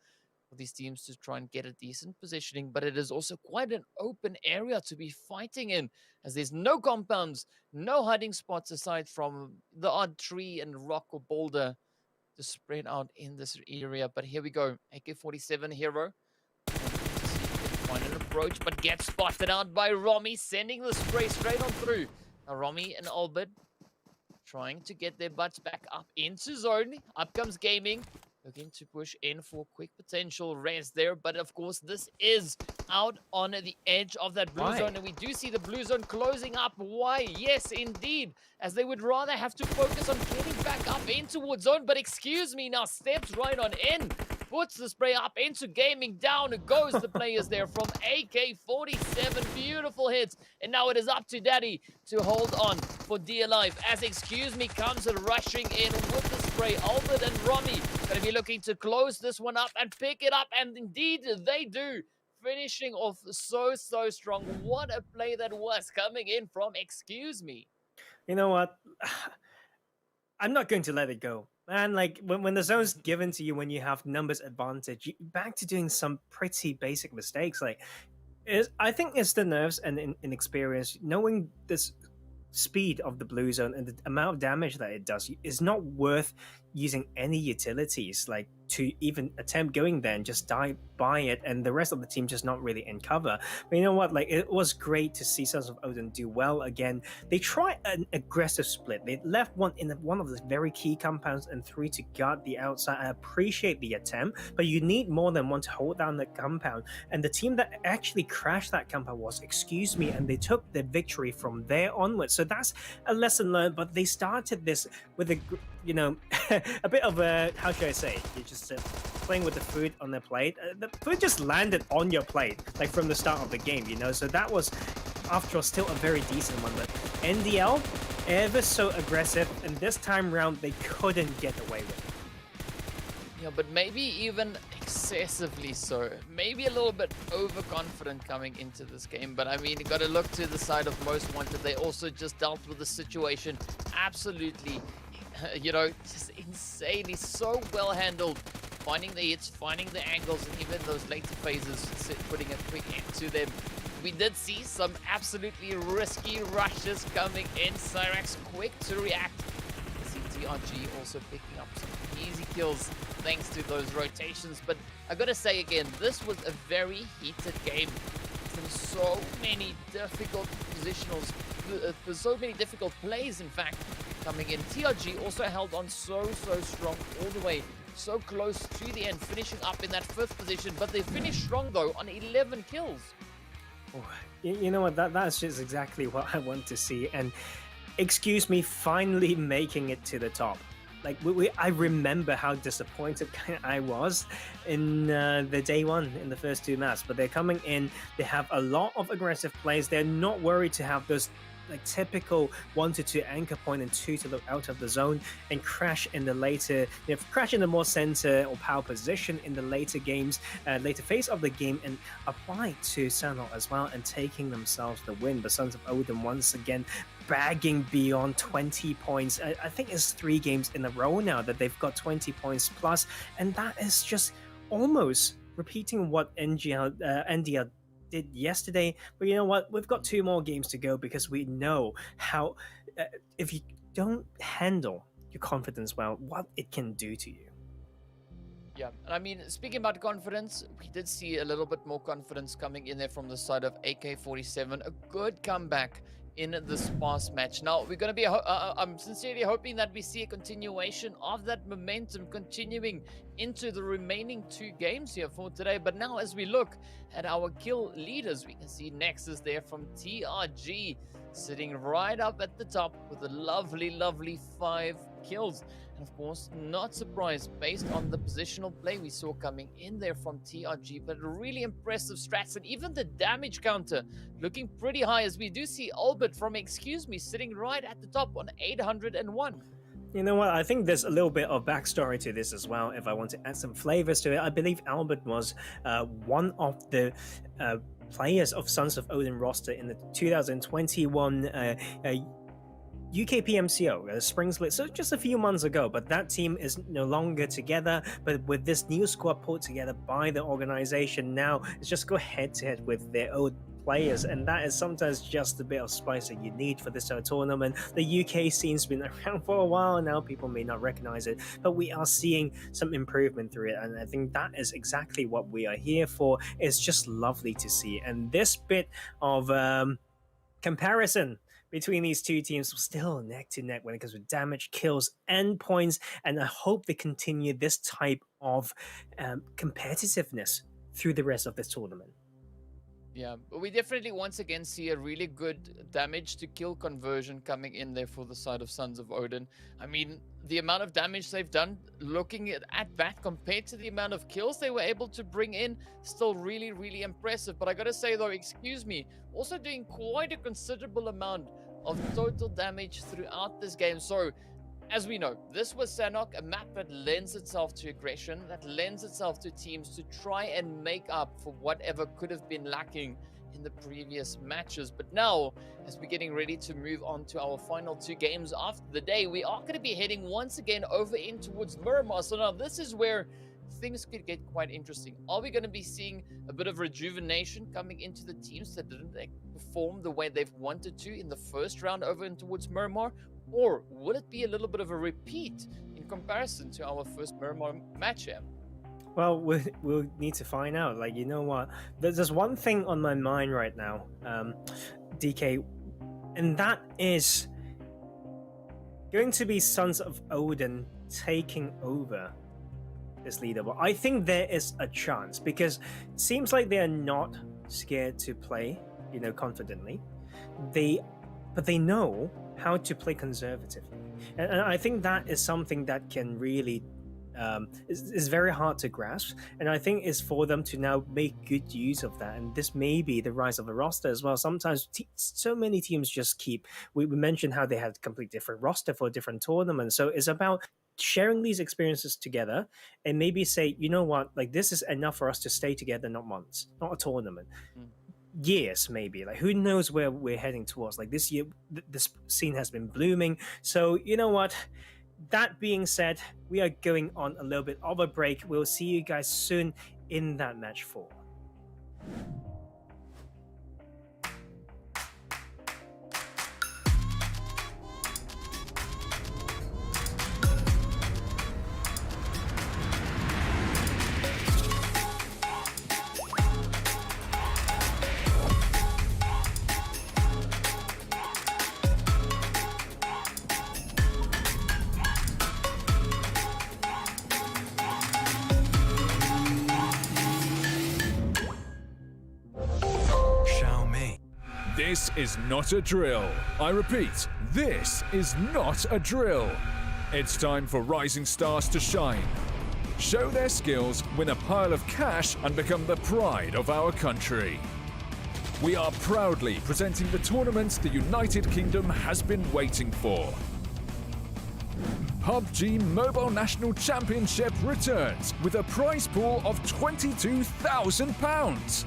Speaker 4: for these teams to try and get a decent positioning. But it is also quite an open area to be fighting in, as there's no compounds, no hiding spots aside from the odd tree and rock or boulder to spread out in this area. But here we go, AK-47 hero. Find an approach, but gets spotted out by Romy, sending the spray straight on through. Now Romy and Albert trying to get their butts back up into zone. Up comes Gaming, looking to push in for quick potential res there, but of course this is out on the edge of that blue zone, and we do see the blue zone closing up. Why? Yes, indeed, as they would rather have to focus on getting back up in towards zone, but Excuse Me now steps right on in, puts the spray up into Gaming. Down goes the players there from AK-47. Beautiful hits, and now it is up to Daddy to hold on for dear life as Excuse Me comes rushing in with the spray. Albert and Romy going to be looking to close this one up and pick it up, and indeed they do, finishing off so strong. What a play that was coming in from Excuse Me.
Speaker 5: You know what? I'm not going to let it go. Man, like, when the zone's given to you, when you have numbers advantage, you're back to doing some pretty basic mistakes. Like, I think it's the nerves and inexperience. Knowing this speed of the blue zone and the amount of damage that it does is not worth using any utilities, like, to even attempt going there and just die by it, and the rest of the team just not really in cover. But you know what, like, it was great to see Sons of Odin do well again. They tried an aggressive split. They left one in one of the very key compounds and 3 to guard the outside. I appreciate the attempt, but you need more than one to hold down the compound, and the team that actually crashed that compound was Excuse Me, and they took the victory from there onwards. So that's a lesson learned, but they started this with a, you know, a bit of a, how should I say, you just playing with the food on their plate. The food just landed on your plate, like, from the start of the game, you know, so that was, after all, still a very decent one. But NDL, ever so aggressive, and this time round, they couldn't get away with it.
Speaker 4: Yeah, but maybe even excessively so. Maybe a little bit overconfident coming into this game, but I mean, you got to look to the side of Most Wanted. They also just dealt with the situation absolutely, you know, just insanely, so well handled, finding the hits, finding the angles, and even those later phases, putting a quick hit to them. We did see some absolutely risky rushes coming in. Syrax quick to react. TRG also picking up some easy kills thanks to those rotations. But I gotta say again, this was a very heated game. So many difficult positionals, so many difficult plays, in fact, coming in. TRG also held on so strong all the way, so close to the end, finishing up in that 5th position. But they finished strong, though, on 11 kills.
Speaker 5: Oh, you know what? That's just exactly what I want to see. And excuse me, finally making it to the top. Like I remember how disappointed I was in the day one in the first 2 maps, but they're coming in. They have a lot of aggressive plays. They're not worried to have those like typical 1 to 2 anchor point and 2 to the out of the zone and crash in the later, crash in the more center or power position in the later games, later phase of the game, and apply to Sanhok as well and taking themselves the win. The Sons of Odin once again bagging beyond 20 points. I think it's 3 games in a row now that they've got 20 points plus, and that is just almost repeating what NDL did yesterday. But you know what? We've got 2 more games to go because we know how, if you don't handle your confidence well, what it can do to you.
Speaker 4: Yeah, and I mean, speaking about confidence, we did see a little bit more confidence coming in there from the side of AK-47. A good comeback in this past match. Now, we're going to be, I'm sincerely hoping that we see a continuation of that momentum continuing into the remaining 2 games here for today. But now, as we look at our kill leaders, we can see Nexus there from TRG sitting right up at the top with a lovely 5 kills. And of course, not surprised based on the positional play we saw coming in there from TRG, but really impressive strats, and even the damage counter looking pretty high, as we do see Albert from Excuse Me sitting right at the top on 801.
Speaker 5: You know what? I think there's a little bit of backstory to this as well. If I want to add some flavors to it, I believe Albert was one of the players of Sons of Odin roster in the 2021 UK PMCO, Spring Split, so just a few months ago, but that team is no longer together. But with this new squad put together by the organization now, it's just go head-to-head with their old players, and that is sometimes just a bit of spice that you need for this tournament. The UK scene's been around for a while now, people may not recognize it, but we are seeing some improvement through it, and I think that is exactly what we are here for. It's just lovely to see, and this bit of comparison between these 2 teams was still neck to neck when it comes to damage, kills, and points, and I hope they continue this type of competitiveness through the rest of this tournament.
Speaker 4: Yeah, but we definitely once again see a really good damage to kill conversion coming in there for the side of Sons of Odin. I mean, the amount of damage they've done, looking at that compared to the amount of kills they were able to bring in, still really impressive. But I gotta say though, Excuse Me, also doing quite a considerable amount of total damage throughout this game. So, as we know, this was Sanhok, a map that lends itself to aggression, that lends itself to teams to try and make up for whatever could have been lacking in the previous matches. But now, as we're getting ready to move on to our final 2 games after the day, we are going to be heading once again over in towards Miramar. So now this is where things could get quite interesting. Are we going to be seeing a bit of rejuvenation coming into the teams that didn't perform the way they've wanted to in the first round over in towards Miramar? Or will it be a little bit of a repeat in comparison to our first Miramar match here?
Speaker 5: Well, we'll need to find out. Like, you know what? There's one thing on my mind right now, DK, and that is going to be Sons of Odin taking over this leaderboard. I think there is a chance because it seems like they are not scared to play, confidently. But they know how to play conservatively, and I think that is something that can really is very hard to grasp, and I think it's for them to now make good use of that. And this may be the rise of the roster as well. Sometimes so many teams just we mentioned how they had a complete different roster for different tournaments, so it's about sharing these experiences together and maybe say, you know what, like this is enough for us to stay together, not months, not a tournament. Years, maybe. Like, who knows where we're heading towards? Like, this year this scene has been blooming. So you know what, that being said, we are going on a little bit of a break. We'll see you guys soon in that match 4.
Speaker 3: This is not a drill. I repeat, this is not a drill. It's time for rising stars to shine, show their skills, win a pile of cash, and become the pride of our country. We are proudly presenting the tournament the United Kingdom has been waiting for. PUBG Mobile National Championship returns with a prize pool of £22,000.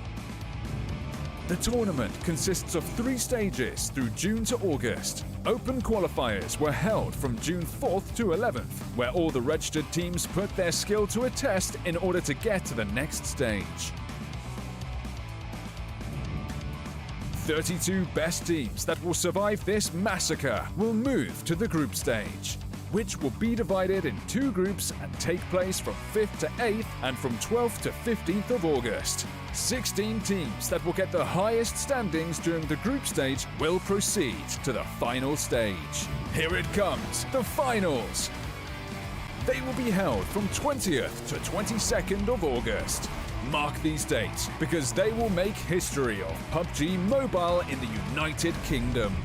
Speaker 3: The tournament consists of 3 stages through June to August. Open qualifiers were held from June 4th to 11th, where all the registered teams put their skill to a test in order to get to the next stage. 32 best teams that will survive this massacre will move to the group stage, which will be divided in 2 groups and take place from 5th to 8th and from 12th to 15th of August. 16 teams that will get the highest standings during the group stage will proceed to the final stage. Here it comes, the finals. They will be held from 20th to 22nd of August. Mark these dates because they will make history of PUBG Mobile in the United Kingdom.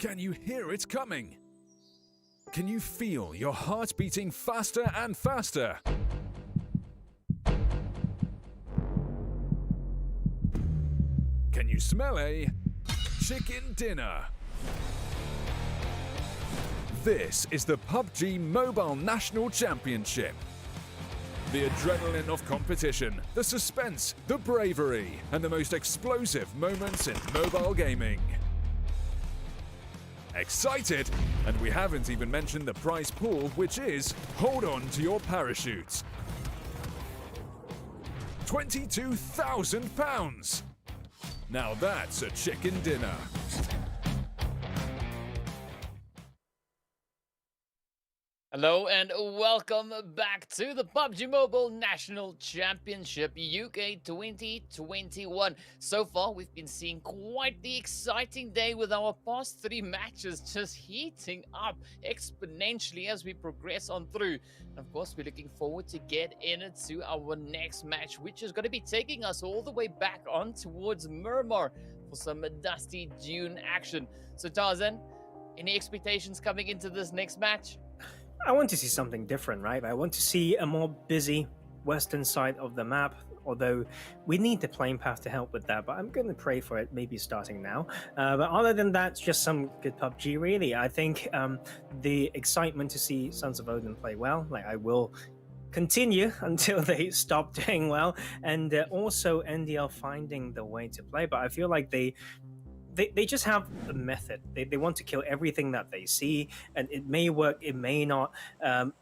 Speaker 3: Can you hear it coming? Can you feel your heart beating faster and faster? Can you smell a chicken dinner? This is the PUBG Mobile National Championship. The adrenaline of competition, the suspense, the bravery, and the most explosive moments in mobile gaming. Excited? And we haven't even mentioned the prize pool, which is, hold on to your parachutes, £22,000! Now that's a chicken dinner.
Speaker 4: Hello and welcome back to the PUBG Mobile National Championship UK 2021. So far, we've been seeing quite the exciting day with our past 3 matches just heating up exponentially as we progress on through. And of course, we're looking forward to get into our next match, which is going to be taking us all the way back on towards Miramar for some dusty dune action. So Tarzan, any expectations coming into this next match?
Speaker 5: I want to see something different, right? I want to see a more busy western side of the map, although we need the playing path to help with that, but I'm going to pray for it, maybe starting now. But other than that, it's just some good PUBG, really. I think the excitement to see Sons of Odin play well, like I will continue until they stop doing well, and also NDL finding the way to play, but I feel like they just have a method. They want to kill everything that they see, and it may work, it may not.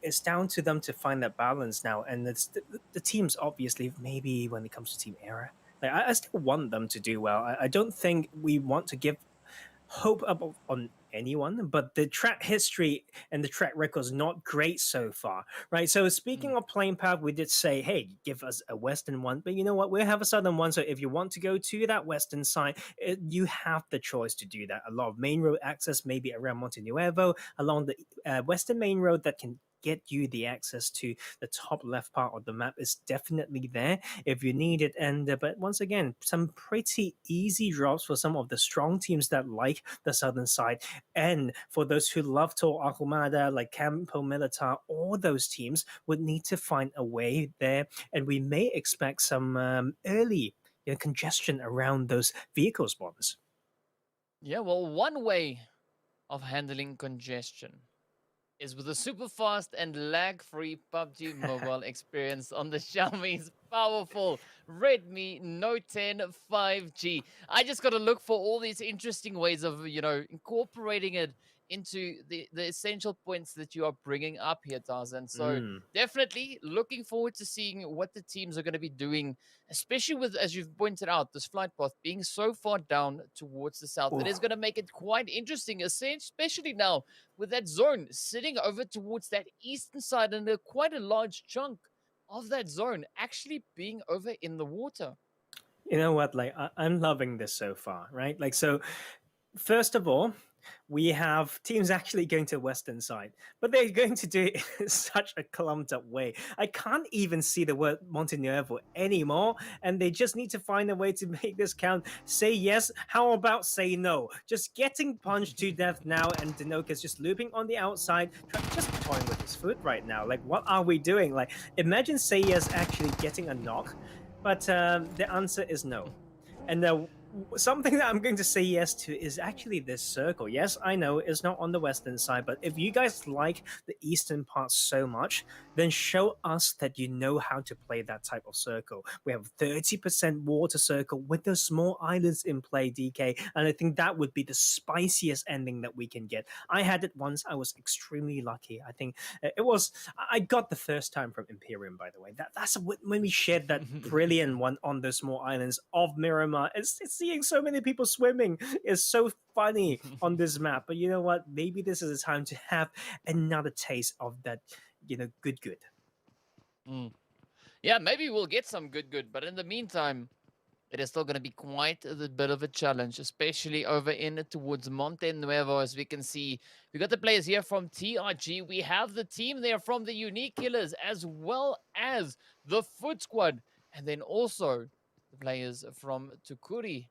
Speaker 5: It's down to them to find that balance now. And it's the teams, obviously, maybe when it comes to Team Era, like, I still want them to do well. I don't think we want to give hope up on anyone, but the track history and the track record is not great so far, right? So speaking of playing path, we did say, hey, give us a western one, but you know what, we'll have a southern one. So if you want to go to that western side, you have the choice to do that. A lot of main road access, maybe around Monte Nuevo, along the western main road that can get you the access to the top left part of the map is definitely there if you need it. And but once again, some pretty easy drops for some of the strong teams that like the southern side, and for those who love Tor Armada, like Campo Militar, all those teams would need to find a way there, and we may expect some early congestion around those vehicle spawns.
Speaker 4: Yeah, well, one way of handling congestion is with a super fast and lag-free PUBG Mobile experience on the Xiaomi's powerful Redmi Note 10 5G. I just got to look for all these interesting ways of, incorporating it into the essential points that you are bringing up here, Tarzan. So definitely looking forward to seeing what the teams are going to be doing, especially with, as you've pointed out, this flight path being so far down towards the south. It is going to make it quite interesting, especially now with that zone sitting over towards that eastern side, and quite a large chunk of that zone actually being over in the water.
Speaker 5: You know what, like I'm loving this so far, right? Like, so first of all, we have teams actually going to the western side, but they're going to do it in such a clumped up way. I can't even see the word Monte Nuevo anymore, and they just need to find a way to make this count. Say yes, how about say no? Just getting punched to death now, and Denoka's just looping on the outside, just toying with his foot right now. Like, what are we doing? Like, imagine say yes actually getting a knock, but the answer is no. And something that I'm going to say yes to is actually this circle. Yes, I know it's not on the western side, but if you guys like the eastern part so much, then show us that you know how to play that type of circle. We have 30% water circle with those small islands in play, DK, and I think that would be the spiciest ending that we can get. I had it once. I was extremely lucky. I think I got the first time from Imperium, by the way. That's when we shared that brilliant one on the small islands of Miramar. It's seeing so many people swimming is so funny on this map. But you know what? Maybe this is the time to have another taste of that, good.
Speaker 4: Yeah, maybe we'll get some good. But in the meantime, it is still going to be quite a bit of a challenge, especially over in towards Monte Nuevo. As we can see, we got the players here from TRG. We have the team there from the TheUnikKillers, as well as the Foot Squad. And then also the players from Khukuri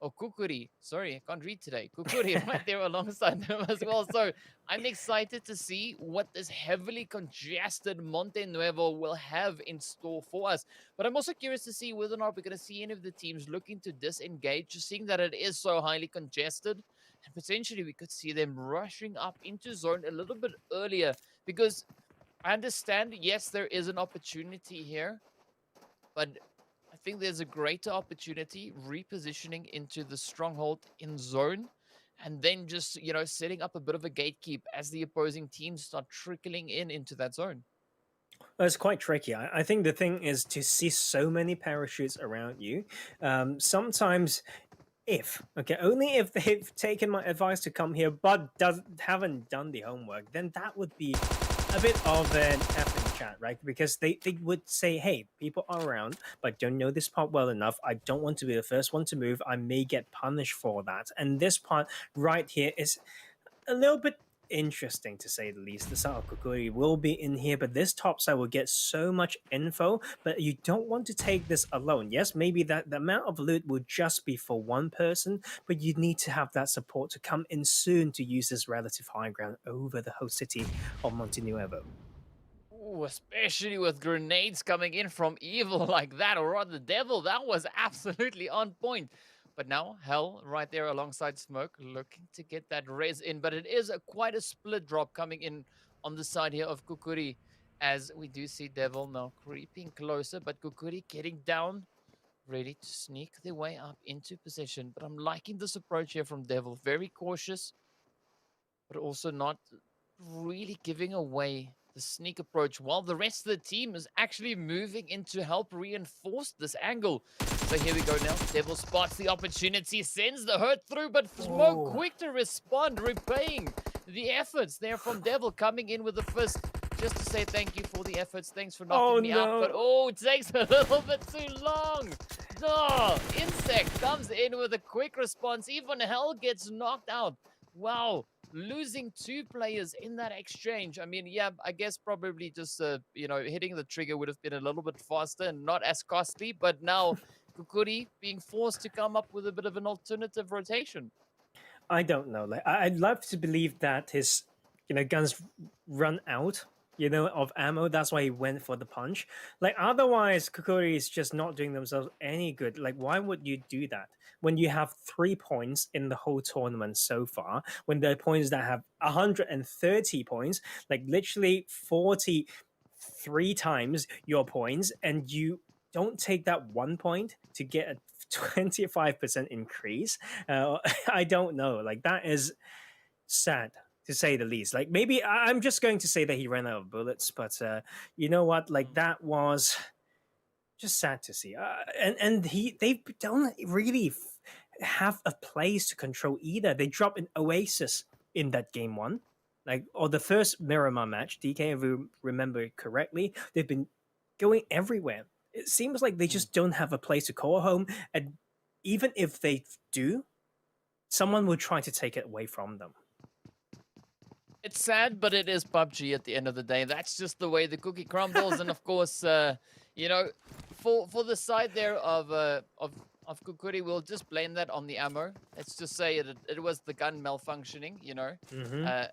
Speaker 4: or Khukuri. Sorry, I can't read today. Khukuri right there alongside them as well. So I'm excited to see what this heavily congested Monte Nuevo will have in store for us. But I'm also curious to see whether or not we're going to see any of the teams looking to disengage, just seeing that it is so highly congested. And potentially we could see them rushing up into zone a little bit earlier, because I understand, yes, there is an opportunity here, but I think there's a greater opportunity repositioning into the stronghold in zone, and then just, setting up a bit of a gatekeep as the opposing teams start trickling in into that zone.
Speaker 5: It's quite tricky. I think the thing is to see so many parachutes around you. Sometimes, only if they've taken my advice to come here, but haven't done the homework, then that would be a bit of an effing chat, right? Because they would say, hey, people are around, but don't know this part well enough. I don't want to be the first one to move. I may get punished for that. And this part right here is a little bit interesting, to say the least. The Sao Khukuri will be in here, but this top side will get so much info, but you don't want to take this alone. Yes, maybe that the amount of loot will just be for one person, but you need to have that support to come in soon to use this relative high ground over the host city of Monte Nuevo.
Speaker 4: Ooh, especially with grenades coming in from Evil like that, or rather Devil, that was absolutely on point. But now, Hell right there alongside Smoke, looking to get that res in. But it is quite a split drop coming in on the side here of Khukuri, as we do see Devil now creeping closer. But Khukuri getting down, ready to sneak their way up into position. But I'm liking this approach here from Devil. Very cautious, but also not really giving away the sneak approach, while the rest of the team is actually moving in to help reinforce this angle. So here we go now. Devil spots the opportunity, sends the hurt through, but Smoke quick to respond, repaying the efforts there from Devil, coming in with the fist just to say thank you for the efforts. Thanks for knocking me out. But it takes a little bit too long. Insect comes in with a quick response. Even Hell gets knocked out. Wow. Losing 2 players in that exchange. I mean, yeah, I guess probably just, hitting the trigger would have been a little bit faster and not as costly. But now Khukuri being forced to come up with a bit of an alternative rotation.
Speaker 5: I don't know. Like, I'd love to believe that his, guns run out, of ammo. That's why he went for the punch. Like, otherwise, Khukuri is just not doing themselves any good. Like, why would you do that when you have 3 points in the whole tournament so far? When there are points that have 130 points, like literally 43 times your points, and you don't take that 1 point to get a 25% increase. I don't know. Like, that is sad, to say the least. Like, maybe I'm just going to say that he ran out of bullets, but you know what? Like, that was just sad to see. And they don't really have a place to control either. They dropped an Oasis in that game 1, like, or the first Miramar match. DK, if you remember correctly, they've been going everywhere. It seems like they just don't have a place to call home, and even if they do, someone will try to take it away from them.
Speaker 4: It's sad, but it is PUBG at the end of the day. That's just the way the cookie crumbles. And of course, for the side there of Khukuri, we'll just blame that on the ammo. Let's just say it was the gun malfunctioning,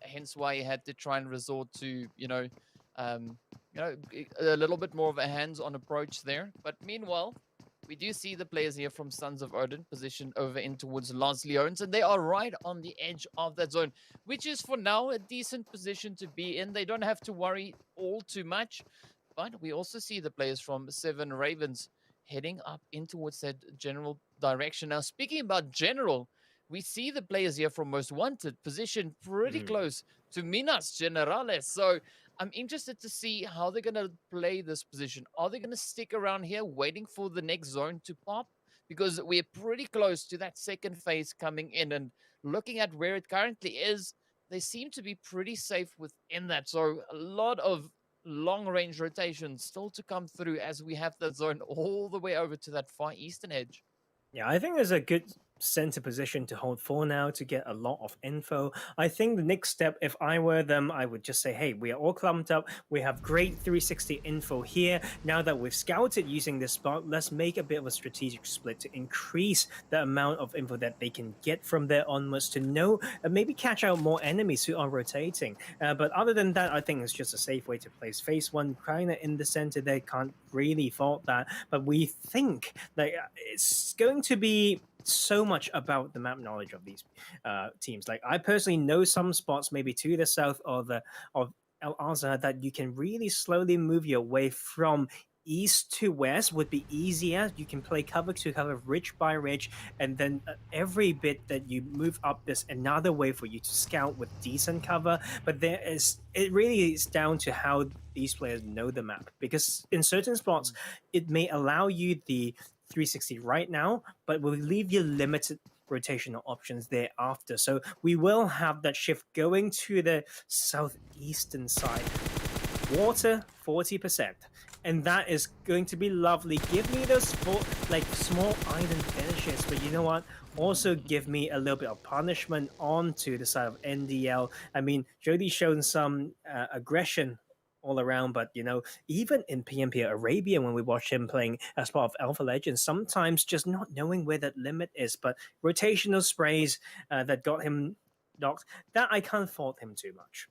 Speaker 4: hence why he had to try and resort to, a little bit more of a hands-on approach there. But meanwhile, we do see the players here from Sons of Odin positioned over in towards Lance Leones, and they are right on the edge of that zone, which is for now a decent position to be in. They don't have to worry all too much, but we also see the players from Seven Ravens heading up in towards that general direction. Now, speaking about general, we see the players here from Most Wanted positioned pretty close to Minas Generales. So I'm interested to see how they're going to play this position. Are they going to stick around here waiting for the next zone to pop? Because we're pretty close to that second phase coming in, and looking at where it currently is, they seem to be pretty safe within that. So a lot of long-range rotations still to come through as we have that zone all the way over to that far eastern edge.
Speaker 5: Yeah, I think there's a good center position to hold for now to get a lot of info. I think the next step, if I were them, I would just say, hey, we are all clumped up. We have great 360 info here. Now that we've scouted using this spot, let's make a bit of a strategic split to increase the amount of info that they can get from there onwards to know and maybe catch out more enemies who are rotating. But other than that, I think it's just a safe way to place phase one kind of in the center. They can't really fault that. But we think that it's going to be so much about the map knowledge of these teams. Like I personally know some spots maybe to the south of El Azhar that you can really slowly move your way from east to west would be easier. You can play cover to cover, ridge by ridge, and then every bit that you move up, there's another way for you to scout with decent cover. But it really is down to how these players know the map, because in certain spots it may allow you the 360 right now, but will leave you limited rotational options thereafter. So we will have that shift going to the southeastern side. Water 40%, and that is going to be lovely. Give me those small island finishes, but you know what? Also give me a little bit of punishment onto the side of NDL. I mean, Jody's shown some aggression all around, but you know, even in PMPL Arabia, when we watch him playing as part of Alpha Legends, sometimes just not knowing where that limit is, but rotational sprays that got him knocked, that I can't fault him too much.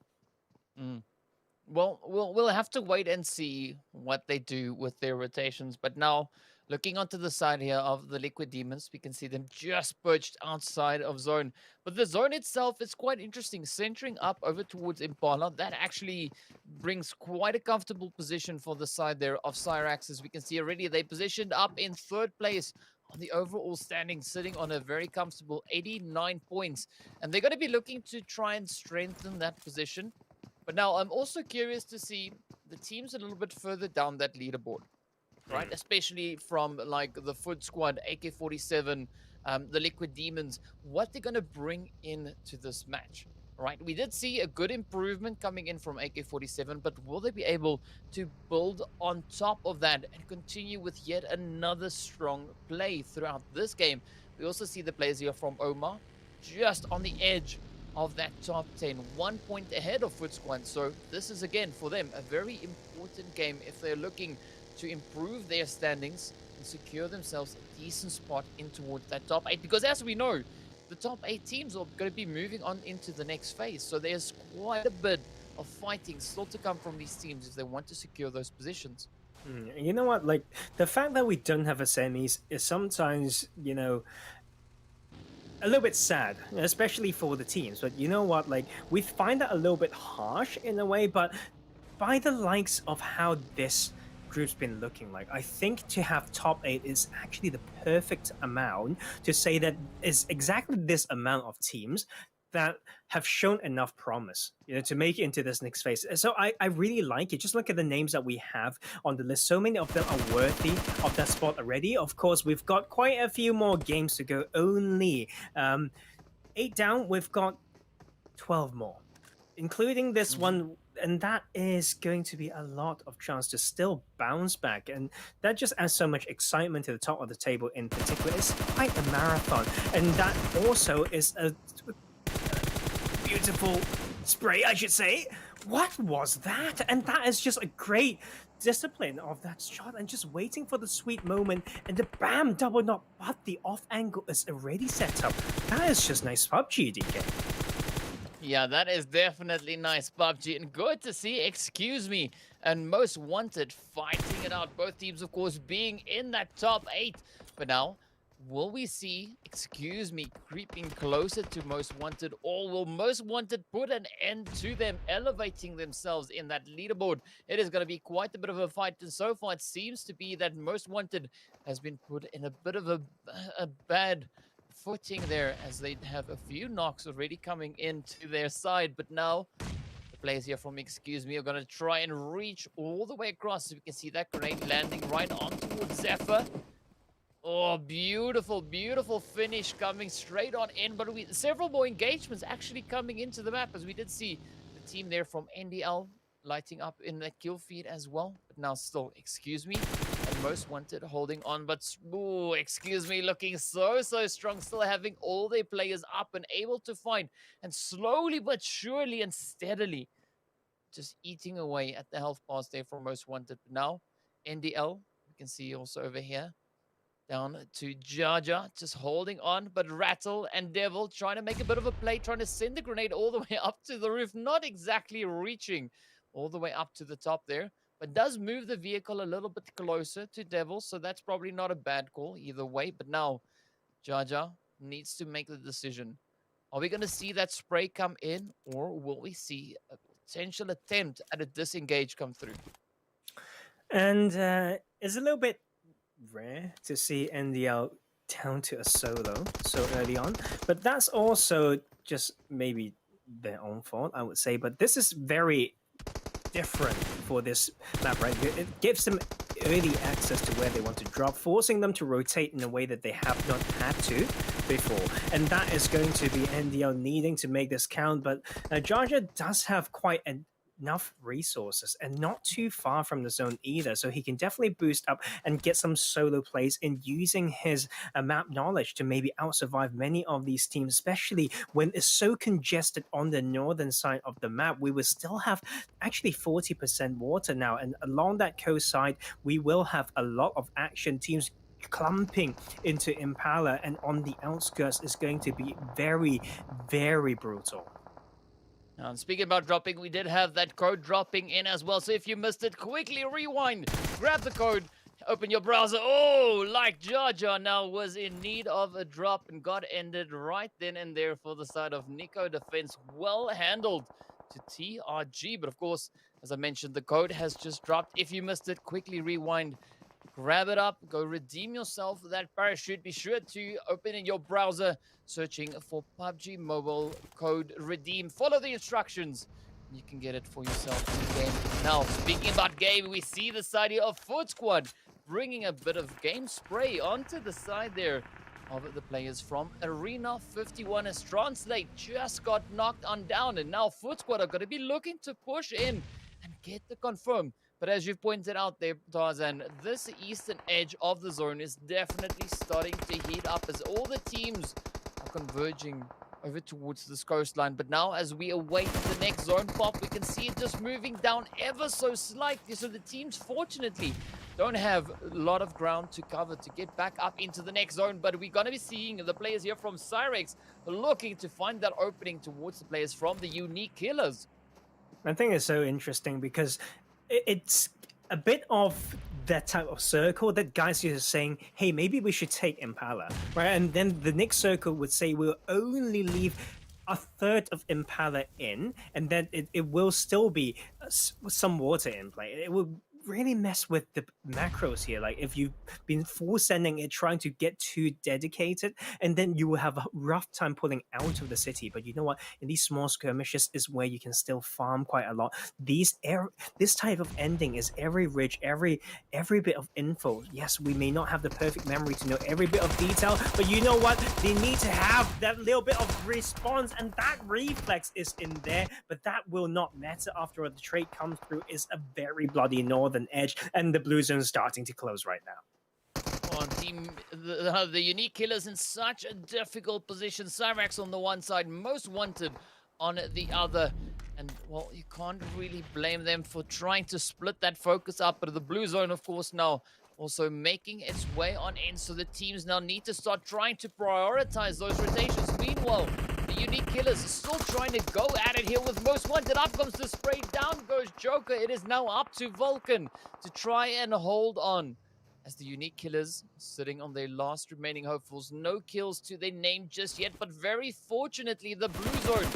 Speaker 4: Well, we'll have to wait and see what they do with their rotations. But now, looking onto the side here of the Liquid Demons, we can see them just perched outside of zone. But the zone itself is quite interesting. Centering up over towards Impala, that actually brings quite a comfortable position for the side there of Syrax. As we can see already, they positioned up in third place on the overall standing, sitting on a very comfortable 89 points. And they're going to be looking to try and strengthen that position. But now I'm also curious to see the teams a little bit further down that leaderboard, right? Especially from like the Foot Squad, AK-47, the Liquid Demons, what they're going to bring into this match, right? We did see a good improvement coming in from AK-47, but will they be able to build on top of that and continue with yet another strong play throughout this game? We also see the players here from OMA just on the edge of that top 10, 1 point ahead of Foot Squad. So this is again for them a very important game if they're looking to improve their standings and secure themselves a decent spot in towards that top 8, because as we know, the top 8 teams are going to be moving on into the next phase. So there's quite a bit of fighting still to come from these teams if they want to secure those positions.
Speaker 5: You know what, like the fact that we don't have a semis is sometimes, you know, a little bit sad, especially for the teams. But you know what, like we find that a little bit harsh in a way, but by the likes of how this group's been looking like, I think to have top 8 is actually the perfect amount to say that it's exactly this amount of teams that have shown enough promise, you know, to make it into this next phase. So I really like it. Just look at the names that we have on the list. So many of them are worthy of that spot already. Of course, we've got quite a few more games to go. Only 8 down, we've got 12 more, including this one. And that is going to be a lot of chance to still bounce back. And that just adds so much excitement to the top of the table in particular. It's quite a marathon. And that also is a beautiful spray, I should say. What was that? And that is just a great discipline of that shot and just waiting for the sweet moment and the bam, double knock, but the off angle is already set up. That is just nice PUBG, DK.
Speaker 4: Yeah, that is definitely nice PUBG, and good to see Excuse Me and Most Wanted fighting it out. Both teams, of course, being in that top 8. But now, will we see Excuse Me creeping closer to Most Wanted, or will Most Wanted put an end to them, elevating themselves in that leaderboard? It is going to be quite a bit of a fight, and so far it seems to be that Most Wanted has been put in a bit of a bad footing there, as they have a few knocks already coming into their side. But now the players here from Excuse Me are going to try and reach all the way across. So we can see that grenade landing right on towards Zephyr. Oh, beautiful, beautiful finish coming straight on in. But several more engagements actually coming into the map, as we did see the team there from NDL lighting up in the kill feed as well. But now still, excuse me, and Most Wanted holding on, but ooh, excuse me, looking so strong, still having all their players up and able to find, and slowly but surely and steadily just eating away at the health bars there for Most Wanted. But now NDL, we can see also over here, down to Jaja, just holding on, but Rattle and Devil trying to make a bit of a play, trying to send the grenade all the way up to the roof, not exactly reaching all the way up to the top there, but does move the vehicle a little bit closer to Devil, so that's probably not a bad call either way. But now Jaja needs to make the decision. Are we going to see that spray come in, or will we see a potential attempt at a disengage come through?
Speaker 5: And it's a little bit rare to see NDL down to a solo so early on, but that's also just maybe their own fault, I would say. But this is very different for this map, right? It gives them early access to where they want to drop, forcing them to rotate in a way that they have not had to before, and that is going to be NDL needing to make this count. But Jaja does have quite enough resources and not too far from the zone either, so he can definitely boost up and get some solo plays in using his map knowledge to maybe out-survive many of these teams, especially when it's so congested on the northern side of the map. We will still have actually 40% water now, and along that coast side we will have a lot of action. Teams clumping into Impala, and on the outskirts is going to be very, very brutal.
Speaker 4: And speaking about dropping, we did have that code dropping in as well. So if you missed it, quickly rewind, grab the code, open your browser. Oh, like Jaja now was in need of a drop and got ended right then and there for the side of Niko. Defense well handled to TRG. But of course, as I mentioned, the code has just dropped. If you missed it, quickly rewind, grab it up, go redeem yourself that parachute. Be sure to open in your browser, searching for PUBG Mobile code redeem. Follow the instructions. You can get it for yourself in the game. Now, speaking about game, we see the side here of BATSquad bringing a bit of game spray onto the side there of the players from Arena 51 as Translate just got knocked on down, and now BATSquad are going to be looking to push in and get the confirm. But as you've pointed out there, Tarzan, this eastern edge of the zone is definitely starting to heat up as all the teams are converging over towards this coastline. But now as we await the next zone pop, we can see it just moving down ever so slightly. So the teams, fortunately, don't have a lot of ground to cover to get back up into the next zone. But we're going to be seeing the players here from Syrax looking to find that opening towards the players from the TheUnikKillers.
Speaker 5: I think it's so interesting because it's a bit of that type of circle that guys are saying, hey, maybe we should take Impala, right? And then the next circle would say we'll only leave a third of Impala in, and then it will still be some water in play. It will really mess with the macros here. Like if you've been full sending it, trying to get too dedicated, and then you will have a rough time pulling out of the city. But you know what? In these small skirmishes is where you can still farm quite a lot. This type of ending is every ridge, every bit of info. Yes, we may not have the perfect memory to know every bit of detail, but you know what? They need to have that little bit of response, and that reflex is in there, but that will not matter after the trade comes through. Is a very bloody northern edge, and the blue zone is starting to close right now.
Speaker 4: On team, the TheUnikKillers in such a difficult position. Syrax on the one side, Most Wanted on the other. And, well, you can't really blame them for trying to split that focus up. But the blue zone, of course, now also making its way on in. So the teams now need to start trying to prioritize those rotations. Meanwhile, the TheUnikKillers are still trying to go at it here with Most Wanted. Up comes the spray, down goes Joker. It is now up to Vulcan to try and hold on, as the TheUnikKillers sitting on their last remaining hopefuls. No kills to their name just yet, but very fortunately, the blue zone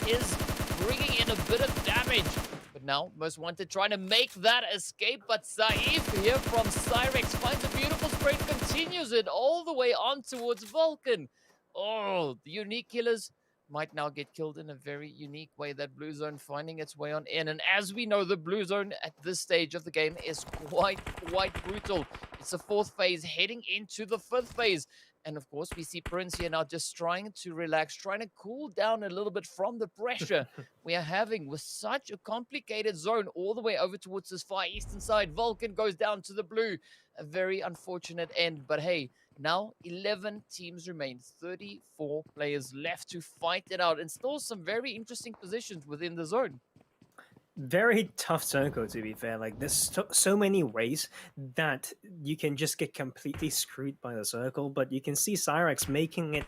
Speaker 4: is bringing in a bit of damage. But now, Most Wanted trying to make that escape, but Saif here from Syrax finds a beautiful spray, continues it all the way on towards Vulcan. Oh, the TheUnikKillers might now get killed in a very unique way. That blue zone finding its way on in. And as we know, the blue zone at this stage of the game is quite brutal. It's the fourth phase heading into the fifth phase. And of course, we see Prince here now just trying to relax, trying to cool down a little bit from the pressure we are having with such a complicated zone all the way over towards this far eastern side. Vulcan goes down to the blue. A very unfortunate end, but hey, now 11 teams remain, 34 players left to fight it out, and still some very interesting positions within the zone.
Speaker 5: Very tough circle, to be fair. Like, there's so many ways that you can just get completely screwed by the circle, but you can see Syrax making it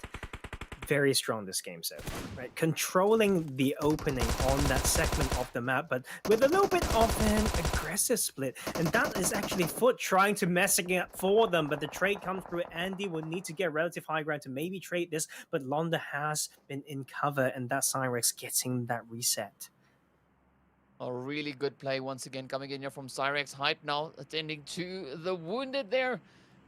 Speaker 5: very strong this game so far, right? Controlling the opening on that segment of the map, but with a little bit of an aggressive split. And that is actually Foot trying to messing it up for them, but the trade comes through. Andy will need to get relative high ground to maybe trade this, but Londa has been in cover, and that Syrax getting that reset.
Speaker 4: A really good play once again coming in here from Syrax. Hype now attending to the wounded there.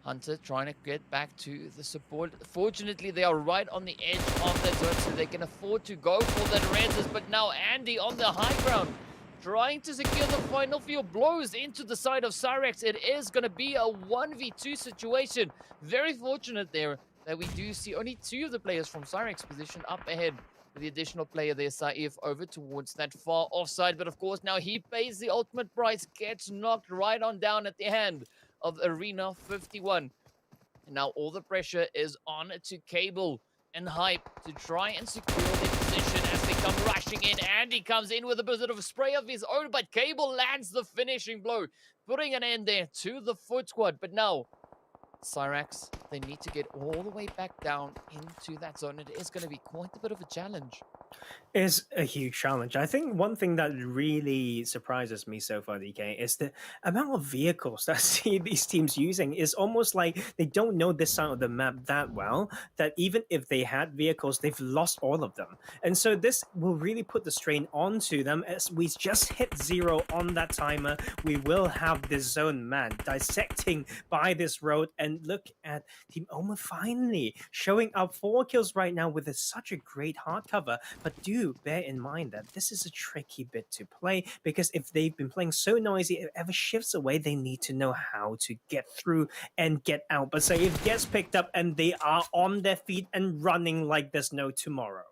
Speaker 4: Hunter trying to get back to the support. Fortunately, they are right on the edge of that zone, so they can afford to go for that reses. But now Andy on the high ground, trying to secure the final few blows into the side of Syrax. It is going to be a 1v2 situation. Very fortunate there that we do see only 2 of the players from Syrax position up ahead. The additional player there, Saif, over towards that far offside. But of course, now he pays the ultimate price, gets knocked right on down at the hand of Arena 51. And now all the pressure is on to Cable and Hype to try and secure their position as they come rushing in. Andy comes in with a bit of a spray of his own, but Cable lands the finishing blow, putting an end there to the Foot Squad. But now Syrax, they need to get all the way back down into that zone. It is going to be quite a bit of a challenge.
Speaker 5: Is a huge challenge. I think one thing that really surprises me so far, DK, is the amount of vehicles that I see these teams using. Is almost like they don't know this side of the map that well, that even if they had vehicles, they've lost all of them. And so this will really put the strain onto them. As we just hit 0 on that timer, we will have this zone man dissecting by this road. And look at TeamOMA finally showing up 4 kills right now with such a great hard cover. But do bear in mind that this is a tricky bit to play, because if they've been playing so noisy, if it ever shifts away, they need to know how to get through and get out. But say it gets picked up and they are on their feet and running like there's no tomorrow.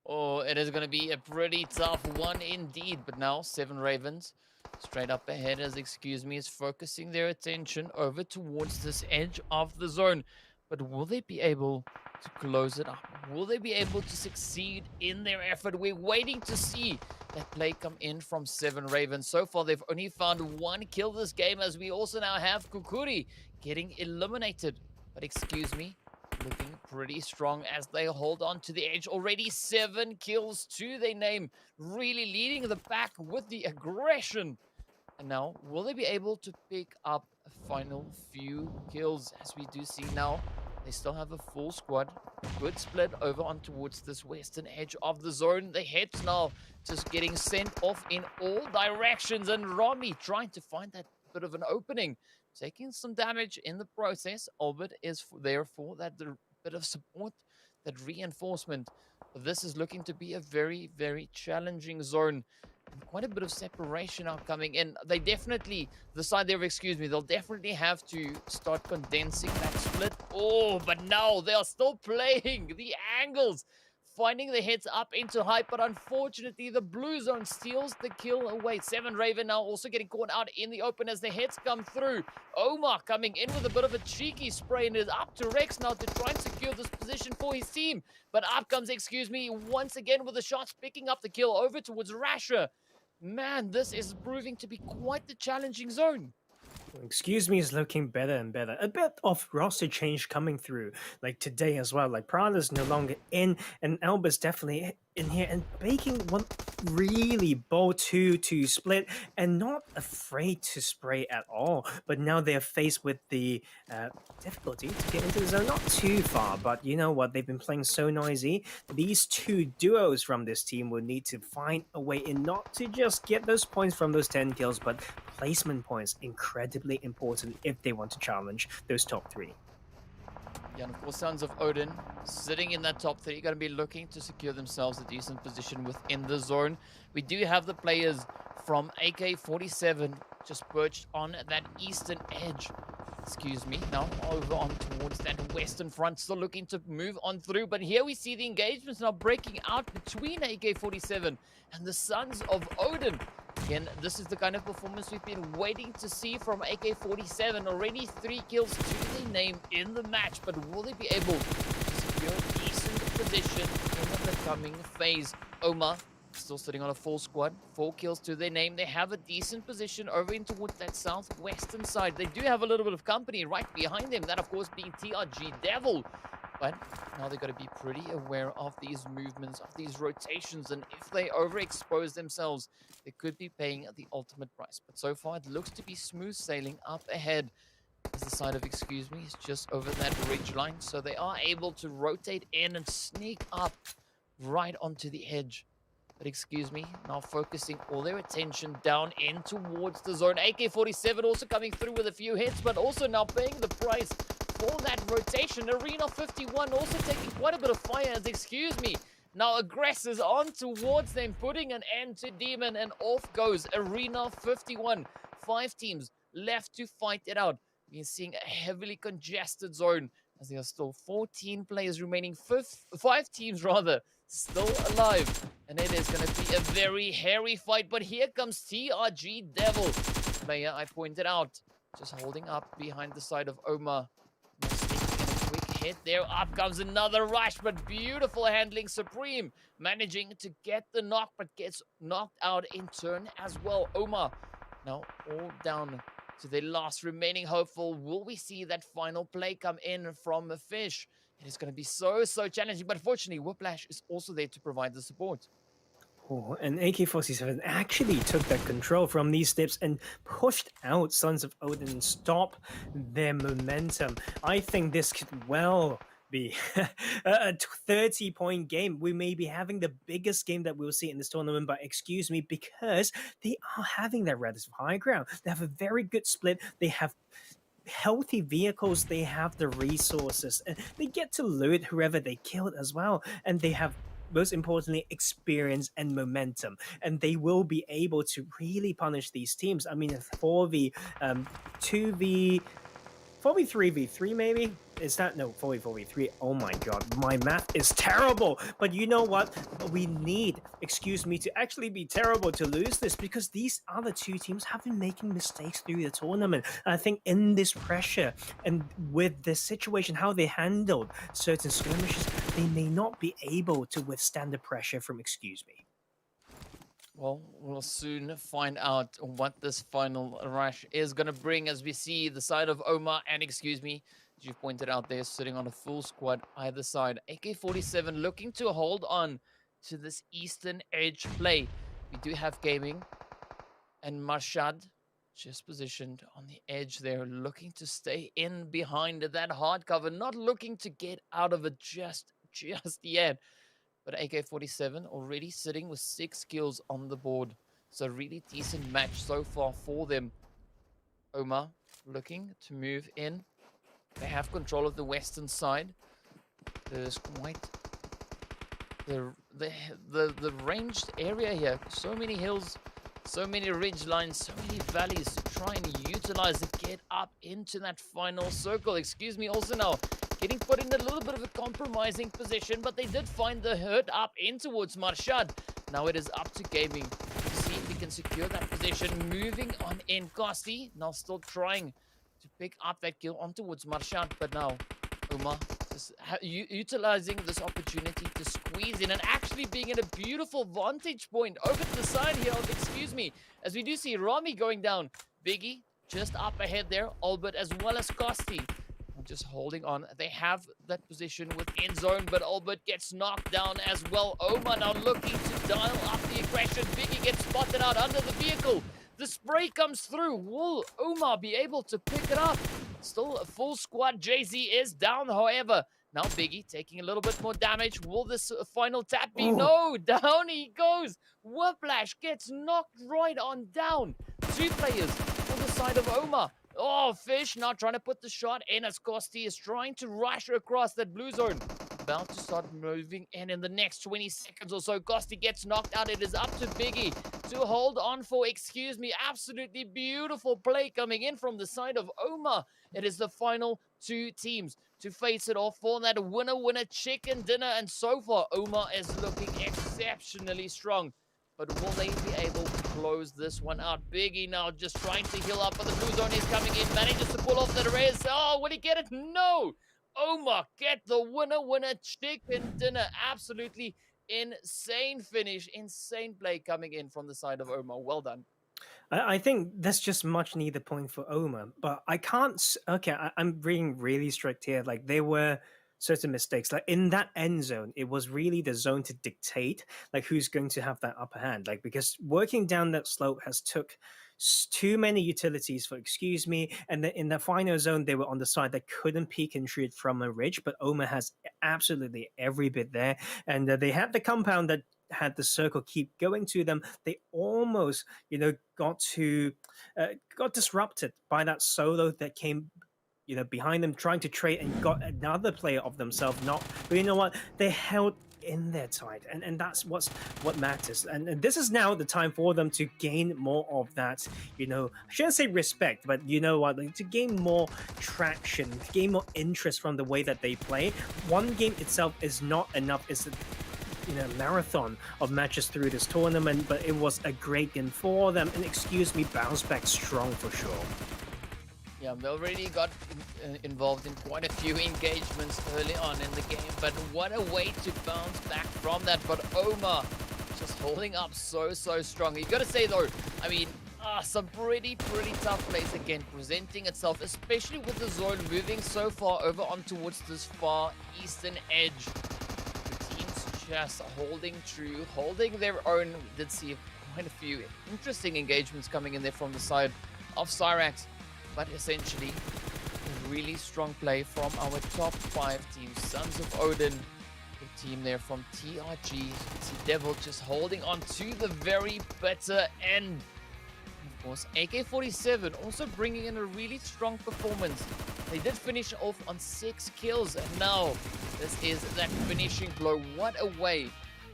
Speaker 4: Oh, it is going to be a pretty tough one indeed. But now 7 Ravens straight up ahead as Excuse Me is focusing their attention over towards this edge of the zone. But will they be able to close it up? Will they be able to succeed in their effort? We're waiting to see that play come in from 7 Ravens. So far, they've only found 1 kill this game, as we also now have Khukuri getting eliminated. But Excuse Me, looking pretty strong as they hold on to the edge. Already 7 kills to their name, really leading the pack with the aggression. And now, will they be able to pick up a final few kills? As we do see now, they still have a full squad. Good split over on towards this western edge of the zone. The heads now just getting sent off in all directions. And Rami trying to find that bit of an opening, taking some damage in the process. Albert is there for that bit of support, that reinforcement. But this is looking to be a very, very challenging zone. Quite a bit of separation now coming in. They definitely, the side there, Excuse Me, they'll definitely have to start condensing that split. Oh, but now they are still playing the angles, finding the hits up into Hype, but unfortunately the blue zone steals the kill away. 7 Raven now also getting caught out in the open as the hits come through. Omar coming in with a bit of a cheeky spray, and it is up to Rex now to try and secure this position for his team. But up comes Excuse Me once again with the shots, picking up the kill over towards Rasher. Man, this is proving to be quite the challenging zone.
Speaker 5: Excuse Me is looking better and better. A bit of roster change coming through, like today as well. Like Prada's no longer in, and Alba's definitely in here and making one really bold 2-2 split and not afraid to spray at all. But now they're faced with the difficulty to get into the zone. Not too far, but you know what? They've been playing so noisy. These 2 duos from this team will need to find a way in, not to just get those points from those 10 kills, but placement points, incredibly important if they want to challenge those top 3.
Speaker 4: Yeah, and of course, Sons of Odin sitting in that top 3, going to be looking to secure themselves a decent position within the zone. We do have the players from AK-47 just perched on that eastern edge excuse me, now over on towards that western front, still looking to move on through. But here we see the engagements now breaking out between AK-47 and the Sons of Odin. Again, this is the kind of performance we've been waiting to see from AK-47. Already 3 kills to their name in the match, but will they be able to secure a decent position in the coming phase? OMA still sitting on a full squad, 4 kills to their name. They have a decent position over in towards that southwestern side. They do have a little bit of company right behind them, that of course being TRG Devil. But now they've got to be pretty aware of these movements, of these rotations, and if they overexpose themselves, they could be paying the ultimate price. But so far, it looks to be smooth sailing up ahead. As the side of, excuse me, is just over that ridge line, so they are able to rotate in and sneak up right onto the edge. But excuse me, now focusing all their attention down in towards the zone. AK-47 also coming through with a few hits, but also now paying the price for that rotation. Arena 51 also taking quite a bit of fire as, excuse me, now aggressors on towards them, putting an end to Demon, and off goes Arena 51. 5 teams left to fight it out. We're seeing a heavily congested zone as there are still 14 players remaining, 5 teams rather, still alive. And it is going to be a very hairy fight, but here comes TRG Devil. Player I pointed out, just holding up behind the side of OMA. Quick hit there, up comes another rush, but beautiful handling Supreme, managing to get the knock, but gets knocked out in turn as well. OMA now all down to the last remaining hopeful. Will we see that final play come in from a Fish? It is going to be so challenging, but fortunately, Whiplash is also there to provide the support.
Speaker 5: Oh, and AK-47 actually took that control from these steps and pushed out Sons of Odin and stop their momentum. I think this could well be a 30-point game. We may be having the biggest game that we'll see in this tournament, but excuse me, because they are having that relative high ground. They have a very good split. They have healthy vehicles, they have the resources, and they get to loot whoever they killed as well, and they have, most importantly, experience and momentum, and they will be able to really punish these teams. I mean, 4v3v3 maybe? Is that, no, 4v4v3. Oh my god, my math is terrible. But you know what? We need, excuse me, to actually be terrible to lose this, because these other 2 teams have been making mistakes through the tournament. I think in this pressure and with this situation, how they handled certain skirmishes, they may not be able to withstand the pressure from, excuse me.
Speaker 4: Well, we'll soon find out what this final rush is going to bring, as we see the side of OMA and, excuse me, as you've pointed out there, sitting on a full squad either side. AK-47 looking to hold on to this eastern edge play. We do have Gaming and Marshad just positioned on the edge there, looking to stay in behind that hard cover, not looking to get out of it just yet. But AK-47 already sitting with 6 kills on the board. So really decent match so far for them. OMA looking to move in. They have control of the western side. There's quite the ranged area here. So many hills, so many ridge lines, so many valleys to try and utilize and get up into that final circle. Excuse me, also now getting put in a little bit of a compromising position, but they did find the hurt up in towards Marshad. Now it is up to Gaming to see if he can secure that position. Moving on in, Kosti now still trying to pick up that kill on towards Marshad, but now OMA is utilizing this opportunity to squeeze in and actually being in a beautiful vantage point over to the side here of, excuse me, as we do see Rami going down. Biggie just up ahead there, Albert as well as Kosti. Just holding on. They have that position within zone, but Albert gets knocked down as well. OMA now looking to dial up the aggression. Biggie gets spotted out under the vehicle. The spray comes through. Will OMA be able to pick it up? Still a full squad. Jay-Z is down, however. Now Biggie taking a little bit more damage. Will this final tap be? Oh. No, down he goes. Whiplash gets knocked right on down. 2 players on the side of OMA. Oh, Fish now trying to put the shot in as Kosti is trying to rush across that blue zone. about to start moving in the next 20 seconds or so. Kosti gets knocked out. It is up to Biggie to hold on for, excuse me, absolutely beautiful play coming in from the side of OMA. It is the final two teams to face it off for that winner chicken dinner. And so far, OMA is looking exceptionally strong. But will they be able to close this one out? Biggie now just trying to heal up, but the blue zone is coming in. Manages to pull off the res. Oh, will he get it? No! OMA get the winner chicken dinner. Absolutely insane finish. Insane play coming in from the side of OMA. Well done.
Speaker 5: I think that's just much needed point for OMA, but I can't. Okay, I'm being really strict here. Like, there were certain mistakes. Like, in that end zone, it was really the zone to dictate like who's going to have that upper hand. Like, because working down that slope has took too many utilities for, excuse me, and then in the final zone they were on the side that couldn't peek and shoot from a ridge, but OMA has absolutely every bit there, and they had the compound that had the circle keep going to them. They almost, got disrupted by that solo that came behind them, trying to trade and got another player of themselves. Not, but you know what? They held in there tight, and that's what matters. And this is now the time for them to gain more of that. I shouldn't say respect, but you know what? Like, to gain more traction, to gain more interest from the way that they play. One game itself is not enough. It's marathon of matches through this tournament, but it was a great game for them. And excuse me, bounce back strong for sure.
Speaker 4: Yeah, they already got involved in quite a few engagements early on in the game, but what a way to bounce back from that. But OMA just holding up so strong. You gotta say though, I mean, some pretty tough plays again presenting itself, especially with the zone moving so far over on towards this far eastern edge. The teams just holding true, holding their own. We did see quite a few interesting engagements coming in there from the side of Syrax. But essentially, a really strong play from our top 5 teams. Sons of Odin, the team there from TRG. You can see Devil just holding on to the very bitter end. And of course, AK-47 also bringing in a really strong performance. They did finish off on 6 kills. And now, this is that finishing blow. What a way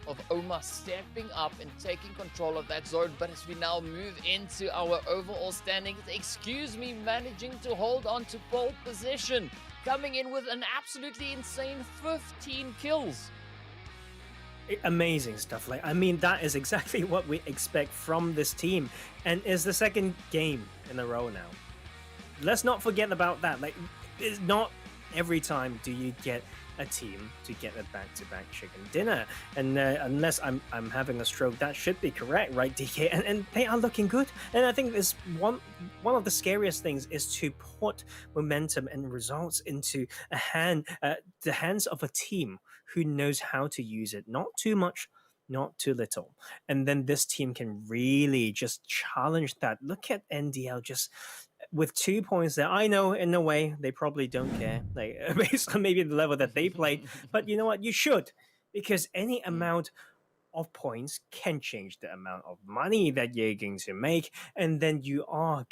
Speaker 4: of OMA stepping up and taking control of that zone. But as we now move into our overall standings, excuse me, managing to hold on to pole position, coming in with an absolutely insane 15 kills.
Speaker 5: Amazing stuff. Like, I mean, that is exactly what we expect from this team, and it's the second game in a row now. Let's not forget about that. Like, it's not every time do you get a team to get a back-to-back chicken dinner, and unless I'm having a stroke, that should be correct, right, DK? And they are looking good. And I think this one of the scariest things is to put momentum and results into the hands of a team who knows how to use it. Not too much, not too little. And then this team can really just challenge that. Look at NDL just with 2 points there. I know in a way they probably don't care, like, based on maybe the level that they played, but you know what, you should, because any amount of points can change the amount of money that you're going to make, and then you are,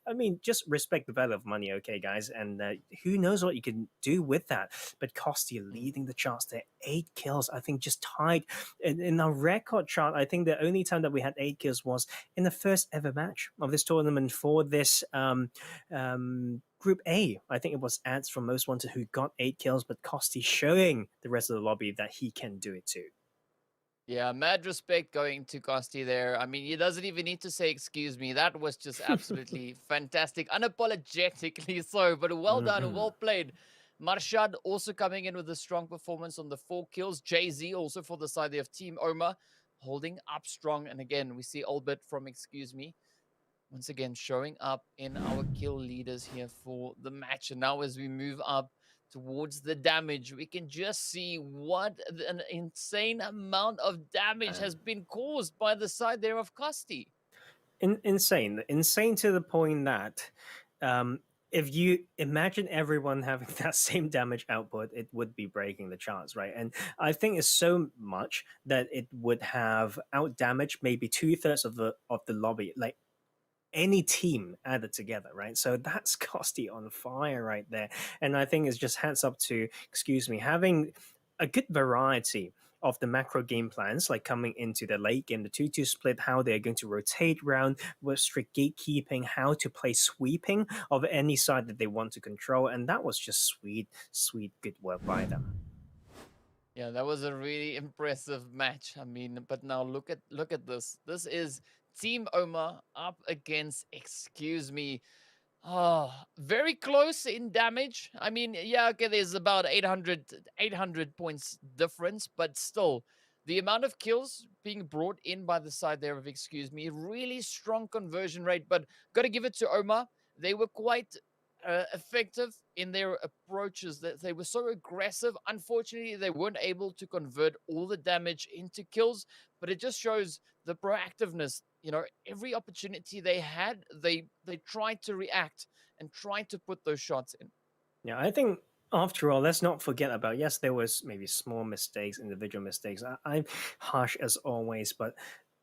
Speaker 5: I mean, just respect the value of money, okay, guys, and who knows what you can do with that. But Kosti leading the charts there, 8 kills, I think, just tied in our record chart. I think the only time that we had 8 kills was in the first ever match of this tournament for this Group A. I think it was Ads from Most Wanted who got 8 kills, but Kosti showing the rest of the lobby that he can do it too.
Speaker 4: Yeah, mad respect going to Kosti there. I mean, he doesn't even need to say excuse me. That was just absolutely fantastic. Unapologetically so, but well done, well played. Marshad also coming in with a strong performance on the 4 kills. Jay-Z also for the side of TeamOMA holding up strong. And again, we see Albert from excuse me once again showing up in our kill leaders here for the match. And now as we move up towards the damage, we can just see what an insane amount of damage has been caused by the side there of Kosti.
Speaker 5: Insane to the point that if you imagine everyone having that same damage output, it would be breaking the charts, right? And I think it's so much that it would have out damaged maybe 2/3 of the lobby, like any team added together, right? So that's Kosti on fire right there. And I think it's just hats up to, excuse me, having a good variety of the macro game plans, like coming into the late game, the 2-2 split, how they're going to rotate round with strict gatekeeping, how to play sweeping of any side that they want to control. And that was just sweet, good work by them.
Speaker 4: Yeah, that was a really impressive match. I mean, but now look at this. This is TeamOMA up against, excuse me, very close in damage. I mean, yeah, okay, there's about 800 points difference, but still, the amount of kills being brought in by the side there of, excuse me, really strong conversion rate. But got to give it to OMA. They were quite effective in their approaches. That they were so aggressive. Unfortunately, they weren't able to convert all the damage into kills, but it just shows the proactiveness. You know, every opportunity they had, they tried to react and tried to put those shots in.
Speaker 5: Yeah, I think after all, let's not forget about, yes, there was maybe small mistakes, individual mistakes. I'm harsh as always, but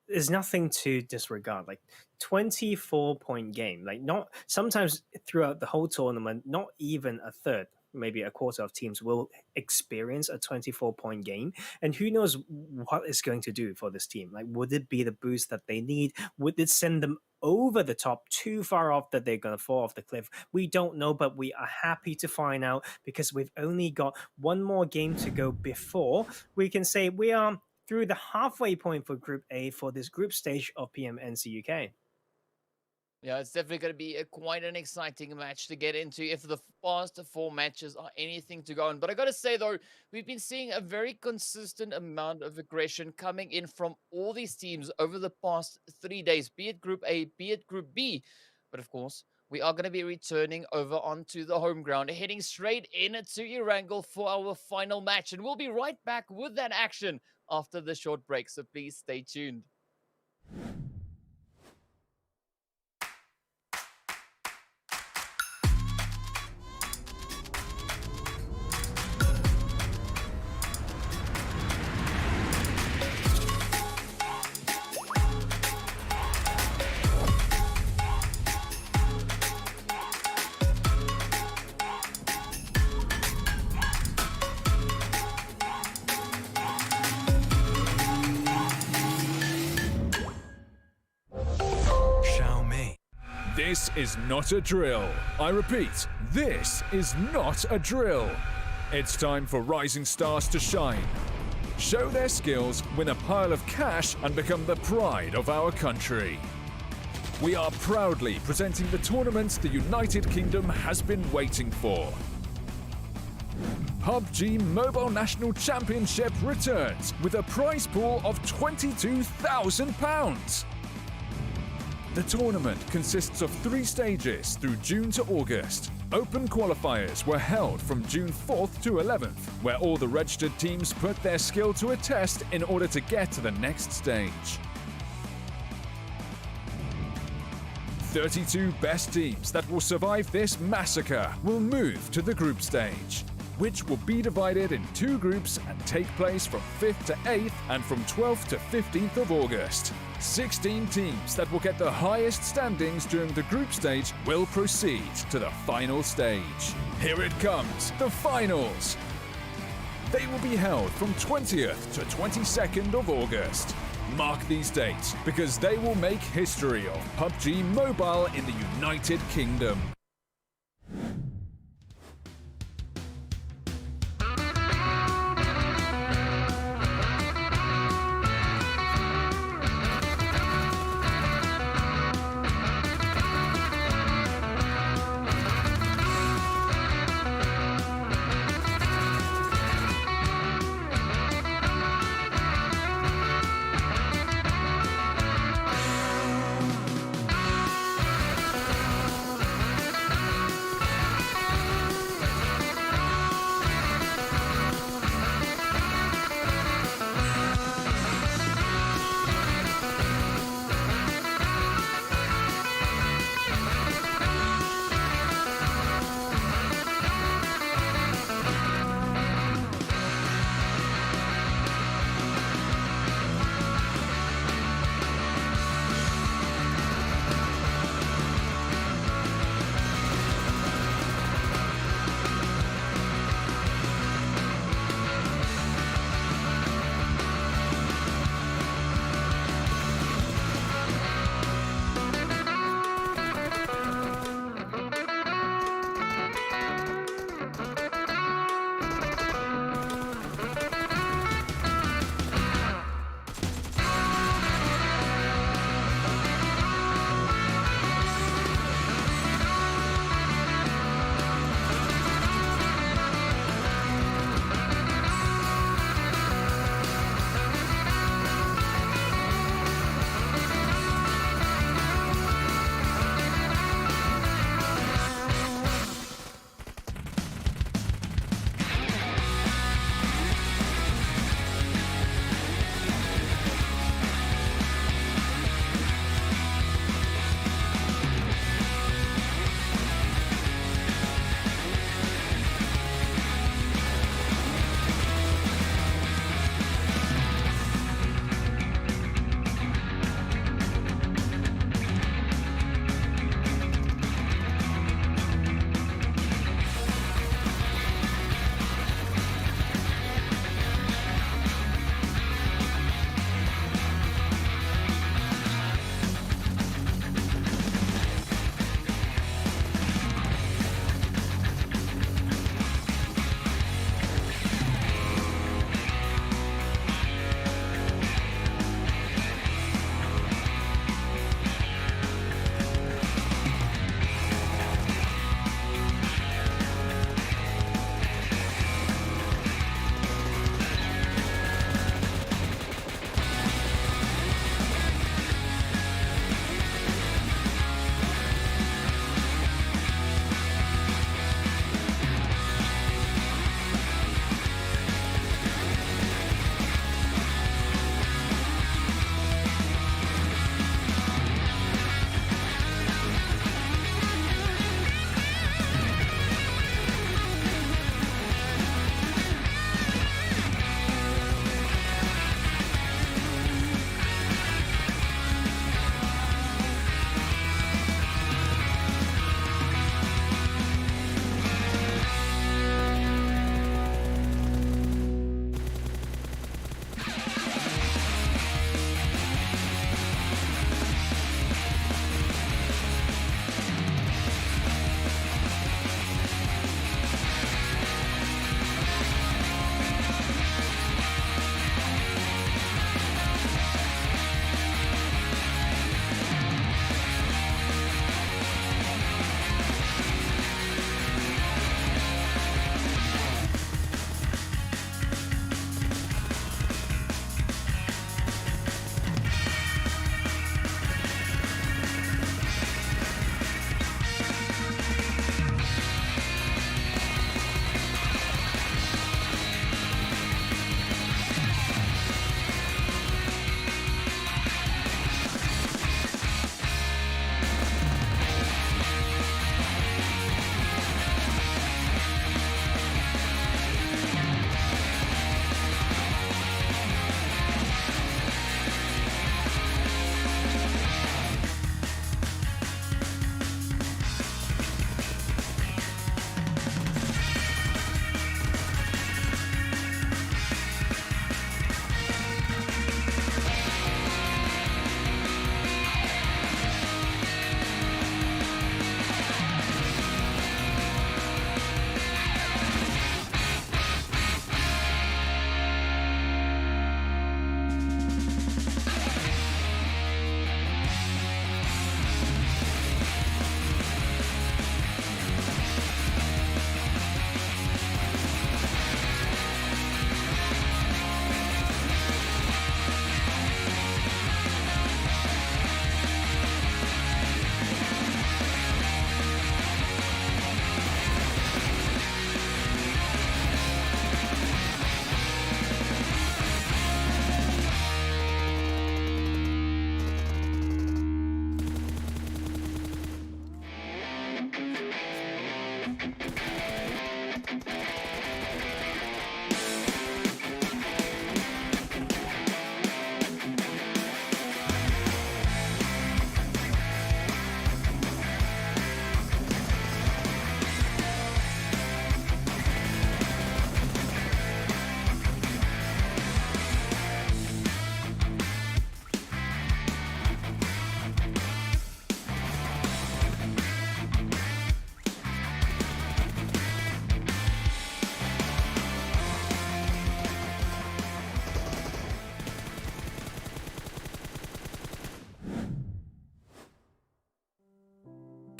Speaker 5: there's nothing to disregard. Like 24-point game, like not sometimes throughout the whole tournament, not even a third, maybe a quarter of teams will experience a 24-point game. And who knows what it's going to do for this team? Like, would it be the boost that they need? Would it send them over the top too far off that they're going to fall off the cliff? We don't know, but we are happy to find out, because we've only got one more game to go before we can say we are through the halfway point for Group A for this group stage of PMNC UK.
Speaker 4: Yeah, it's definitely going to be quite an exciting match to get into if the past 4 matches are anything to go on. But I got to say, though, we've been seeing a very consistent amount of aggression coming in from all these teams over the past 3 days, be it Group A, be it Group B. But of course, we are going to be returning over onto the home ground, heading straight into Erangel for our final match. And we'll be right back with that action after the short break, so please stay tuned.
Speaker 3: This is not a drill. I repeat, this is not a drill. It's time for rising stars to shine, show their skills, win a pile of cash, and become the pride of our country. We are proudly presenting the tournament the United Kingdom has been waiting for. PUBG Mobile National Championship returns with a prize pool of £22,000. The tournament consists of 3 stages through June to August. Open qualifiers were held from June 4th to 11th, where all the registered teams put their skill to a test in order to get to the next stage. 32 best teams that will survive this massacre will move to the group stage, which will be divided in 2 groups and take place from 5th to 8th and from 12th to 15th of August. 16 teams that will get the highest standings during the group stage will proceed to the final stage. Here it comes, the finals. They will be held from 20th to 22nd of August. Mark these dates because they will make history of PUBG Mobile in the United Kingdom.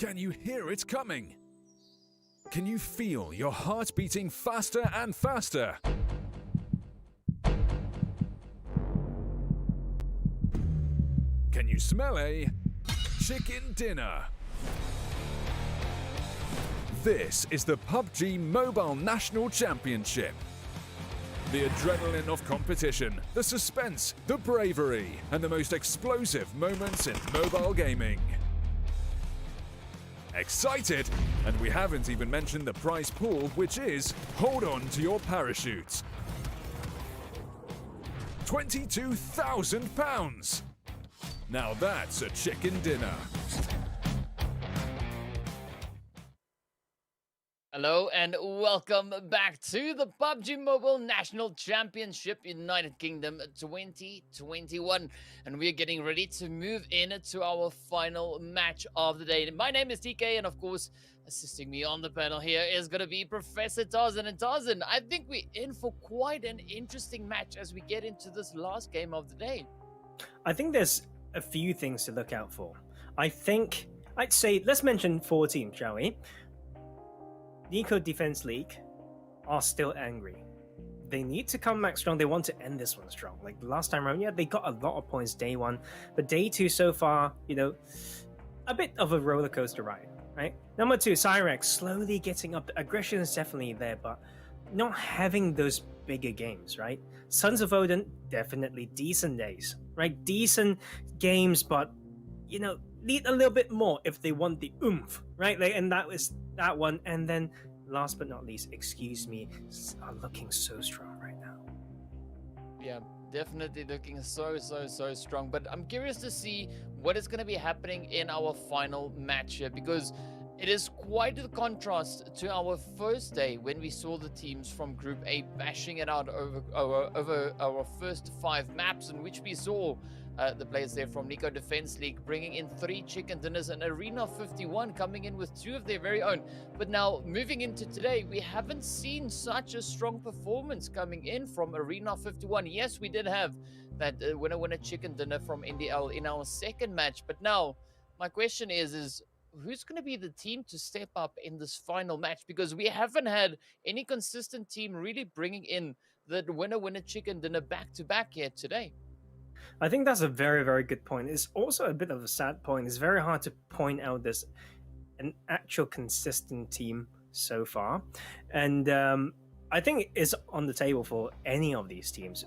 Speaker 3: Can you hear it coming? Can you feel your heart beating faster and faster? Can you smell a chicken dinner? This is the PUBG Mobile National Championship. The adrenaline of competition, the suspense, the bravery, and the most explosive moments in mobile gaming. Excited? And we haven't even mentioned the prize pool, which is, hold on to your parachutes, £22,000! Now that's a chicken dinner.
Speaker 4: Hello and welcome back to the PUBG Mobile National Championship United Kingdom 2021, and we're getting ready to move into our final match of the day. My name is TK, and of course, assisting me on the panel here is going to be Professor Tarzan. And Tarzan, I think we're in for quite an interesting match as we get into this last game of the day.
Speaker 5: I think there's a few things to look out for. I'd say, let's mention 4 teams, shall we? Niko Defense League are still angry. They need to come back strong. They want to end this one strong. Like the last time around, yeah, they got a lot of points day 1, but day 2 so far, a bit of a roller coaster ride, right? Number 2, Syrax slowly getting up. The aggression is definitely there, but not having those bigger games, right? Sons of Odin, definitely decent days, right? Decent games, but need a little bit more if they want the oomph, right? And that was that one. And then last but not least, excuse me, are looking so strong right now.
Speaker 4: Yeah, definitely looking so strong. But I'm curious to see what is going to be happening in our final match here, because it is quite a contrast to our first day when we saw the teams from Group A bashing it out over our first 5 maps, in which we saw the players there from Niko Defense League bringing in 3 chicken dinners, and Arena 51 coming in with 2 of their very own. But now moving into today, we haven't seen such a strong performance coming in from Arena 51. Yes, we did have that winner chicken dinner from NDL in our second match, but now my question is who's going to be the team to step up in this final match? Because we haven't had any consistent team really bringing in the winner chicken dinner back to back yet today.
Speaker 5: I think that's a very, very good point. It's also a bit of a sad point. It's very hard to point out there's an actual consistent team so far. And I think it's on the table for any of these teams.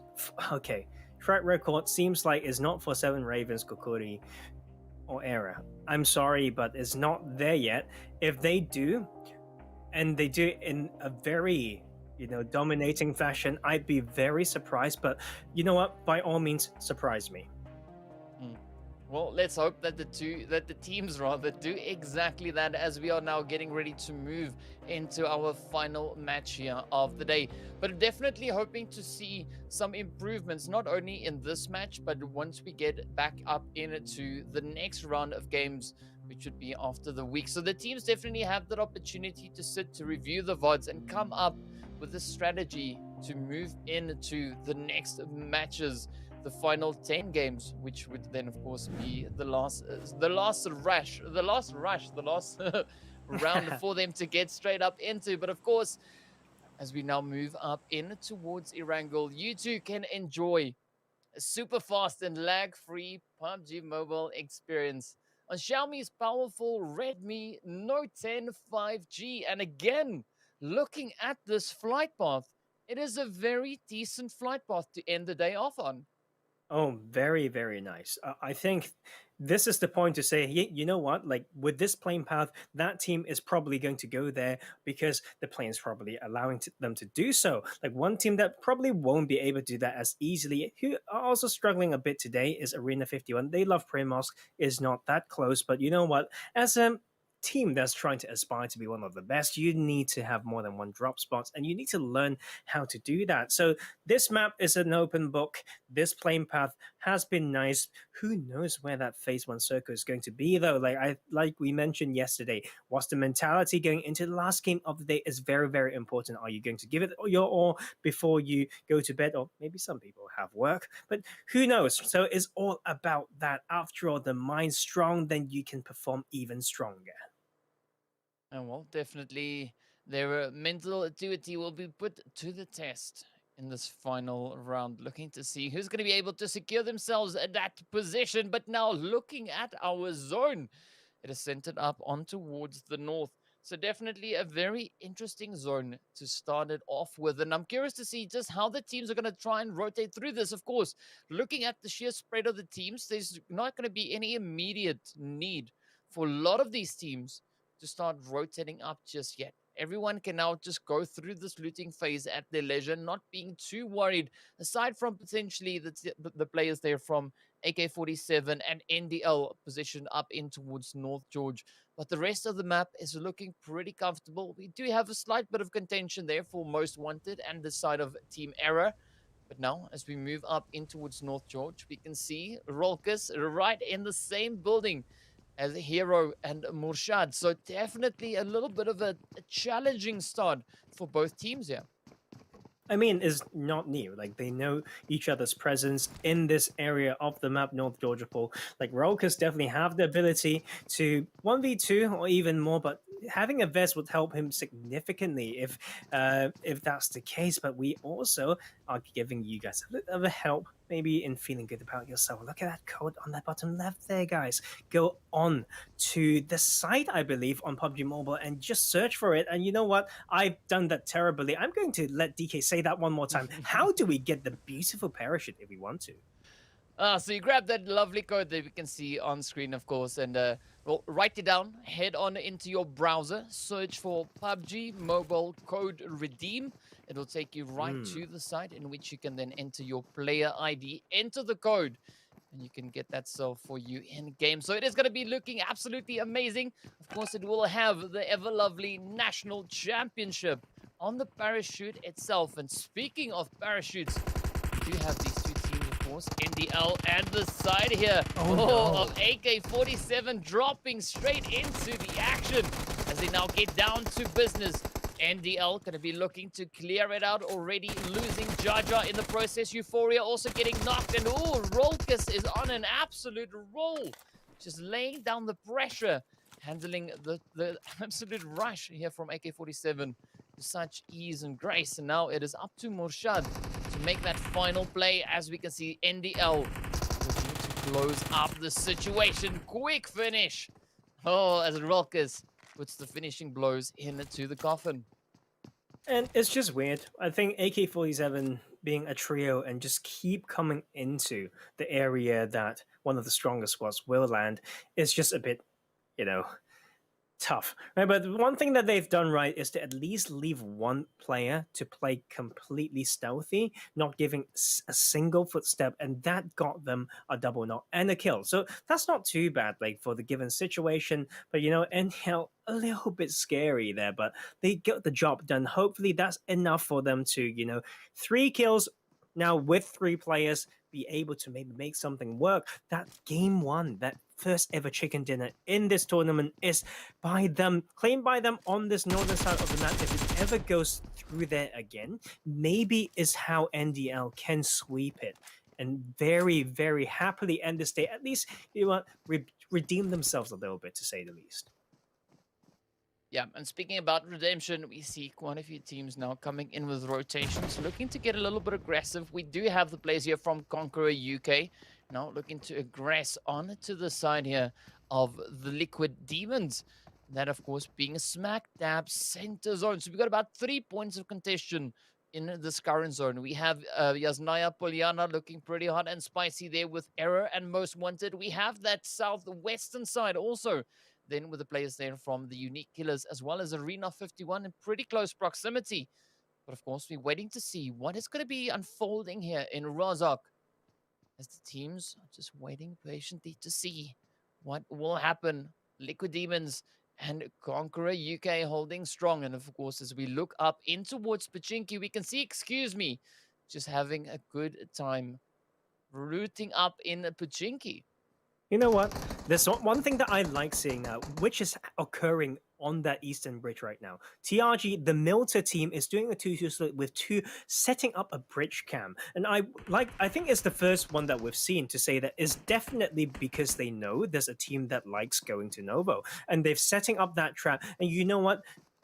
Speaker 5: Okay, track record seems like it's not for 7 Ravens, Khukuri, or Era. I'm sorry, but it's not there yet. If they do, and they do it in a very dominating fashion, I'd be very surprised. But you know what? By all means, surprise me.
Speaker 4: Well, let's hope that the teams rather do exactly that, as we are now getting ready to move into our final match here of the day. But definitely hoping to see some improvements, not only in this match, but once we get back up into the next round of games, which would be after the week. So the teams definitely have that opportunity to sit, to review the VODs, and come up with a strategy to move into the next matches, the final 10 games, which would then of course be the last round for them to get straight up into. But of course, as we now move up in towards Erangel, you two can enjoy a super fast and lag-free PUBG Mobile experience on Xiaomi's powerful Redmi Note 10 5G. And again, looking at this flight path, it is a very decent flight path to end the day off on.
Speaker 5: Oh, very, very nice. I think this is the point to say, you know what, like with this plane path, that team is probably going to go there because the plane is probably allowing them to do so. Like one team that probably won't be able to do that as easily, who are also struggling a bit today, is Arena 51. They love Primos, is not that close, but you know what, as a team that's trying to aspire to be one of the best, you need to have more than one drop spots, and you need to learn how to do that. So this map is an open book. This plane path has been nice. Who knows where that phase 1 circle is going to be, though? Like we mentioned yesterday, what's the mentality going into the last game of the day is very, very important. Are you going to give it your all before you go to bed? Or maybe some people have work, but who knows? So it's all about that. After all, the mind's strong, then you can perform even stronger.
Speaker 4: And well, definitely their mental acuity will be put to the test in this final round, looking to see who's going to be able to secure themselves at that position. But now looking at our zone, it is centered up on towards the north. So definitely a very interesting zone to start it off with. And I'm curious to see just how the teams are going to try and rotate through this. Of course, looking at the sheer spread of the teams, there's not going to be any immediate need for a lot of these teams to start rotating up just yet. Everyone can now just go through this looting phase at their leisure, not being too worried, aside from potentially the players there from AK-47 and NDL positioned up in towards North George. But the rest of the map is looking pretty comfortable. We do have a slight bit of contention there for Most Wanted and the side of Team Error. But now, as we move up in towards North George, we can see Rolkus right in the same building as Hero and Murshad. So definitely a little bit of a challenging start for both teams here.
Speaker 5: I mean, it's not new. Like, they know each other's presence in this area of the map, North Georgia Pool. Like, Rolkers definitely have the ability to 1v2 or even more, but having a vest would help him significantly if that's the case. But we also are giving you guys a little of a help, maybe in feeling good about yourself. Look at that code on the bottom left there, guys. Go on to the site, I believe, on PUBG Mobile and just search for it. And you know what? I've done that terribly. I'm going to let DK say that one more time. How do we get the beautiful parachute if we want to?
Speaker 4: So you grab that lovely code that we can see on screen, of course, and well, write it down, head on into your browser, search for PUBG Mobile Code Redeem. It will take you right to the site in which you can then enter your player ID, enter the code, and you can get that sold for you in game. So it is going to be looking absolutely amazing. Of course, it will have the ever lovely National Championship on the parachute itself. And speaking of parachutes, we do have these two teams, of course, NDL and the side here of AK-47 dropping straight into the action as they now get down to business. NDL going to be looking to clear it out already, losing Jaja in the process. Euphoria also getting knocked, and Rolkus is on an absolute roll, just laying down the pressure, handling the absolute rush here from AK-47 with such ease and grace. And now it is up to Murshad to make that final play, as we can see NDL looking to close up the situation. Quick finish. As Rolkus puts the finishing blows into the coffin.
Speaker 5: And it's just weird. I think AK-47 being a trio and just keep coming into the area that one of the strongest squads will land is just a bit, tough, right? But one thing that they've done right is to at least leave one player to play completely stealthy, not giving a single footstep, and that got them a double knock and a kill. So that's not too bad, like, for the given situation. But NL a little bit scary there, but they got the job done. Hopefully that's enough for them to 3 kills now with 3 players, be able to maybe make something work. That game 1, that first ever chicken dinner in this tournament, is claimed by them on this northern side of the map. If it ever goes through there again, maybe is how NDL can sweep it and very, very happily end this day. At least, redeem themselves a little bit, to say the least.
Speaker 4: Yeah, and speaking about redemption, we see quite a few teams now coming in with rotations, looking to get a little bit aggressive. We do have the players here from Conqueror UK, now looking to aggress on to the side here of the Liquid Demons. That, of course, being a smack dab center zone. So we've got about 3 points of contention in this current zone. We have Yasnaya Poliana looking pretty hot and spicy there with Error and Most Wanted. We have that southwestern side also, then with the players there from the TheUnikKillers, as well as Arena 51 in pretty close proximity. But of course, we're waiting to see what is going to be unfolding here in Rozhok, as the teams are just waiting patiently to see what will happen. Liquid Demons and Conqueror UK holding strong. And of course, as we look up in towards Pachinki, we can see, just having a good time rooting up in Pachinki.
Speaker 5: You know what? There's one thing that I like seeing now, which is occurring on that eastern bridge right now. TRG, the Milter team, is doing a 2-2 split with two setting up a bridge cam. And I think it's the first one that we've seen to say that is definitely because they know there's a team that likes going to Novo. And they're setting up that trap. And you know what?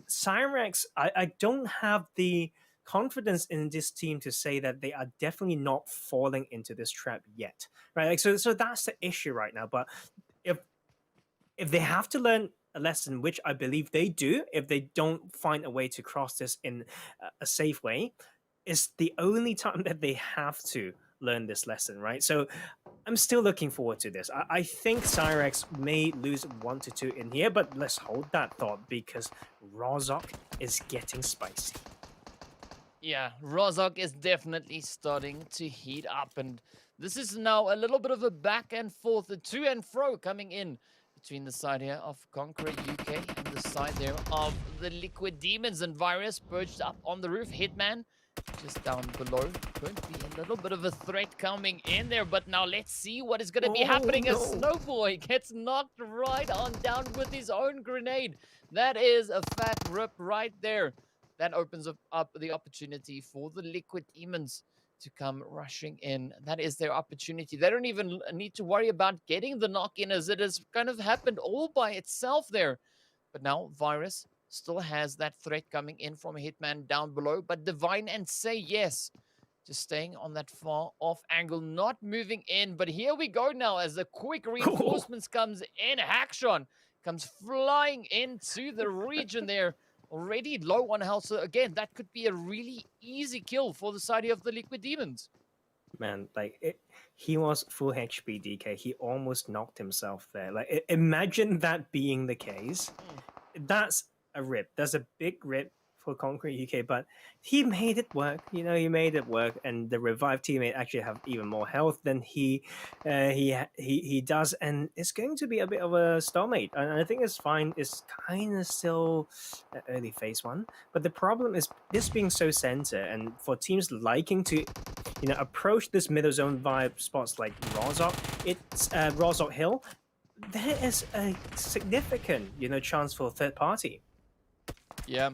Speaker 5: Syrax, I don't have the confidence in this team to say that they are definitely not falling into this trap yet. Right? Like, so that's the issue right now. But if they have to learn a lesson, which I believe they do, if they don't find a way to cross this in a safe way, it's the only time that they have to learn this lesson, right? So I'm still looking forward to this. I think Syrax may lose 1-2 in here, but let's hold that thought because Rozok is getting spicy.
Speaker 4: Yeah, Rozok is definitely starting to heat up, and this is now a little bit of a back and forth, a to and fro coming in between the side here of Conqueror UK and the side there of the Liquid Demons, and Virus perched up on the roof. Hitman just down below. Could be a little bit of a threat coming in there, but now let's see what is going to be happening as Snowboy gets knocked right on down with his own grenade. That is a fat rip right there. That opens up the opportunity for the Liquid Demons to come rushing in. That is their opportunity. They don't even need to worry about getting the knock-in, as it has kind of happened all by itself there. But now Virus still has that threat coming in from a Hitman down below, but Divine and Say Yes just staying on that far off angle, not moving in. But here we go now as the quick reinforcements comes in. Hackshon comes flying into the region there. Already low on health, so again, that could be a really easy kill for the side of the Liquid Demons.
Speaker 5: Man, like, he was full HP DK. He almost knocked himself there. Like, imagine that being the case. That's a rip. That's a big rip for Conqueror UK, but he made it work. You know, he made it work, and the revived teammate actually have even more health than he does, and it's going to be a bit of a stalemate. And I think it's fine. It's kind of still an early phase one, but the problem is this being so center, and for teams liking to, you know, approach this middle zone via spots like Rozok, it's Rozok Hill. There is a significant, you know, chance for a third party.
Speaker 4: Yeah,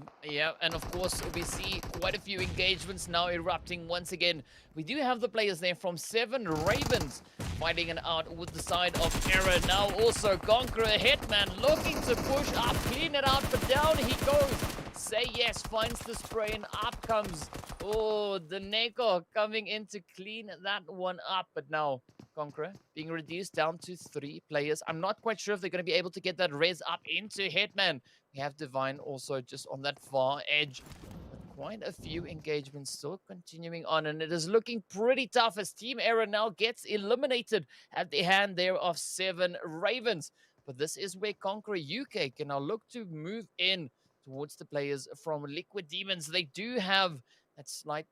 Speaker 4: and of course we see quite a few engagements now erupting once again. We do have the players there from 7 Ravens fighting it out with the side of Error. Now also Conqueror Hitman looking to push up, clean it out, but down he goes. Say Yes finds the spray, and up comes, the Niko coming in to clean that one up. But now Conqueror being reduced down to 3 players. I'm not quite sure if they're going to be able to get that res up into Hitman. We have Divine also just on that far edge. But quite a few engagements still continuing on, and it is looking pretty tough as Team Error now gets eliminated at the hand there of 7 Ravens. But this is where Conqueror UK can now look to move in towards the players from Liquid Demons. They do have that slight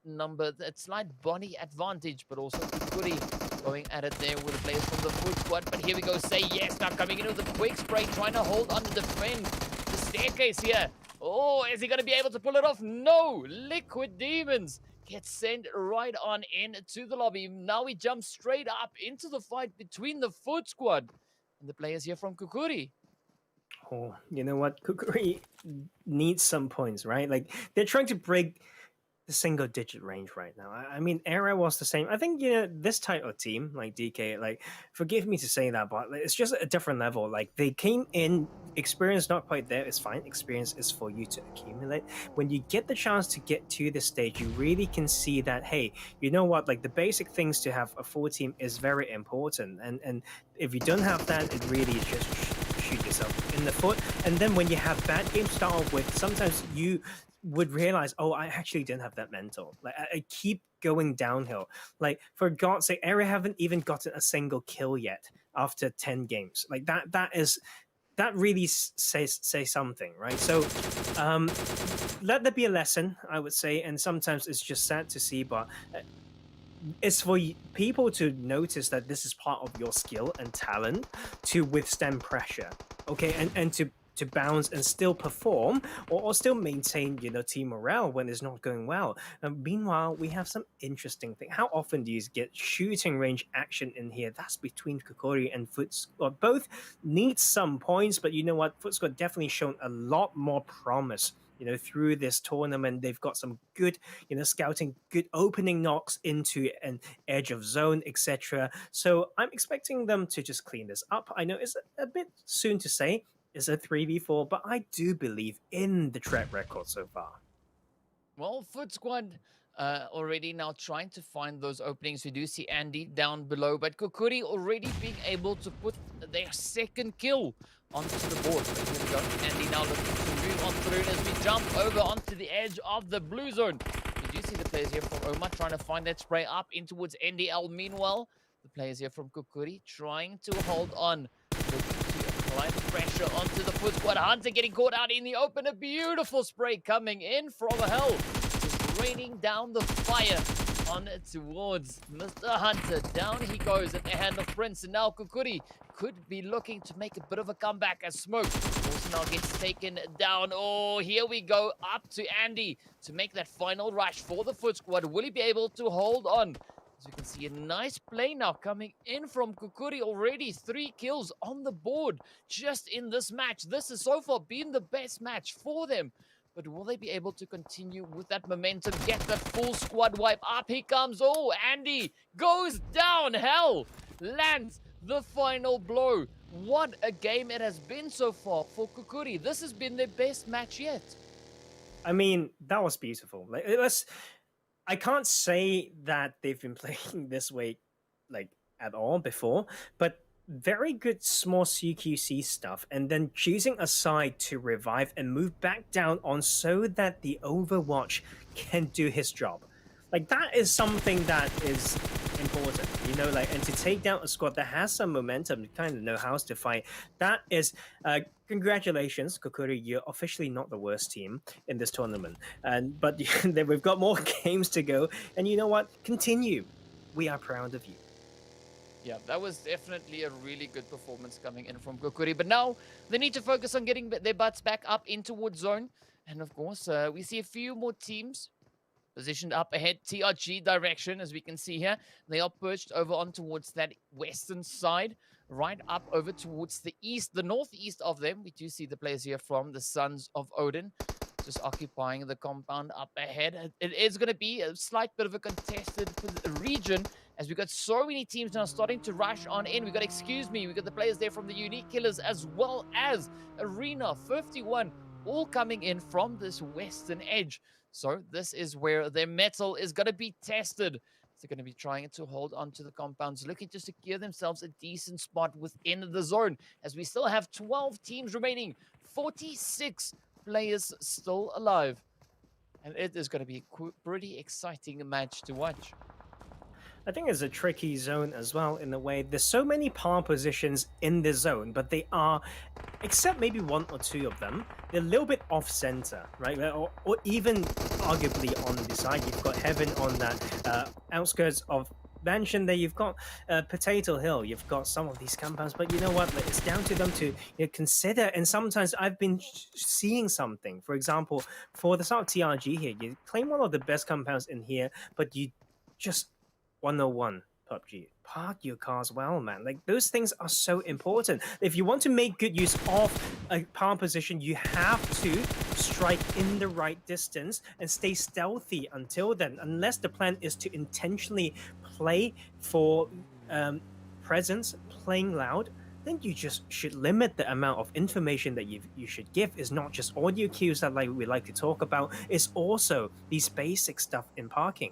Speaker 4: body advantage, but also Khukuri going at it there with the players from the Foot Squad. But here we go, Say Yes now coming in with a quick spray, trying to hold on to defend the staircase here. Is he going to be able to pull it off? No! Liquid Demons gets sent right on into the lobby. Now we jump straight up into the fight between the Foot Squad and the players here from Khukuri.
Speaker 5: Oh, you know what? Khukuri needs some points, right? Like, they're trying to break the single-digit range right now. I mean, Era was the same. I think, you know, this type of team, like DK, like, forgive me to say that, but it's just a different level. Like, they came in, experience not quite there, it's fine. Experience is for you to accumulate. When you get the chance to get to this stage, you really can see that, hey, you know what? Like, the basic things to have a full team is very important. And if you don't have that, it really just shoot yourself in the foot. And then when you have bad games to start off with, sometimes you would realize, I actually didn't have that mental. Like, I keep going downhill. Like, for God's sake, Eri haven't even gotten a single kill yet after 10 games. Like, that really says something, right? So let there be a lesson, I would say, and sometimes it's just sad to see, but it's for people to notice that this is part of your skill and talent to withstand pressure, okay, and to to bounce and still perform or still maintain, team morale when it's not going well. Meanwhile, we have some interesting thing. How often do you get shooting range action in here? That's between Khukuri and BATSquad. Both need some points, but you know what? BATSquad definitely shown a lot more promise through this tournament. They've got some good, scouting, good opening knocks into an edge of zone, etc. So I'm expecting them to just clean this up. I know it's a bit soon to say it's a 3v4, but I do believe in the track record so far.
Speaker 4: Well, BATSquad already now trying to find those openings. We do see Andy down below, but Khukuri already being able to put their second kill onto the board. But here we go. Andy now looking to move on through as we jump over onto the edge of the blue zone. We do see the players here from OMA trying to find that spray up in towards NDL. Meanwhile, the players here from Khukuri trying to hold on. Looking to apply the pressure onto the BATSquad. Hunter getting caught out in the open. A beautiful spray coming in from hell. Just raining down the fire on towards Mr. Hunter. Down he goes at the hand of Prince. And now Khukuri could be looking to make a bit of a comeback as Smoke also now gets taken down. Oh, here we go. Up to Andy to make that final rush for the BATSquad. Will he be able to hold on? As we can see, a nice play now coming in from Khukuri already. 3 kills on the board just in this match. This has so far been the best match for them. But will they be able to continue with that momentum? Get that full squad wipe. Up he comes. Oh, Andy goes down. Hell lands the final blow. What a game it has been so far for Khukuri. This has been their best match yet.
Speaker 5: I mean, that was beautiful. I can't say that they've been playing this way at all before, but very good small CQC stuff, and then choosing a side to revive and move back down on so that the Overwatch can do his job. That is something that is important, and to take down a squad that has some momentum, kind of know how to fight. That is, congratulations, Khukuri. You're officially not the worst team in this tournament, but we've got more games to go. And you know what? Continue. We are proud of you.
Speaker 4: Yeah, that was definitely a really good performance coming in from Khukuri. But now they need to focus on getting their butts back up in towards zone. And of course, we see a few more teams positioned up ahead, TRG direction, as we can see here. They are perched over on towards that western side, right up over towards the east, the northeast of them. We do see the players here from the Sons of Odin, just occupying the compound up ahead. It is going to be a slight bit of a contested region, as we've got so many teams now starting to rush on in. We've got, we've got the players there from the TheUnikKillers, as well as Arena 51, all coming in from this western edge. So this is where their metal is going to be tested. They're going to be trying to hold on to the compounds, looking to secure themselves a decent spot within the zone, as we still have 12 teams remaining, 46 players still alive. And it is going to be a pretty exciting match to watch.
Speaker 5: I think it's a tricky zone as well, in a way. There's so many palm positions in the zone, but they are, except maybe 1 or 2 of them, they're a little bit off-center, right? Or even arguably on the side. You've got Heaven on that outskirts of Mansion there. You've got Potato Hill. You've got some of these compounds, but you know what? It's down to them to consider. And sometimes I've been seeing something. For example, for the start of TRG here, you claim one of the best compounds in here, but you just 101 PUBG. Park your cars well, man. Those things are so important. If you want to make good use of a palm position, you have to strike in the right distance and stay stealthy until then. Unless the plan is to intentionally play for presence, playing loud, then you just should limit the amount of information that you should give. It's not just audio cues that we like to talk about. It's also these basic stuff in parking.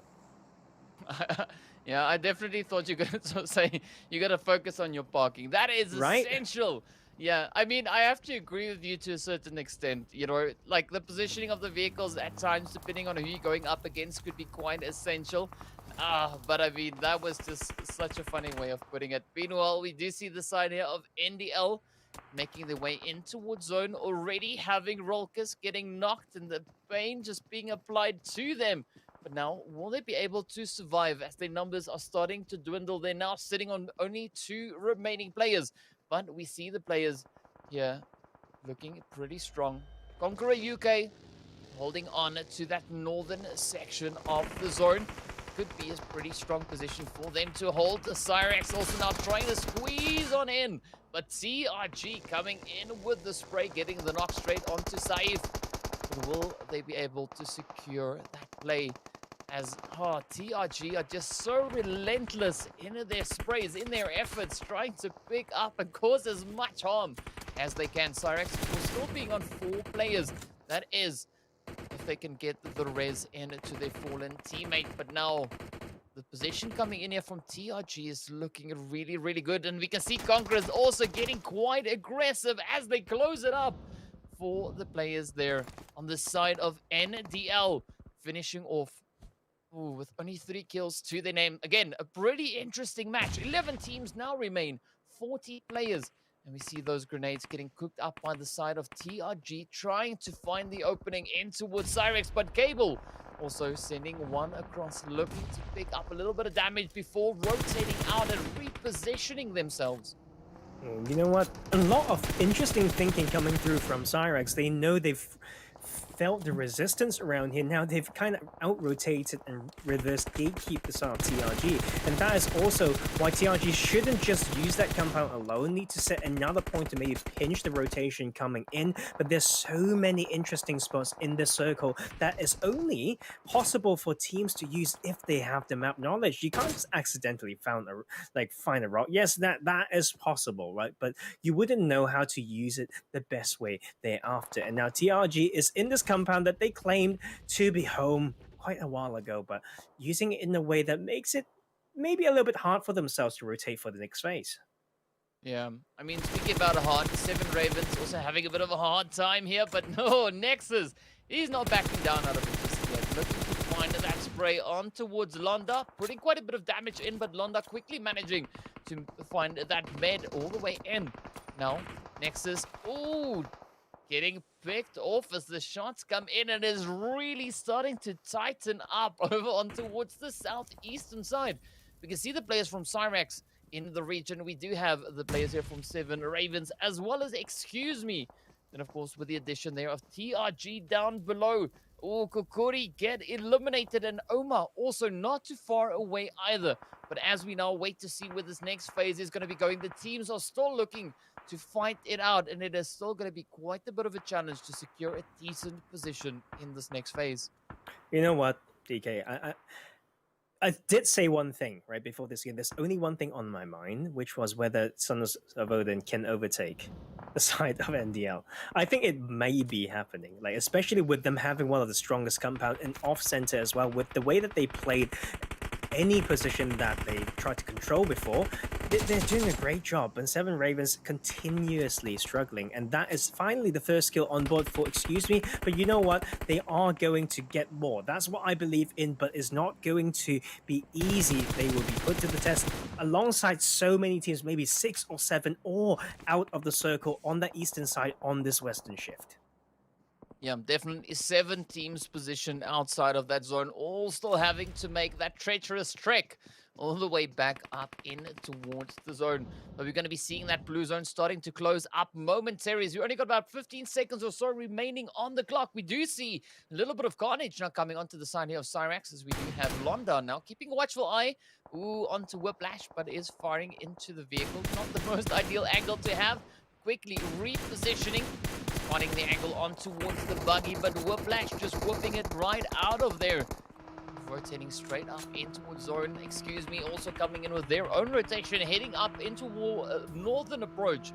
Speaker 4: Yeah, I definitely thought you were going to say you got to focus on your parking. That is essential. Yeah, I mean, I have to agree with you to a certain extent. The positioning of the vehicles at times, depending on who you're going up against, could be quite essential. But I mean, that was just such a funny way of putting it. Meanwhile, we do see the side here of NDL making their way in towards zone, already having Rolkis getting knocked and the pain just being applied to them. But now, will they be able to survive as their numbers are starting to dwindle? They're now sitting on only 2 remaining players. But we see the players here looking pretty strong. Conqueror UK holding on to that northern section of the zone. Could be a pretty strong position for them to hold. The Syrax also now trying to squeeze on in. But TRG coming in with the spray, getting the knock straight onto Saif. But will they be able to secure that play? As TRG are just so relentless in their sprays, in their efforts, trying to pick up and cause as much harm as they can. Syrax will still being on 4 players. That is, if they can get the res into their fallen teammate. But now, the position coming in here from TRG is looking really, really good. And we can see Conquerors also getting quite aggressive as they close it up for the players there on the side of NDL, finishing off with only 3 kills to their name. Again, a pretty interesting match. 11 teams now remain, 40 players. And we see those grenades getting cooked up by the side of TRG, trying to find the opening in towards Syrax. But Cable also sending one across, looking to pick up a little bit of damage before rotating out and repositioning themselves.
Speaker 5: You know what? A lot of interesting thinking coming through from Syrax. They know they've felt the resistance around here. Now they've kind of out-rotated and reverse gatekeep the side of TRG. And that is also why TRG shouldn't just use that compound alone. Need to set another point to maybe pinch the rotation coming in. But there's so many interesting spots in the circle that is only possible for teams to use if they have the map knowledge. You can't just accidentally find a rock. Yes, that is possible, right? But you wouldn't know how to use it the best way thereafter. And now TRG is in this compound that they claimed to be home quite a while ago, but using it in a way that makes it maybe a little bit hard for themselves to rotate for the next phase.
Speaker 4: Yeah, I mean, speaking about a hard, 7 Ravens also having a bit of a hard time here, but no, Nexus, he's not backing down out of it just yet. Looking to find that spray on towards Londa, putting quite a bit of damage in, but Londa quickly managing to find that med all the way in. Now, Nexus, ooh, getting picked off as the shots come in, and is really starting to tighten up over on towards the southeastern side. We can see the players from Syrax in the region. We do have the players here from 7 Ravens, as well as Excuse Me. And of course, with the addition there of TRG down below. Oh, Khukuri get eliminated, and OMA also not too far away either. But as we now wait to see where this next phase is going to be going, the teams are still looking to fight it out, and it is still going to be quite a bit of a challenge to secure a decent position in this next phase.
Speaker 5: You know what, DK? I did say one thing right before this game. There's only one thing on my mind, which was whether Sons of Odin can overtake the side of NDL. I think it may be happening, like especially with them having one of the strongest compound and off center as well. With the way that they played any position that they tried to control before, they're doing a great job. And 7 Ravens continuously struggling, and that is finally the first kill on board for Excuse Me. But you know what? They are going to get more. That's what I believe in, but it's not going to be easy. They will be put to the test alongside so many teams, maybe 6 or 7, all out of the circle on the eastern side on this western shift.
Speaker 4: Yeah, definitely 7 teams positioned outside of that zone, all still having to make that treacherous trek all the way back up in towards the zone. But we're going to be seeing that blue zone starting to close up momentarily. We only got about 15 seconds or so remaining on the clock. We do see a little bit of carnage now coming onto the side here of Syrax, as we do have Londa now keeping a watchful eye. Ooh, onto Whiplash, but is firing into the vehicle. Not the most ideal angle to have. Quickly repositioning, finding the angle on towards the buggy, but Whiplash just whooping it right out of there. Rotating straight up in towards zone. Excuse Me also coming in with their own rotation, heading up into northern approach.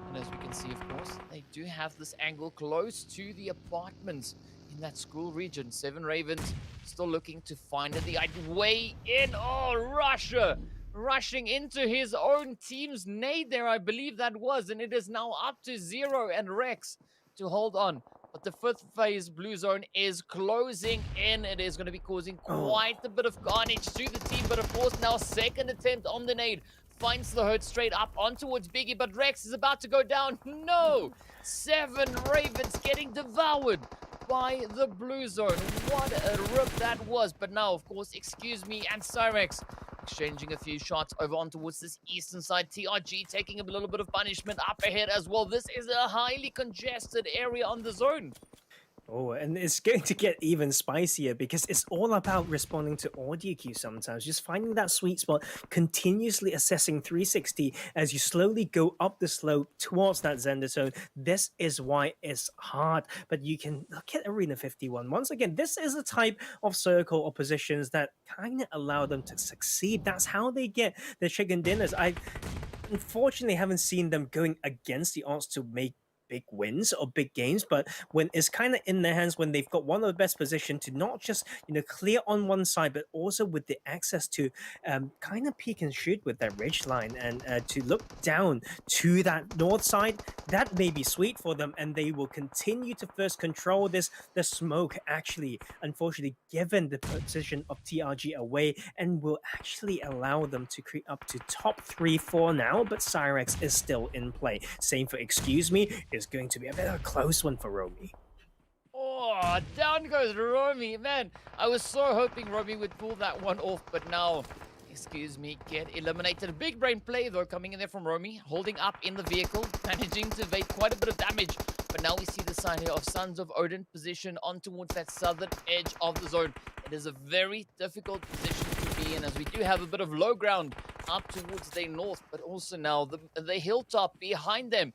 Speaker 4: And as we can see, of course, they do have this angle close to the apartments in that school region. 7 Ravens still looking to find the way in. Oh, Russia! Rushing into his own team's nade there, I believe that was. And it is now up to Zero and Rex to hold on. But the 5th phase blue zone is closing in. It is going to be causing quite a bit of carnage to the team. But of course, now 2nd attempt on the nade. Finds the hurt straight up on towards Biggie. But Rex is about to go down. No! 7 Ravens getting devoured by the blue zone. What a rip that was. But now, of course, Excuse Me and Syrax exchanging a few shots over on towards this eastern side. TRG taking a little bit of punishment up ahead as well. This is a highly congested area on the zone.
Speaker 5: Oh, and it's going to get even spicier because it's all about responding to audio cues sometimes. Just finding that sweet spot, continuously assessing 360 as you slowly go up the slope towards that Zender zone. This is why it's hard. But you can look at Arena 51. Once again, this is a type of circle or positions that kind of allow them to succeed. That's how they get the chicken dinners. I unfortunately haven't seen them going against the odds to make big wins or big games, but when it's kind of in their hands, when they've got one of the best position to not just clear on one side, but also with the access to kind of peek and shoot with that ridge line and to look down to that north side, that may be sweet for them, and they will continue to first control the smoke actually, unfortunately, given the position of TRG away, and will actually allow them to creep up to top 3-4 now, but Syrax is still in play. Same for Excuse Me. Is going to be a bit of a close one for Romy.
Speaker 4: Oh, down goes Romy. Man, I was so hoping Romy would pull that one off, but now, Excuse Me, get eliminated. Big brain play, though, coming in there from Romy, holding up in the vehicle, managing to evade quite a bit of damage. But now we see the side here of Sons of Odin position on towards that southern edge of the zone. It is a very difficult position to be in, as we do have a bit of low ground up towards their north, but also now the hilltop behind them.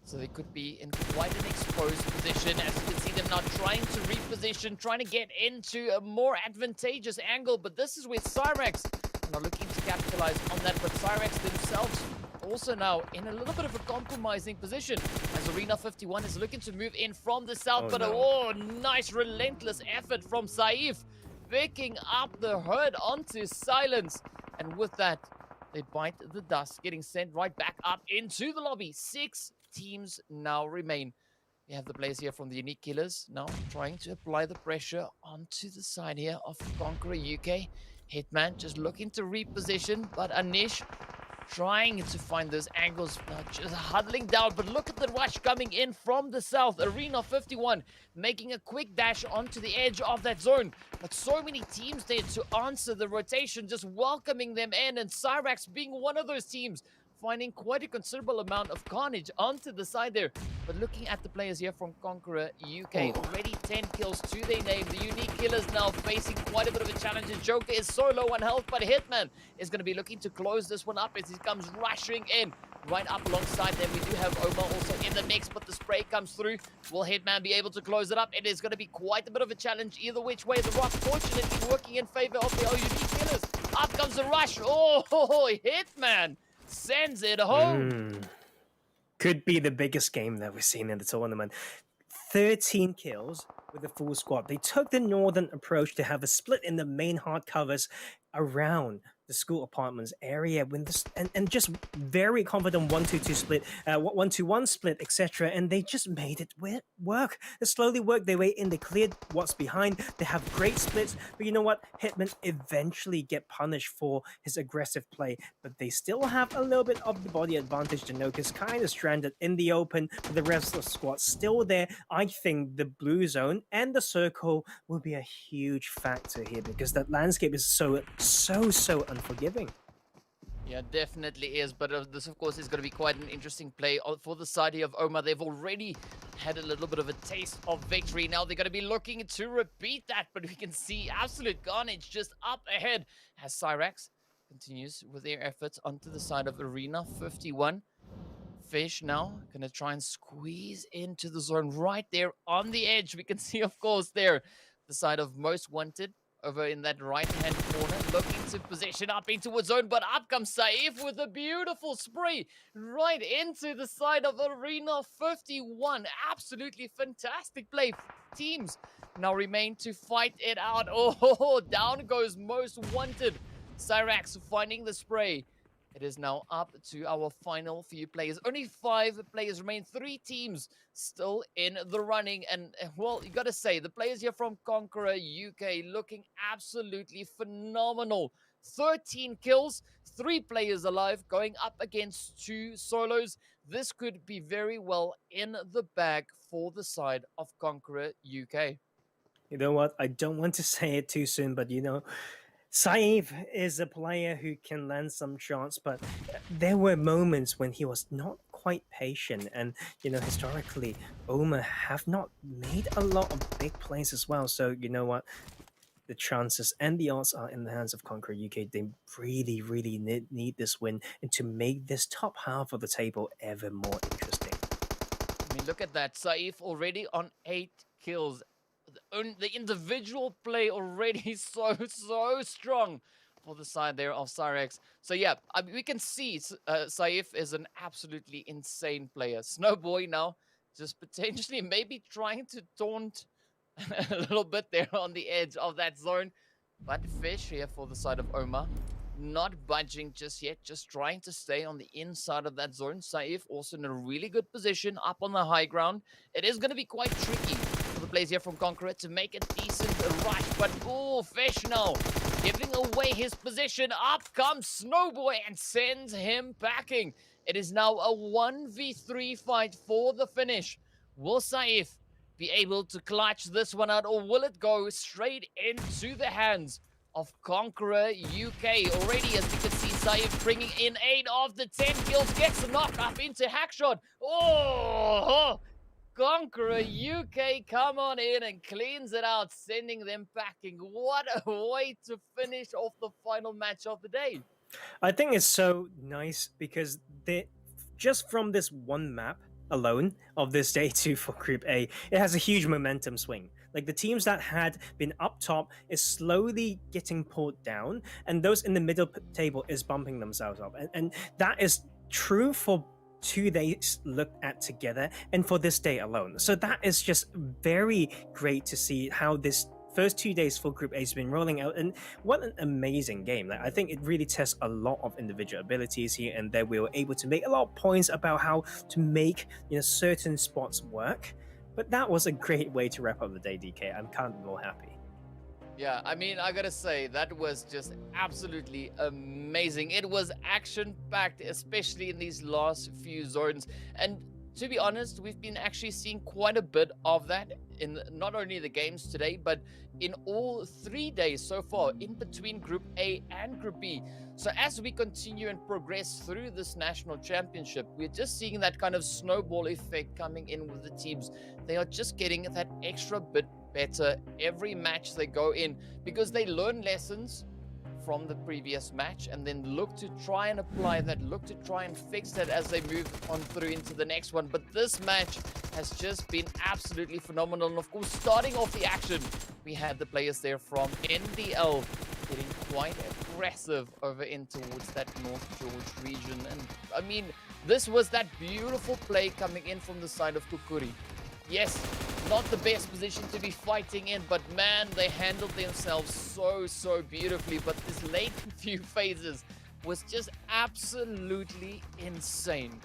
Speaker 4: So they could be in quite an exposed position, as you can see them now trying to reposition, trying to get into a more advantageous angle. But this is where Syrax are not looking to capitalize on that. But Syrax themselves also now in a little bit of a compromising position, as Arena 51 is looking to move in from the south. Nice relentless effort from Saif, picking up the herd onto Silence. And with that, they bite the dust, getting sent right back up into the lobby. 6 teams now remain. We have the players here from the TheUnikKillers now trying to apply the pressure onto the side here of Conqueror UK. Hitman just looking to reposition, but Anish trying to find those angles, just huddling down. But look at the rush coming in from the south. Arena 51 making a quick dash onto the edge of that zone. But so many teams there to answer the rotation, just welcoming them in. And Syrax being one of those teams, finding quite a considerable amount of carnage onto the side there. But looking at the players here from Conqueror UK, already 10 kills to their name. The TheUnikKillers now facing quite a bit of a challenge. Joker is so low on health, but Hitman is going to be looking to close this one up as he comes rushing in. Right up alongside them, we do have OMA also in the mix, but the spray comes through. Will Hitman be able to close it up? It is going to be quite a bit of a challenge either which way. The rock fortunately working in favor of the TheUnikKillers. Up comes the rush. Oh, Hitman sends it home.
Speaker 5: Could be the biggest game that we've seen in the tournament. 13 kills with the full squad. They took the northern approach to have a split in the main hard covers around the school apartments area when this and just very confident 1-2-2 split, 1-2-1 split, etc. And they just made it work. They slowly worked their way in. They cleared what's behind. They have great splits, but you know what? Hitman eventually get punished for his aggressive play, but they still have a little bit of the body advantage. Denoka's kind of stranded in the open, but the rest of the squad still there. I think the blue zone and the circle will be a huge factor here because that landscape is so unforgiving.
Speaker 4: Yeah, definitely is. But this, of course, is going to be quite an interesting play for the side here of OMA. They've already had a little bit of a taste of victory. Now they're going to be looking to repeat that, but we can see absolute carnage just up ahead as Syrax continues with their efforts onto the side of Arena 51. Fish now going to try and squeeze into the zone right there on the edge. We can see, of course, there the side of Most Wanted over in that right-hand corner, looking to position up into a zone, but up comes Saif with a beautiful spray right into the side of Arena 51. Absolutely fantastic play. Teams now remain to fight it out. Oh, down goes Most Wanted. Syrax finding the spray. It is now up to our final few players. Only 5 players remain. 3 teams still in the running. And, well, you got to say, the players here from Conqueror UK looking absolutely phenomenal. 13 kills, 3 players alive, going up against 2 solos. This could be very well in the bag for the side of Conqueror UK.
Speaker 5: You know what? I don't want to say it too soon, but you know, Saif is a player who can land some shots, but there were moments when he was not quite patient. And, historically, OMA have not made a lot of big plays as well. So, you know what? The chances and the odds are in the hands of Conqueror UK. They really, really need this win and to make this top half of the table ever more interesting.
Speaker 4: I mean, look at that. Saif already on 8 kills. The individual play already so strong for the side there of Syrax. So yeah, we can see Saif is an absolutely insane player. Snowboy now just potentially maybe trying to taunt a little bit there on the edge of that zone. But Fish here for the side of OMA, not budging just yet, just trying to stay on the inside of that zone. Saif also in a really good position up on the high ground. It is going to be quite tricky for the players here from Conqueror to make a decent rush. But Fish now giving away his position. Up comes Snowboy and sends him packing. It is now a 1v3 fight for the finish. Will Saif be able to clutch this one out, or will it go straight into the hands of Conqueror UK? Already, as we can see, Saif bringing in 8 of the 10 kills, gets a knock up into Hackshot. Oh, Conqueror UK come on in and cleans it out, sending them packing. What a way to finish off the final match of the day.
Speaker 5: I think it's so nice because just from this one map alone of this day 2 for Group A, it has a huge momentum swing. Like the teams that had been up top is slowly getting pulled down, and those in the middle table is bumping themselves up. And that is true for 2 days looked at together and for this day alone. So that is just very great to see how this first 2 days for Group A has been rolling out, and what an amazing game. Like, I think it really tests a lot of individual abilities here, and that we were able to make a lot of points about how to make certain spots work. But that was a great way to wrap up the day, DK. I can't be more happy.
Speaker 4: Yeah, I mean, I gotta say, that was just absolutely amazing. It was action-packed, especially in these last few zones. And to be honest, we've been actually seeing quite a bit of that in not only the games today, but in all 3 days so far, in between Group A and Group B. So as we continue and progress through this national championship, we're just seeing that kind of snowball effect coming in with the teams. They are just getting that extra bit better every match they go in, because they learn lessons from the previous match and then look to try and apply that, look to try and fix that as they move on through into the next one. But this match has just been absolutely phenomenal. And of course, starting off the action, we had the players there from NDL getting quite aggressive over in towards that North George region. And I mean, this was that beautiful play coming in from the side of Khukuri. Yes, not the best position to be fighting in, but man, they handled themselves so beautifully. But this late few phases was just absolutely insane.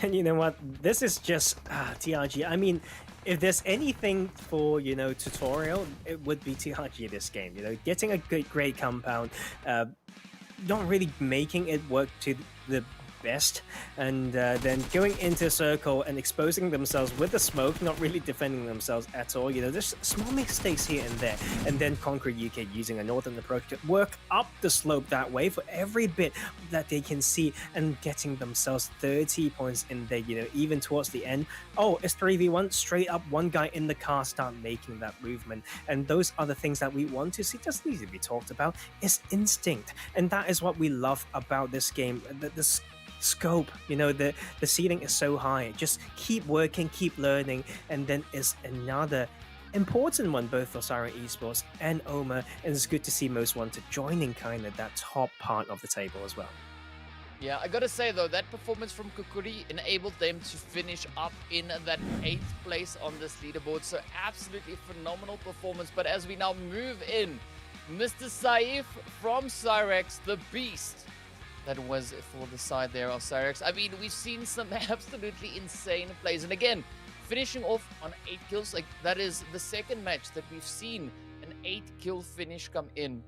Speaker 5: And you know what? This is just TRG. I mean, if there's anything for, tutorial, it would be TRG this game. Getting a great compound, not really making it work to the best, and then going into a circle and exposing themselves with the smoke, not really defending themselves at all. There's small mistakes here and there, and then Conqueror UK using a northern approach to work up the slope that way for every bit that they can see, and getting themselves 30 points in there, even towards the end. Oh, it's 3v1, straight up one guy in the car start making that movement, and those are the things that we want to see. Just need to be talked about. It's instinct, and that is what we love about this game. The scope, the ceiling is so high. Just keep working, keep learning, and then is another important one both for Syrax Esports and OMA, and it's good to see Most Wanted joining kind of that top part of the table as well.
Speaker 4: Yeah, I gotta say though, that performance from Khukuri enabled them to finish up in that 8th place on this leaderboard. So absolutely phenomenal performance. But as we now move in, Mr. Saif from Syrax, the beast. That was for the side there of Syrax. I mean, we've seen some absolutely insane plays. And again, finishing off on 8 kills, like that is the second match that we've seen an 8-kill finish come in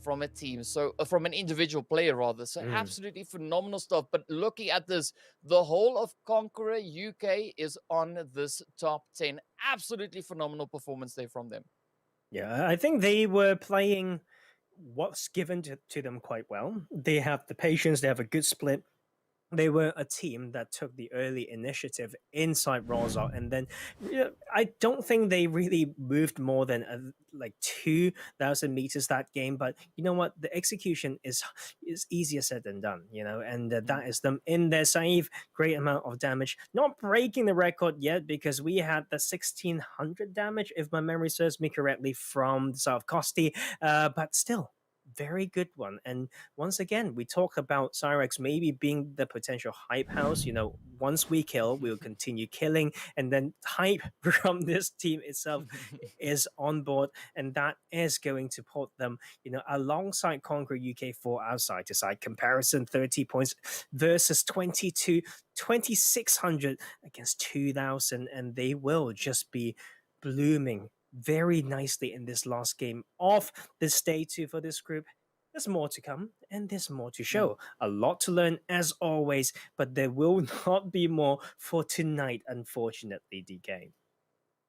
Speaker 4: from a team. So from an individual player rather. So absolutely phenomenal stuff. But looking at this, the whole of Conqueror UK is on this top 10. Absolutely phenomenal performance there from them.
Speaker 5: Yeah, I think they were playing what's given to them quite well. They have the patience, they have a good split. They were a team that took the early initiative inside Rosal, and then I don't think they really moved more than like 2,000 meters that game. But you know what? The execution is easier said than done, and that is them in their save. Great amount of damage, not breaking the record yet because we had the 1,600 damage, if my memory serves me correctly, from the South Costi, but still. Very good one. And once again, we talk about Syrax maybe being the potential hype house. Once we kill, we'll continue killing. And then hype from this team itself is on board. And that is going to put them, alongside Conqueror UK for our side to side comparison. 30 points versus 2,600 against 2,000. And they will just be blooming very nicely in this last game of this day 2 for this group. There's more to come and there's more to show. A lot to learn as always, but there will not be more for tonight, unfortunately, DK.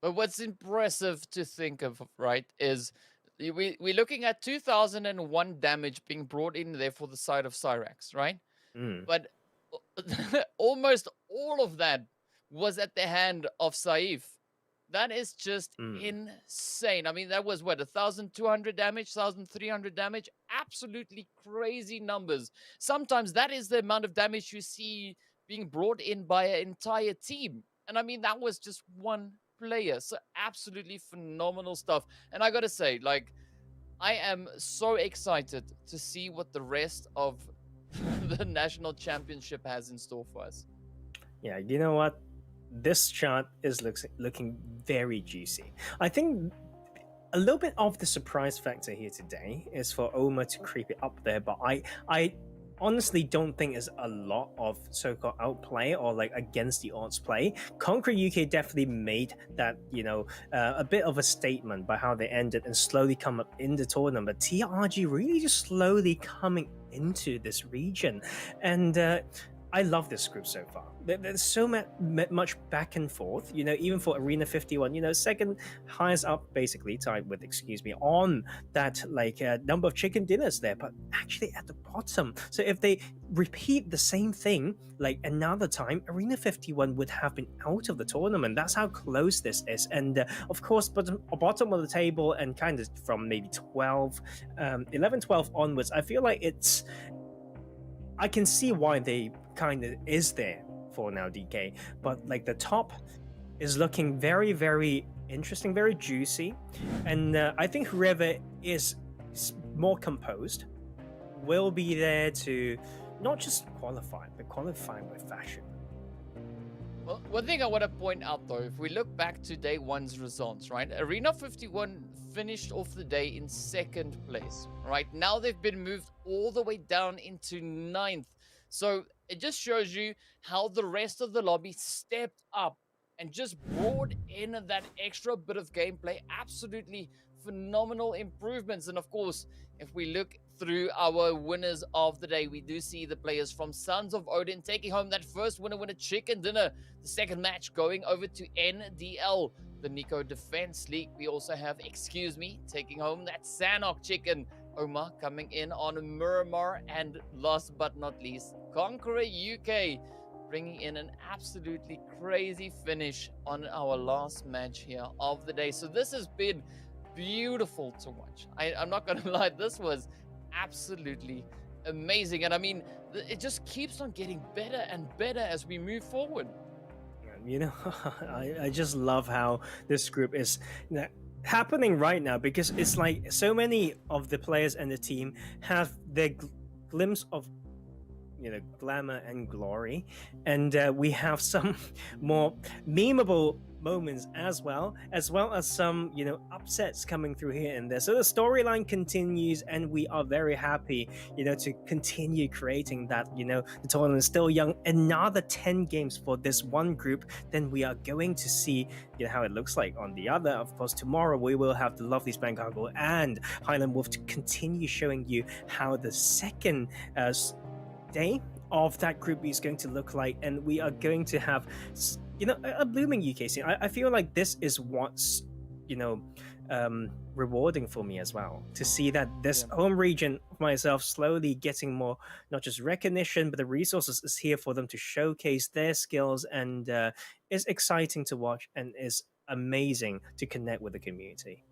Speaker 4: But what's impressive to think of, right, is we're looking at 2,001 damage being brought in there for the side of Syrax, right? But almost all of that was at the hand of Saif. That is just insane. I mean, that was 1,200 damage, 1,300 damage. Absolutely crazy numbers. Sometimes that is the amount of damage you see being brought in by an entire team. And I mean, that was just one player. So absolutely phenomenal stuff. And I got to say, I am so excited to see what the rest of the National Championship has in store for us.
Speaker 5: Yeah, you know what? This chart is looking very juicy. I think a little bit of the surprise factor here today is for OMA to creep it up there, but I honestly don't think it's a lot of so-called outplay or against the odds play. Conqueror UK definitely made that, a bit of a statement by how they ended and slowly come up in the tournament. But TRG really just slowly coming into this region. And I love this group so far. There's so much back and forth, even for Arena 51, second highest up, basically tied with, on that number of chicken dinners there, but actually at the bottom. So if they repeat the same thing another time, Arena 51 would have been out of the tournament. That's how close this is. And of course, bottom of the table and kind of from maybe 11, 12 onwards, I feel like I can see why they kind of is there for now, DK. But the top is looking very, very interesting, very juicy. And I think whoever is more composed will be there to not just qualify, but qualify with fashion.
Speaker 4: Well, one thing I want to point out, though, if we look back to day 1's results, right? Arena 51 finished off the day in 2nd place, right? Now they've been moved all the way down into 9th. So it just shows you how the rest of the lobby stepped up and just brought in that extra bit of gameplay. Absolutely phenomenal improvements. And of course, if we look through our winners of the day, we do see the players from Sons of Odin taking home that first winner chicken dinner. The second match going over to NDL, the Niko Defense League. We also have, taking home that Sanok chicken. OMA coming in on Miramar, and last but not least, Conqueror UK bringing in an absolutely crazy finish on our last match here of the day. So this has been beautiful to watch. I'm not gonna lie, this was absolutely amazing, and I mean, it just keeps on getting better and better as we move forward.
Speaker 5: I just love how this group is happening right now, because it's so many of the players and the team have their glimpse of glamour and glory, and we have some more memeable moments as well as some upsets coming through here and there. So the storyline continues, and we are very happy to continue creating that. The tournament is still young. Another 10 games for this one group, then we are going to see how it looks like on the other. Of course, tomorrow we will have the lovely Spangargle and Highland Wolf to continue showing you how the second day of that group is going to look like, and we are going to have a blooming UK scene. I feel like this is what's rewarding for me as well to see that this home region of myself slowly getting more, not just recognition, but the resources is here for them to showcase their skills, and is exciting to watch and is amazing to connect with the community.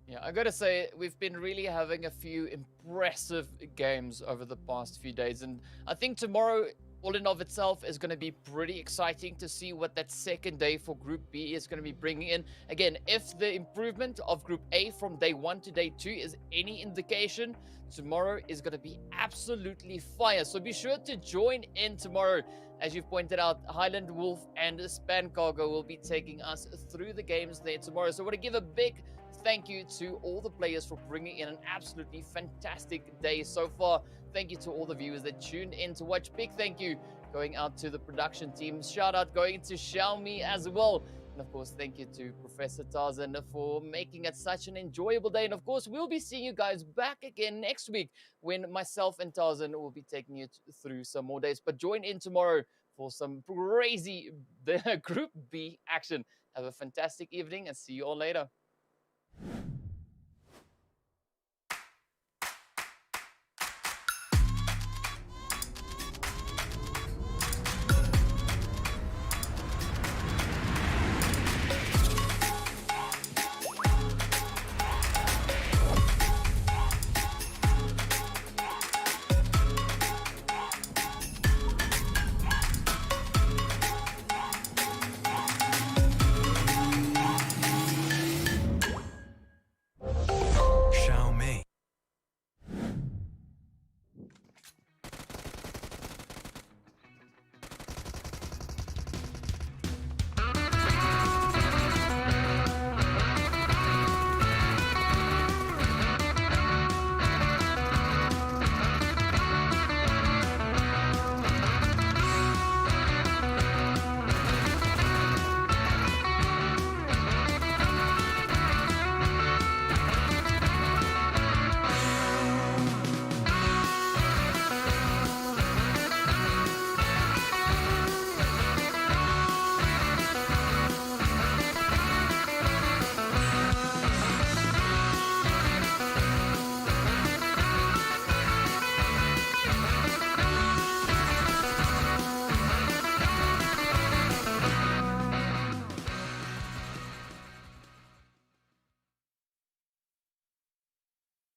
Speaker 4: Yeah, I gotta say, we've been really having a few impressive games over the past few days, and I think tomorrow, all in of itself, is going to be pretty exciting to see what that second day for Group B is going to be bringing in. Again, if the improvement of Group A from day 1 to day 2 is any indication, tomorrow is going to be absolutely fire. So be sure to join in tomorrow. As you've pointed out, Highland Wolf and Span Cargo will be taking us through the games there tomorrow. So I want to give a big thank you to all the players for bringing in an absolutely fantastic day so far. Thank you to all the viewers that tuned in to watch. Big thank you going out to the production team. Shout out going to Xiaomi as well. And of course, thank you to Professor Tarzan for making it such an enjoyable day. And of course, we'll be seeing you guys back again next week when myself and Tarzan will be taking you through some more days. But join in tomorrow for some crazy Group B action. Have a fantastic evening and see you all later.